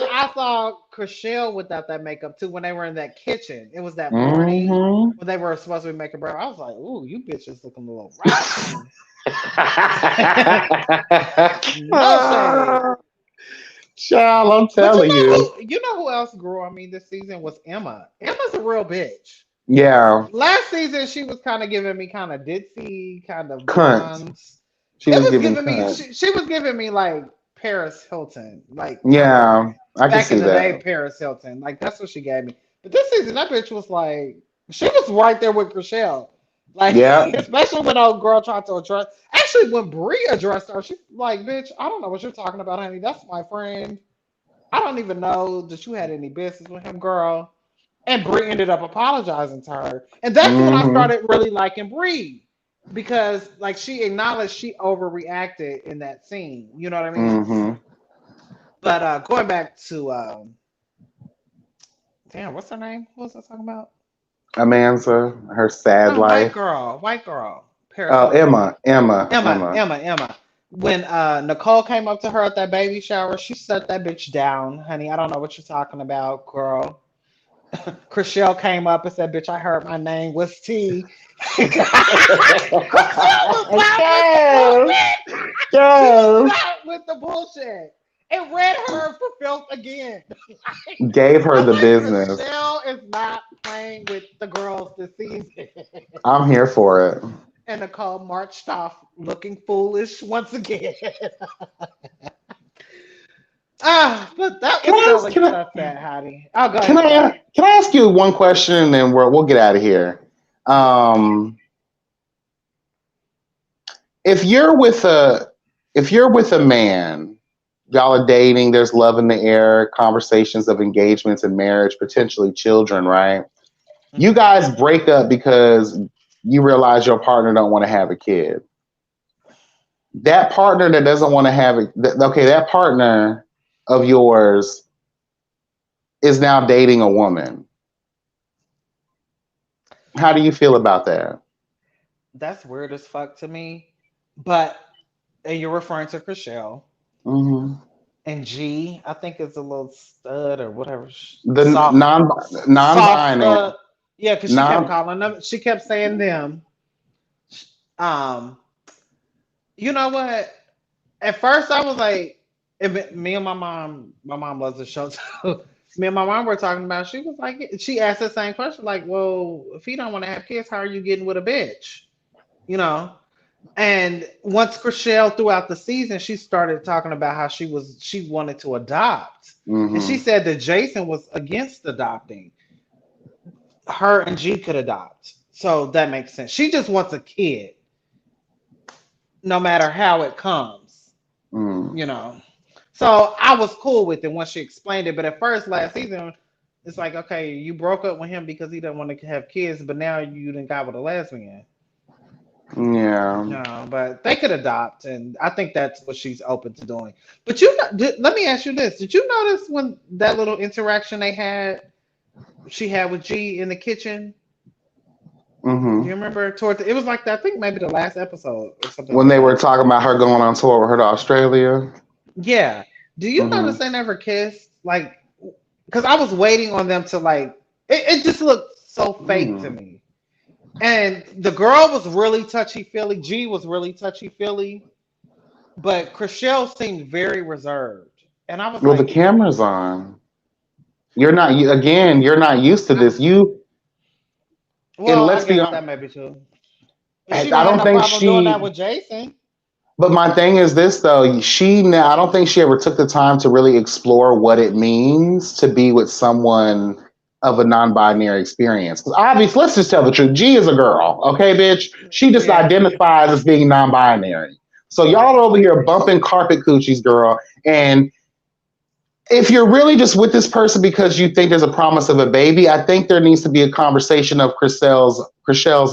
Speaker 5: I saw Chriselle without that makeup too when they were in that kitchen. It was that morning when they were supposed to be making breakfast. I was like, ooh, you bitches looking a little rotten. No shade.
Speaker 6: Child, I'm telling you.
Speaker 5: You know who else grew on me this season was Emma. Emma's a real bitch.
Speaker 6: Yeah.
Speaker 5: Last season she was kind of giving me kind of ditzy, kind of
Speaker 6: cunt. She was giving me like
Speaker 5: Paris Hilton. Like
Speaker 6: yeah, I can see that. Back in the
Speaker 5: day, Paris Hilton. Like that's what she gave me. But this season that bitch was like she was right there with Chriselle. Like, yeah. Especially when old girl tried to address. Actually, when Brie addressed her, she's like, "Bitch, I don't know what you're talking about, honey. That's my friend. I don't even know that you had any business with him, girl." And Brie ended up apologizing to her, and that's when I started really liking Brie because, like, she acknowledged she overreacted in that scene. You know what I mean? But going back to, damn, what's her name? What was I talking about?
Speaker 6: Amanza, her sad life.
Speaker 5: White girl.
Speaker 6: Oh, Emma.
Speaker 5: When Nicole came up to her at that baby shower, she set that bitch down, honey. I don't know what you're talking about, girl. Chriselle came up and said, "Bitch, I heard my name was T." With the bullshit. and read her for filth again.
Speaker 6: Gave her
Speaker 5: I'm
Speaker 6: the
Speaker 5: like,
Speaker 6: business.
Speaker 5: Michelle is not playing with the girls this season.
Speaker 6: I'm here for it.
Speaker 5: And Nicole marched off looking foolish once again. But that
Speaker 6: Can
Speaker 5: was
Speaker 6: I
Speaker 5: really
Speaker 6: can I
Speaker 5: tough, that Hattie. Oh, go
Speaker 6: can
Speaker 5: ahead.
Speaker 6: I ask you one question and then we'll get out of here. If you're with a man, y'all are dating, there's love in the air, conversations of engagements and marriage, potentially children, right? You guys break up because you realize your partner don't want to have a kid. That partner that doesn't want to have it, that partner of yours is now dating a woman. How do you feel about that?
Speaker 5: That's weird as fuck to me. But and you're referring to Chriselle.
Speaker 6: Mm-hmm.
Speaker 5: And G, I think it's a little stud or whatever.
Speaker 6: The
Speaker 5: Soft-
Speaker 6: non-binary.
Speaker 5: soft, yeah, because she kept calling them. She kept saying them. You know what? At first, I was like, me and my mom loves the show too. Me and my mom were talking about. She was like, she asked the same question, like, "Well, if he don't want to have kids, how are you getting with a bitch?" You know. And once Chriselle throughout the season, she started talking about how she wanted to adopt, and she said that Jason was against adopting. Her and G could adopt, so that makes sense. She just wants a kid, no matter how it comes, you know. So I was cool with it once she explained it. But at first, last season, it's like, okay, you broke up with him because he didn't want to have kids, but now you done got with a lesbian.
Speaker 6: Yeah.
Speaker 5: No, but they could adopt, and I think that's what she's open to doing. But let me ask you this: did you notice when that little interaction she had with G in the kitchen?
Speaker 6: Mm-hmm.
Speaker 5: You remember it was like that. I think maybe the last episode or something.
Speaker 6: When they were talking about her going on tour with her to Australia.
Speaker 5: Yeah. Do you notice they never kissed? Like, because I was waiting on them to it just looked so fake to me. And the girl was really touchy-feely. G was really touchy-feely. But Chriselle seemed very reserved. And I was
Speaker 6: the camera's on. You're not used to this.
Speaker 5: Let's be honest. That may be true.
Speaker 6: I don't think she
Speaker 5: doing that with Jason.
Speaker 6: But my thing is this though, I don't think she ever took the time to really explore what it means to be with someone of a non-binary experience. Because obviously, let's just tell the truth. G is a girl, okay, bitch? She just identifies as being non-binary. So y'all are over here bumping carpet coochies, girl. And if you're really just with this person because you think there's a promise of a baby, I think there needs to be a conversation of Chriselle's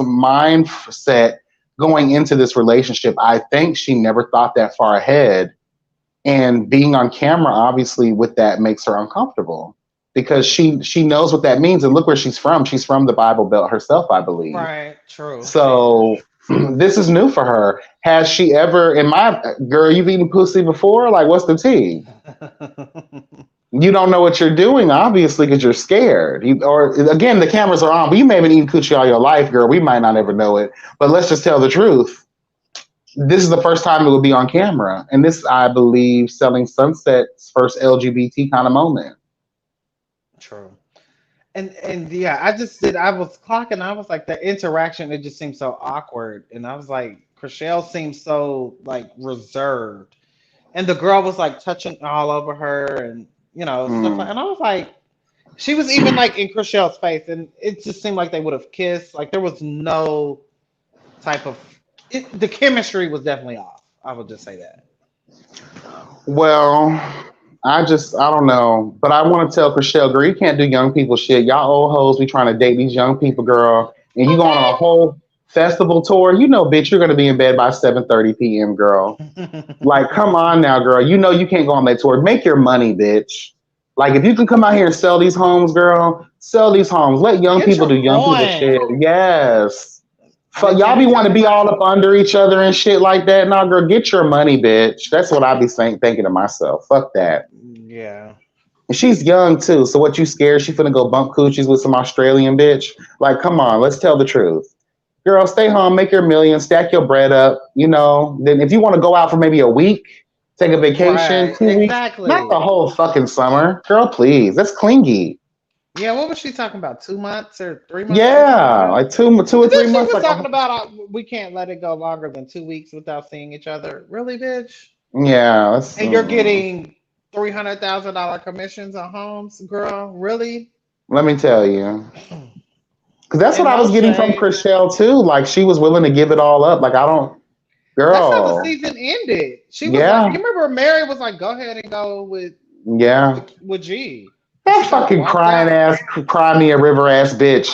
Speaker 6: mindset going into this relationship. I think she never thought that far ahead. And being on camera, obviously, with that makes her uncomfortable. Because she knows what that means, and look where she's from. She's from the Bible Belt herself, I believe.
Speaker 5: Right, true.
Speaker 6: So this is new for her. Has she ever, girl, you've eaten pussy before? Like, what's the tea? You don't know what you're doing, obviously, because you're scared. Again, the cameras are on, but you may have been eating coochie all your life, girl. We might not ever know it. But let's just tell the truth. This is the first time it will be on camera. And this, I believe, Selling Sunset's first LGBT kind of moment.
Speaker 5: True. And yeah, I was clocking, I was like, the interaction, it just seemed so awkward. And I was like, Chriselle seemed so reserved. And the girl was touching all over her and stuff like, and I was like, she was even in Chriselle's face, and it just seemed like they would have kissed. Like there was no type of the chemistry was definitely off. I would just say that.
Speaker 6: Well, I don't know. But I want to tell Chriselle, girl, you can't do young people shit. Y'all old hoes be trying to date these young people, girl. And you going on a whole festival tour. Bitch, you're going to be in bed by 7:30 p.m., girl. Come on now, girl. You can't go on that tour. Make your money, bitch. If you can come out here and sell these homes, girl, sell these homes. Let young people do young people shit. Yes. Y'all be wanting to be all up under each other and shit like that. Nah, girl, get your money, bitch. That's what I be thinking to myself. Fuck that.
Speaker 5: Yeah.
Speaker 6: And she's young too. So what, you scared she finna go bump coochies with some Australian bitch? Come on, let's tell the truth. Girl, stay home, make your million, stack your bread up. Then if you want to go out for maybe a week take a vacation,
Speaker 5: Right,
Speaker 6: 2 weeks,
Speaker 5: exactly.
Speaker 6: not the whole fucking summer. Girl, please, that's clingy.
Speaker 5: Yeah, what was she talking about? 2 months or 3 months?
Speaker 6: Yeah, like two or
Speaker 5: And
Speaker 6: 3
Speaker 5: then she
Speaker 6: months.
Speaker 5: was
Speaker 6: Like,
Speaker 5: talking about we can't let it go longer than 2 weeks without seeing each other. Really, bitch?
Speaker 6: yeah, that's,
Speaker 5: And you're getting $300,000 commissions on homes, girl? Really?
Speaker 6: let me tell you. Because that's
Speaker 5: And
Speaker 6: what I was
Speaker 5: no
Speaker 6: getting from
Speaker 5: shade.
Speaker 6: Chriselle too. Like she was willing to give it all up. Like I don't,
Speaker 5: That's how the
Speaker 6: girl.
Speaker 5: season ended. She was
Speaker 6: Yeah,
Speaker 5: like, you remember Mary was like, go ahead and go
Speaker 6: yeah.
Speaker 5: with G.
Speaker 6: That
Speaker 5: She
Speaker 6: fucking
Speaker 5: walked
Speaker 6: crying
Speaker 5: out.
Speaker 6: ass, cry me a river ass bitch.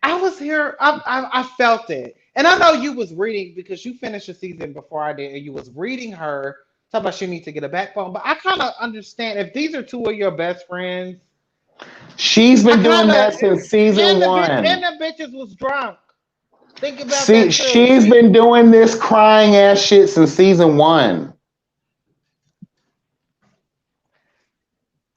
Speaker 5: I was here. I felt it, and I know you was reading because you finished the season before I did, and you was reading her talk about she needs to get a backbone. But I kind of understand if these are two of your best friends.
Speaker 6: She's
Speaker 5: I
Speaker 6: been doing
Speaker 5: kind
Speaker 6: that
Speaker 5: of
Speaker 6: since season
Speaker 5: and
Speaker 6: one.
Speaker 5: the bitches was drunk. Think about
Speaker 6: See,
Speaker 5: that too.
Speaker 6: she's been doing this crying ass shit since season one.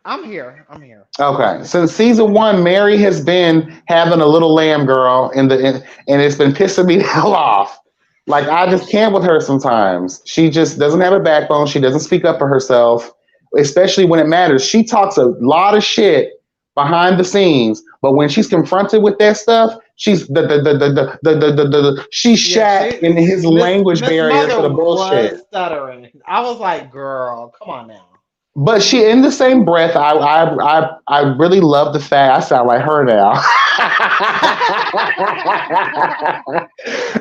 Speaker 5: I'm here. I'm here.
Speaker 6: Okay, since season one, Mary has been having a little lamb girl and it's been pissing me the hell off. Like I just can't with her sometimes. She just doesn't have a backbone. She doesn't speak up for herself, especially when it matters. She talks a lot of shit behind the scenes, but when she's confronted with that stuff, she's she's shat in his language barrier for the bullshit.
Speaker 5: Was stuttering. I was like, girl, come on now.
Speaker 6: But she, in the same breath, I really love the fact I sound like her now.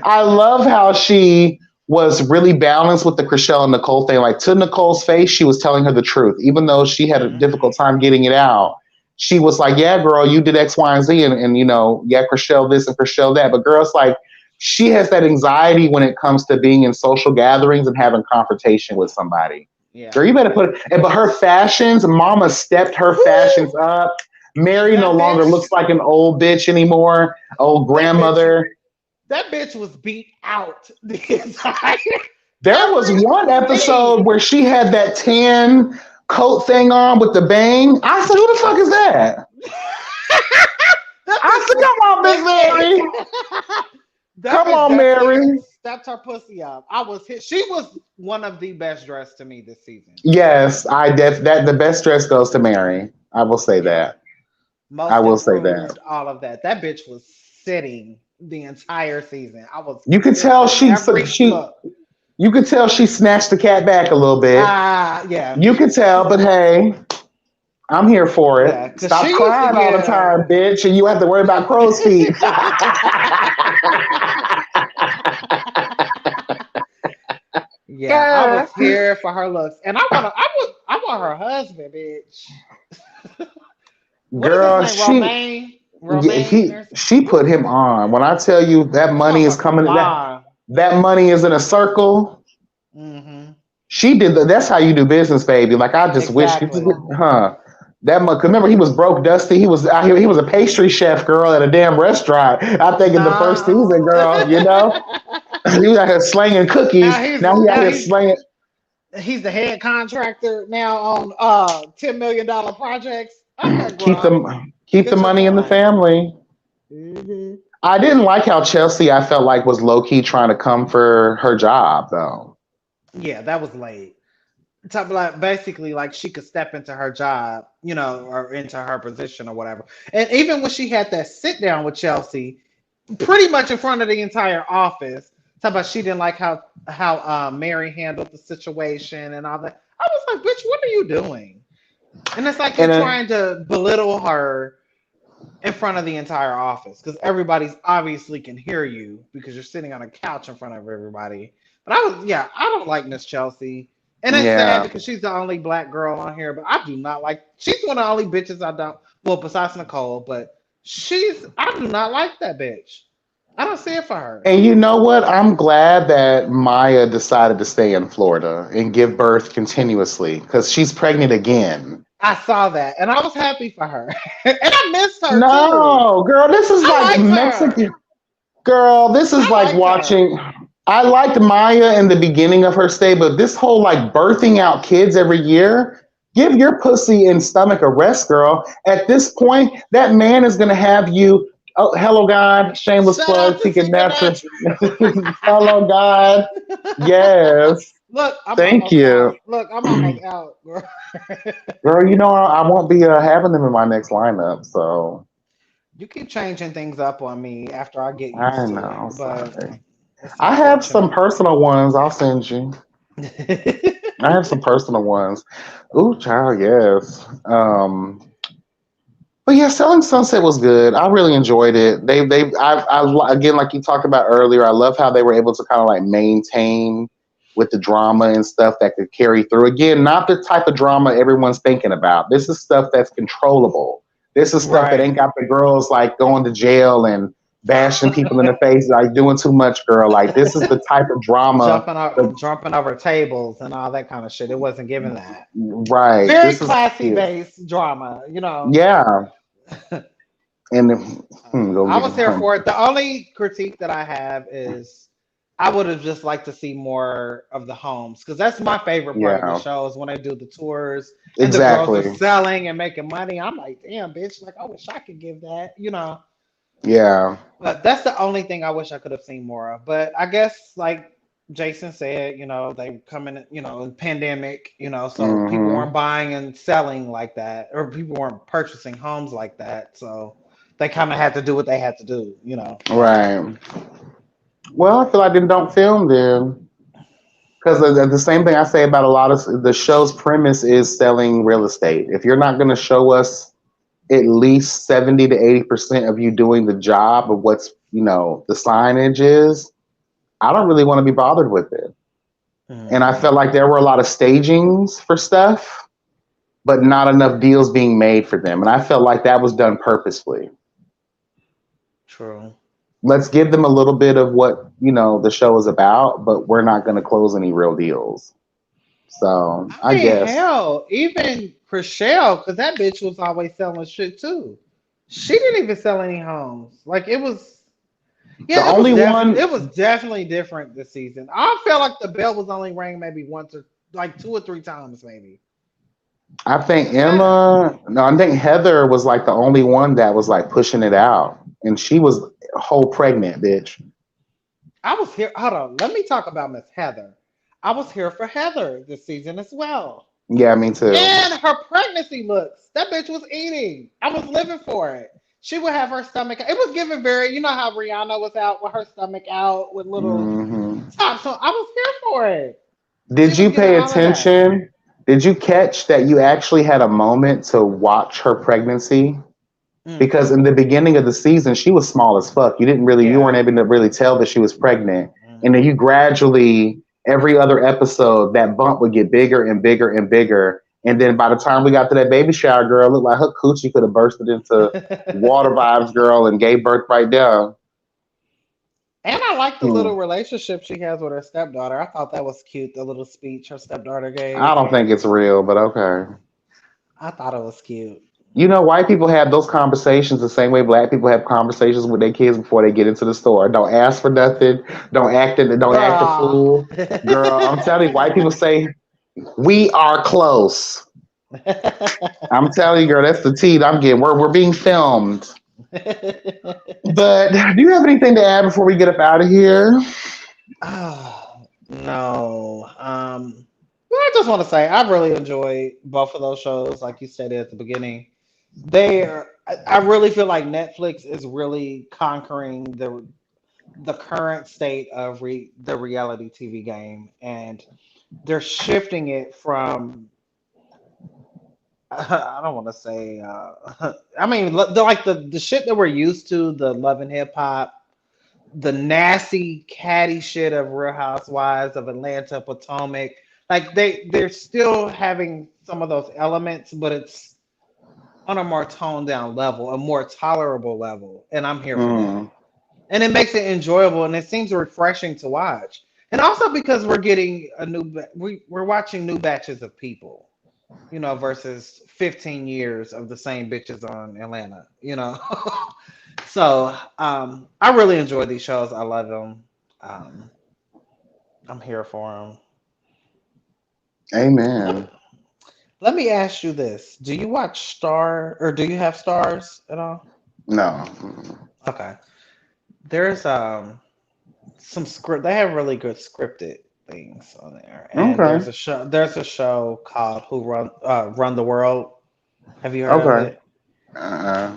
Speaker 6: I love how she was really balanced with the Chriselle and Nicole thing. Like to Nicole's face, she was telling her the truth, even though she had a difficult time getting it out. She was like, "Yeah, girl, you did X, Y, and Z, and you know, yeah, Chriselle this and Chriselle that." But girls like she has that anxiety when it comes to being in social gatherings and having confrontation with somebody.
Speaker 5: Yeah.
Speaker 6: Girl, you better put it. But her fashions, Mama stepped her fashions up. Mary no longer looks like an old bitch anymore. Old grandmother.
Speaker 5: That bitch was beat out the entire.
Speaker 6: There was one episode where she had that tan coat thing on with the bang. I said, "Who the fuck is that?" I said, "Come on, Miss Mary. Come on, Mary."
Speaker 5: Stepped her pussy up. I was hit. She was one of the best dressed to me this season.
Speaker 6: Yes, that the best dress goes to Mary. I will say that.
Speaker 5: Most
Speaker 6: I will say
Speaker 5: improved,
Speaker 6: that.
Speaker 5: all of that. That bitch was sitting the entire season. I was.
Speaker 6: You could tell she
Speaker 5: look.
Speaker 6: you could tell she snatched the cat back a little bit.
Speaker 5: Yeah.
Speaker 6: You could tell, but hey, I'm here for it.
Speaker 5: Yeah, 'cause
Speaker 6: Stop
Speaker 5: she
Speaker 6: crying all the time, bitch, and you have to worry about crow's feet.
Speaker 5: Yeah, I was here for her looks, and I want her husband, bitch.
Speaker 6: Girl, she put him on. When I tell you that money is coming, that money is in a circle.
Speaker 5: Mm-hmm.
Speaker 6: She did that's how you do business, baby. Like I just wish, that much. Remember, he was broke, Dusty. He was out here. He was a pastry chef, girl, at a damn restaurant. I think in the first season, girl. You know, he was out here slanging cookies. Now he out here slanging.
Speaker 5: He's the head contractor now on $10 million projects.
Speaker 6: Keep the money in the family.
Speaker 5: Mm-hmm.
Speaker 6: I didn't like how Chelsea, I felt like, was low key trying to come for her job, though.
Speaker 5: Yeah, that was late. Basically, like she could step into her job, you know, or into her position or whatever. And even when she had that sit down with Chelsea, pretty much in front of the entire office, talk about she didn't like how Mary handled the situation and all that. I was like, bitch, what are you doing? And it's like you're trying to belittle her in front of the entire office because everybody's obviously can hear you because you're sitting on a couch in front of everybody. But I don't like Miss Chelsea. And it's sad because she's the only black girl on here, but I do not like. She's one of the only bitches I don't. Well, besides Nicole, but I do not like that bitch. I don't see it for her.
Speaker 6: And you know what? I'm glad that Maya decided to stay in Florida and give birth continuously because she's pregnant again.
Speaker 5: I saw that, and I was happy for her. And I missed her.
Speaker 6: No,
Speaker 5: too.
Speaker 6: Girl, this is like Mexican. Her. Girl, this is like watching. Her. I liked Maya in the beginning of her stay, but this whole like birthing out kids every year, give your pussy and stomach a rest, girl. At this point, that man is going to have you. Oh, hello, God. Shameless plug. Ticketmaster. Hello, God. Yes.
Speaker 5: Look,
Speaker 6: Thank you.
Speaker 5: I'm almost out, girl.
Speaker 6: Girl, I won't be having them in my next lineup, so
Speaker 5: You keep changing things up on me after I get
Speaker 6: I
Speaker 5: used to it,
Speaker 6: know.
Speaker 5: but
Speaker 6: Sorry.
Speaker 5: it's
Speaker 6: I have some
Speaker 5: unfortunate.
Speaker 6: personal ones. I'll send you. I have some personal ones. Ooh, child, yes. But yeah, Selling Sunset was good. I really enjoyed it. Again, like you talked about earlier, I love how they were able to kind of like maintain with the drama and stuff that could carry through. Again, not the type of drama everyone's thinking about. This is stuff that's controllable. This is stuff that
Speaker 5: Right.
Speaker 6: ain't got the girls like going to jail and bashing people in the face, like doing too much, girl. Like this is the type of drama.
Speaker 5: Jumping over tables and all that kind of shit. It wasn't given that.
Speaker 6: Right.
Speaker 5: Very
Speaker 6: This is
Speaker 5: classy
Speaker 6: cute.
Speaker 5: based drama, you know.
Speaker 6: Yeah. And go
Speaker 5: I
Speaker 6: get
Speaker 5: was here
Speaker 6: him.
Speaker 5: for it. The only critique that I have is I would have just liked to see more of the homes because that's my favorite part of the
Speaker 6: Yeah.
Speaker 5: show is when they do the tours and the girls are
Speaker 6: Exactly.
Speaker 5: selling and making money. I'm like, damn, bitch, like I wish I could give that, you know.
Speaker 6: Yeah.
Speaker 5: But that's the only thing I wish I could have seen more of. But I guess like Jason said, you know, they come in, you know, in pandemic, you know, so people
Speaker 6: Hmm.
Speaker 5: weren't buying and selling like that, or people weren't purchasing homes like that. So they kind of had to do what they had to do, you know.
Speaker 6: Right. Well, I feel like they don't film then. Because the same thing I say about a lot of the show's premise is selling real estate. If you're not going to show us at least 70 to 80% of you doing the job of what's, the signage is, I don't really want to be bothered with it. And I felt
Speaker 5: Mhm.
Speaker 6: like there were a lot of stagings for stuff, but not enough deals being made for them. And I felt like that was done purposefully.
Speaker 5: True.
Speaker 6: Let's give them a little bit of what the show is about, but we're not going to close any real deals. So
Speaker 5: I
Speaker 6: I
Speaker 5: mean,
Speaker 6: guess
Speaker 5: hell, even Chriselle, because that bitch was always selling shit too. She didn't even sell any homes. Like it was,
Speaker 6: the
Speaker 5: yeah,
Speaker 6: only one,
Speaker 5: it was definitely different this season. I felt like the bell was only rang maybe once or like two or three times maybe.
Speaker 6: I think
Speaker 5: That's it.
Speaker 6: Emma, no, I think Heather was like the only one that was like pushing it out, and she was whole pregnant, bitch.
Speaker 5: I was here. Hold on, let me talk about Miss Heather. I was here for Heather this season as well.
Speaker 6: Yeah, me too.
Speaker 5: And her pregnancy looks. That bitch was eating. I was living for it. She would have her stomach. It was giving very, you know how Rihanna was out with her stomach out with little
Speaker 6: Hmm.
Speaker 5: tops. So I was here for it. She
Speaker 6: Did
Speaker 5: was
Speaker 6: you
Speaker 5: giving
Speaker 6: pay
Speaker 5: all of that.
Speaker 6: attention? Did you catch that you actually had a moment to watch her pregnancy? Because
Speaker 5: Hmm.
Speaker 6: in the beginning of the season, she was small as fuck. You weren't
Speaker 5: Yeah.
Speaker 6: able to really tell that she was pregnant. And then
Speaker 5: Hmm.
Speaker 6: you gradually, every other episode, that bump would get bigger and bigger and bigger. And then by the time we got to that baby shower, girl, it looked like her coochie could have bursted into water vibes, girl, and gave birth right there.
Speaker 5: And I like the
Speaker 6: Hmm.
Speaker 5: little relationship she has with her stepdaughter. I thought that was cute, the little speech her stepdaughter
Speaker 6: I
Speaker 5: gave.
Speaker 6: don't think it's real, but okay.
Speaker 5: I thought it was cute.
Speaker 6: White people have those conversations the same way black people have conversations with their kids before they get into the store. Don't ask for nothing. Don't act a
Speaker 5: Girl.
Speaker 6: fool. Girl, I'm telling you, white people say, we are close. I'm telling you, girl, that's the tea that I'm getting. We're being filmed. But do you have anything to add before we get up out of here?
Speaker 5: Oh, no. Well, I just want to say I really enjoyed both of those shows. Like you said at the beginning, I really feel like Netflix is really conquering the current state of the reality TV game, and they're shifting it from. I don't want to say. I mean, the shit that we're used to, the Love and Hip Hop, the nasty catty shit of Real Housewives of Atlanta, Potomac. Like they're still having some of those elements, but it's on a more toned down level, a more tolerable level, and I'm here for that.
Speaker 6: Mm,
Speaker 5: And it makes it enjoyable, and it seems refreshing to watch. And also because we're getting we're watching new batches of people, you know, versus 15 years of the same bitches on Atlanta, you know. So I really enjoy these shows. I love them. Um, I'm here for them. Let,
Speaker 6: amen.
Speaker 5: let me ask you this: do you watch Star or do you have Stars at all?
Speaker 6: No.
Speaker 5: Okay, there's some script. They have really good scripted things on there. And
Speaker 6: Okay.
Speaker 5: there's a show called Who Run the World. Have you heard of
Speaker 6: Okay.
Speaker 5: it?
Speaker 6: Uh,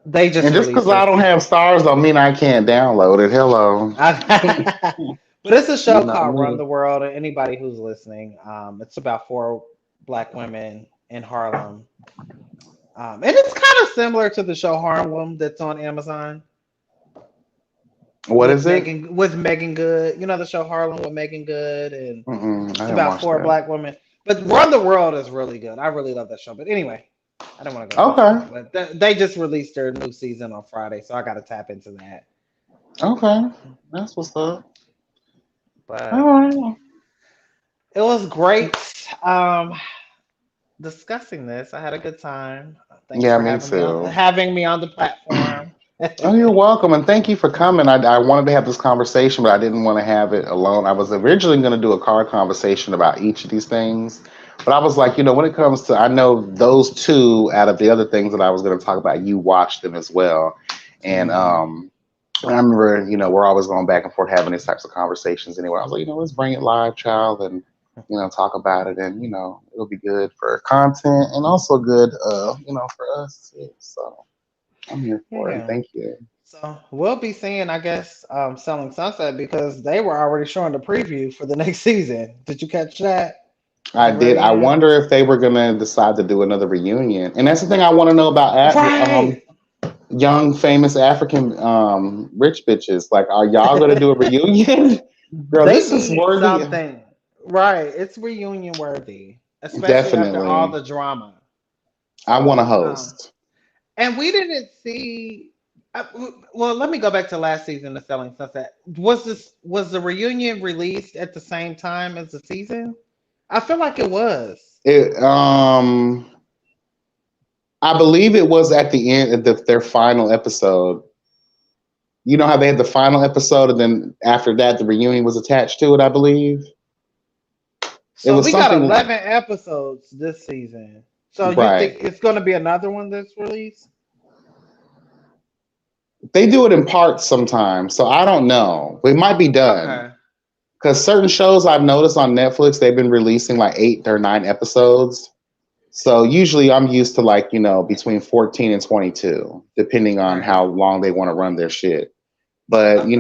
Speaker 5: They just
Speaker 6: and just
Speaker 5: released
Speaker 6: because I don't have stars don't mean I can't download it. Hello.
Speaker 5: But it's a show
Speaker 6: You know
Speaker 5: called Run
Speaker 6: me.
Speaker 5: the World. And anybody who's listening, it's about 4 black women in Harlem. And it's kind of similar to the show Harlem that's on Amazon.
Speaker 6: What is it?
Speaker 5: With Megan Good. You know the show Harlem with Megan Good, and
Speaker 6: Mm-mm, I
Speaker 5: it's
Speaker 6: didn't
Speaker 5: about
Speaker 6: watch
Speaker 5: 4
Speaker 6: that.
Speaker 5: black women. But Run the World is really good. I really love that show. But anyway, I don't want to go.
Speaker 6: Okay.
Speaker 5: But they just released their new season on Friday, so I got to tap into that.
Speaker 6: Okay. That's what's up.
Speaker 5: But
Speaker 6: All right.
Speaker 5: it was great discussing this. I had a good time. Thanks
Speaker 6: Yeah,
Speaker 5: for
Speaker 6: me
Speaker 5: having me on the platform.
Speaker 6: Oh, you're welcome, and thank you for coming. I wanted to have this conversation, but I didn't want to have it alone. I was originally going to do a card conversation about each of these things, but I was like, when it comes to, I know those 2 out of the other things that I was going to talk about, you watched them as well, and I remember, we're always going back and forth having these types of conversations anyway. I was like, let's bring it live, child, and talk about it, and it'll be good for content and also good, for us too. So. I'm here for it.
Speaker 5: Yeah.
Speaker 6: Thank you.
Speaker 5: So we'll be seeing, I guess, Selling Sunset because they were already showing the preview for the next season. Did you catch that?
Speaker 6: I did. I
Speaker 5: Reunion?
Speaker 6: wonder if they were gonna decide to do another reunion, and that's the thing I want to know about
Speaker 5: Right.
Speaker 6: young famous African rich bitches. Like, are y'all gonna do a reunion? Girl,
Speaker 5: They
Speaker 6: this is
Speaker 5: need
Speaker 6: worthy.
Speaker 5: something. Right. It's reunion worthy, especially
Speaker 6: Definitely.
Speaker 5: after all the drama.
Speaker 6: I want to host.
Speaker 5: And we didn't see. Well, let me go back to last season of Selling Sunset. Was the reunion released at the same time as the season? I feel like it was.
Speaker 6: I believe it was at the end of their final episode. You know how they had the final episode, and then after that, the reunion was attached to it, I believe.
Speaker 5: So
Speaker 6: was
Speaker 5: we got
Speaker 6: something-
Speaker 5: 11 episodes this season. So you
Speaker 6: Right.
Speaker 5: think it's going to be another one that's released?
Speaker 6: They do it in parts sometimes, so I don't know. It might be done.
Speaker 5: Okay.
Speaker 6: Because certain shows I've noticed on Netflix, they've been releasing like 8 or 9 episodes. So usually I'm used to like, between 14 and 22, depending on
Speaker 5: Right.
Speaker 6: how long they want to run their shit. But,
Speaker 5: Okay.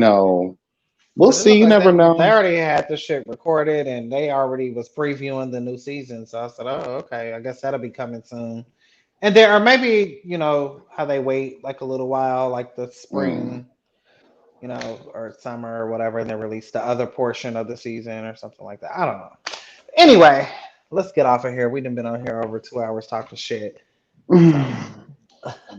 Speaker 6: we'll
Speaker 5: It
Speaker 6: see.
Speaker 5: looked
Speaker 6: You
Speaker 5: like
Speaker 6: never
Speaker 5: they
Speaker 6: know.
Speaker 5: already had the shit recorded and they already was previewing the new season. So I said, oh, okay. I guess that'll be coming soon. And there, or maybe, how they wait like a little while, like the spring, or summer or whatever, and they release the other portion of the season or something like that. I don't know. Anyway, let's get off of here. We done been on here over 2 hours talking shit.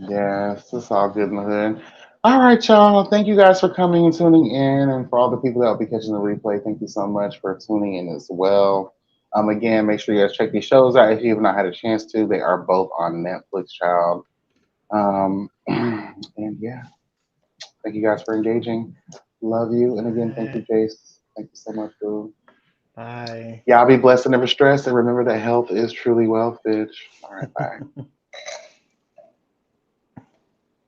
Speaker 6: Yes, it's all good in the hood. All right, y'all. Thank you guys for coming and tuning in. And for all the people that will be catching the replay, thank you so much for tuning in as well. Again, make sure you guys check these shows out if you have not had a chance to. They are both on Netflix, child. And yeah, thank you guys for engaging. Love you. And again, thank you, Jace. Thank you so much, boo.
Speaker 5: Bye.
Speaker 6: Y'all be blessed and never stressed. And remember that health is truly wealth, bitch. All right, bye.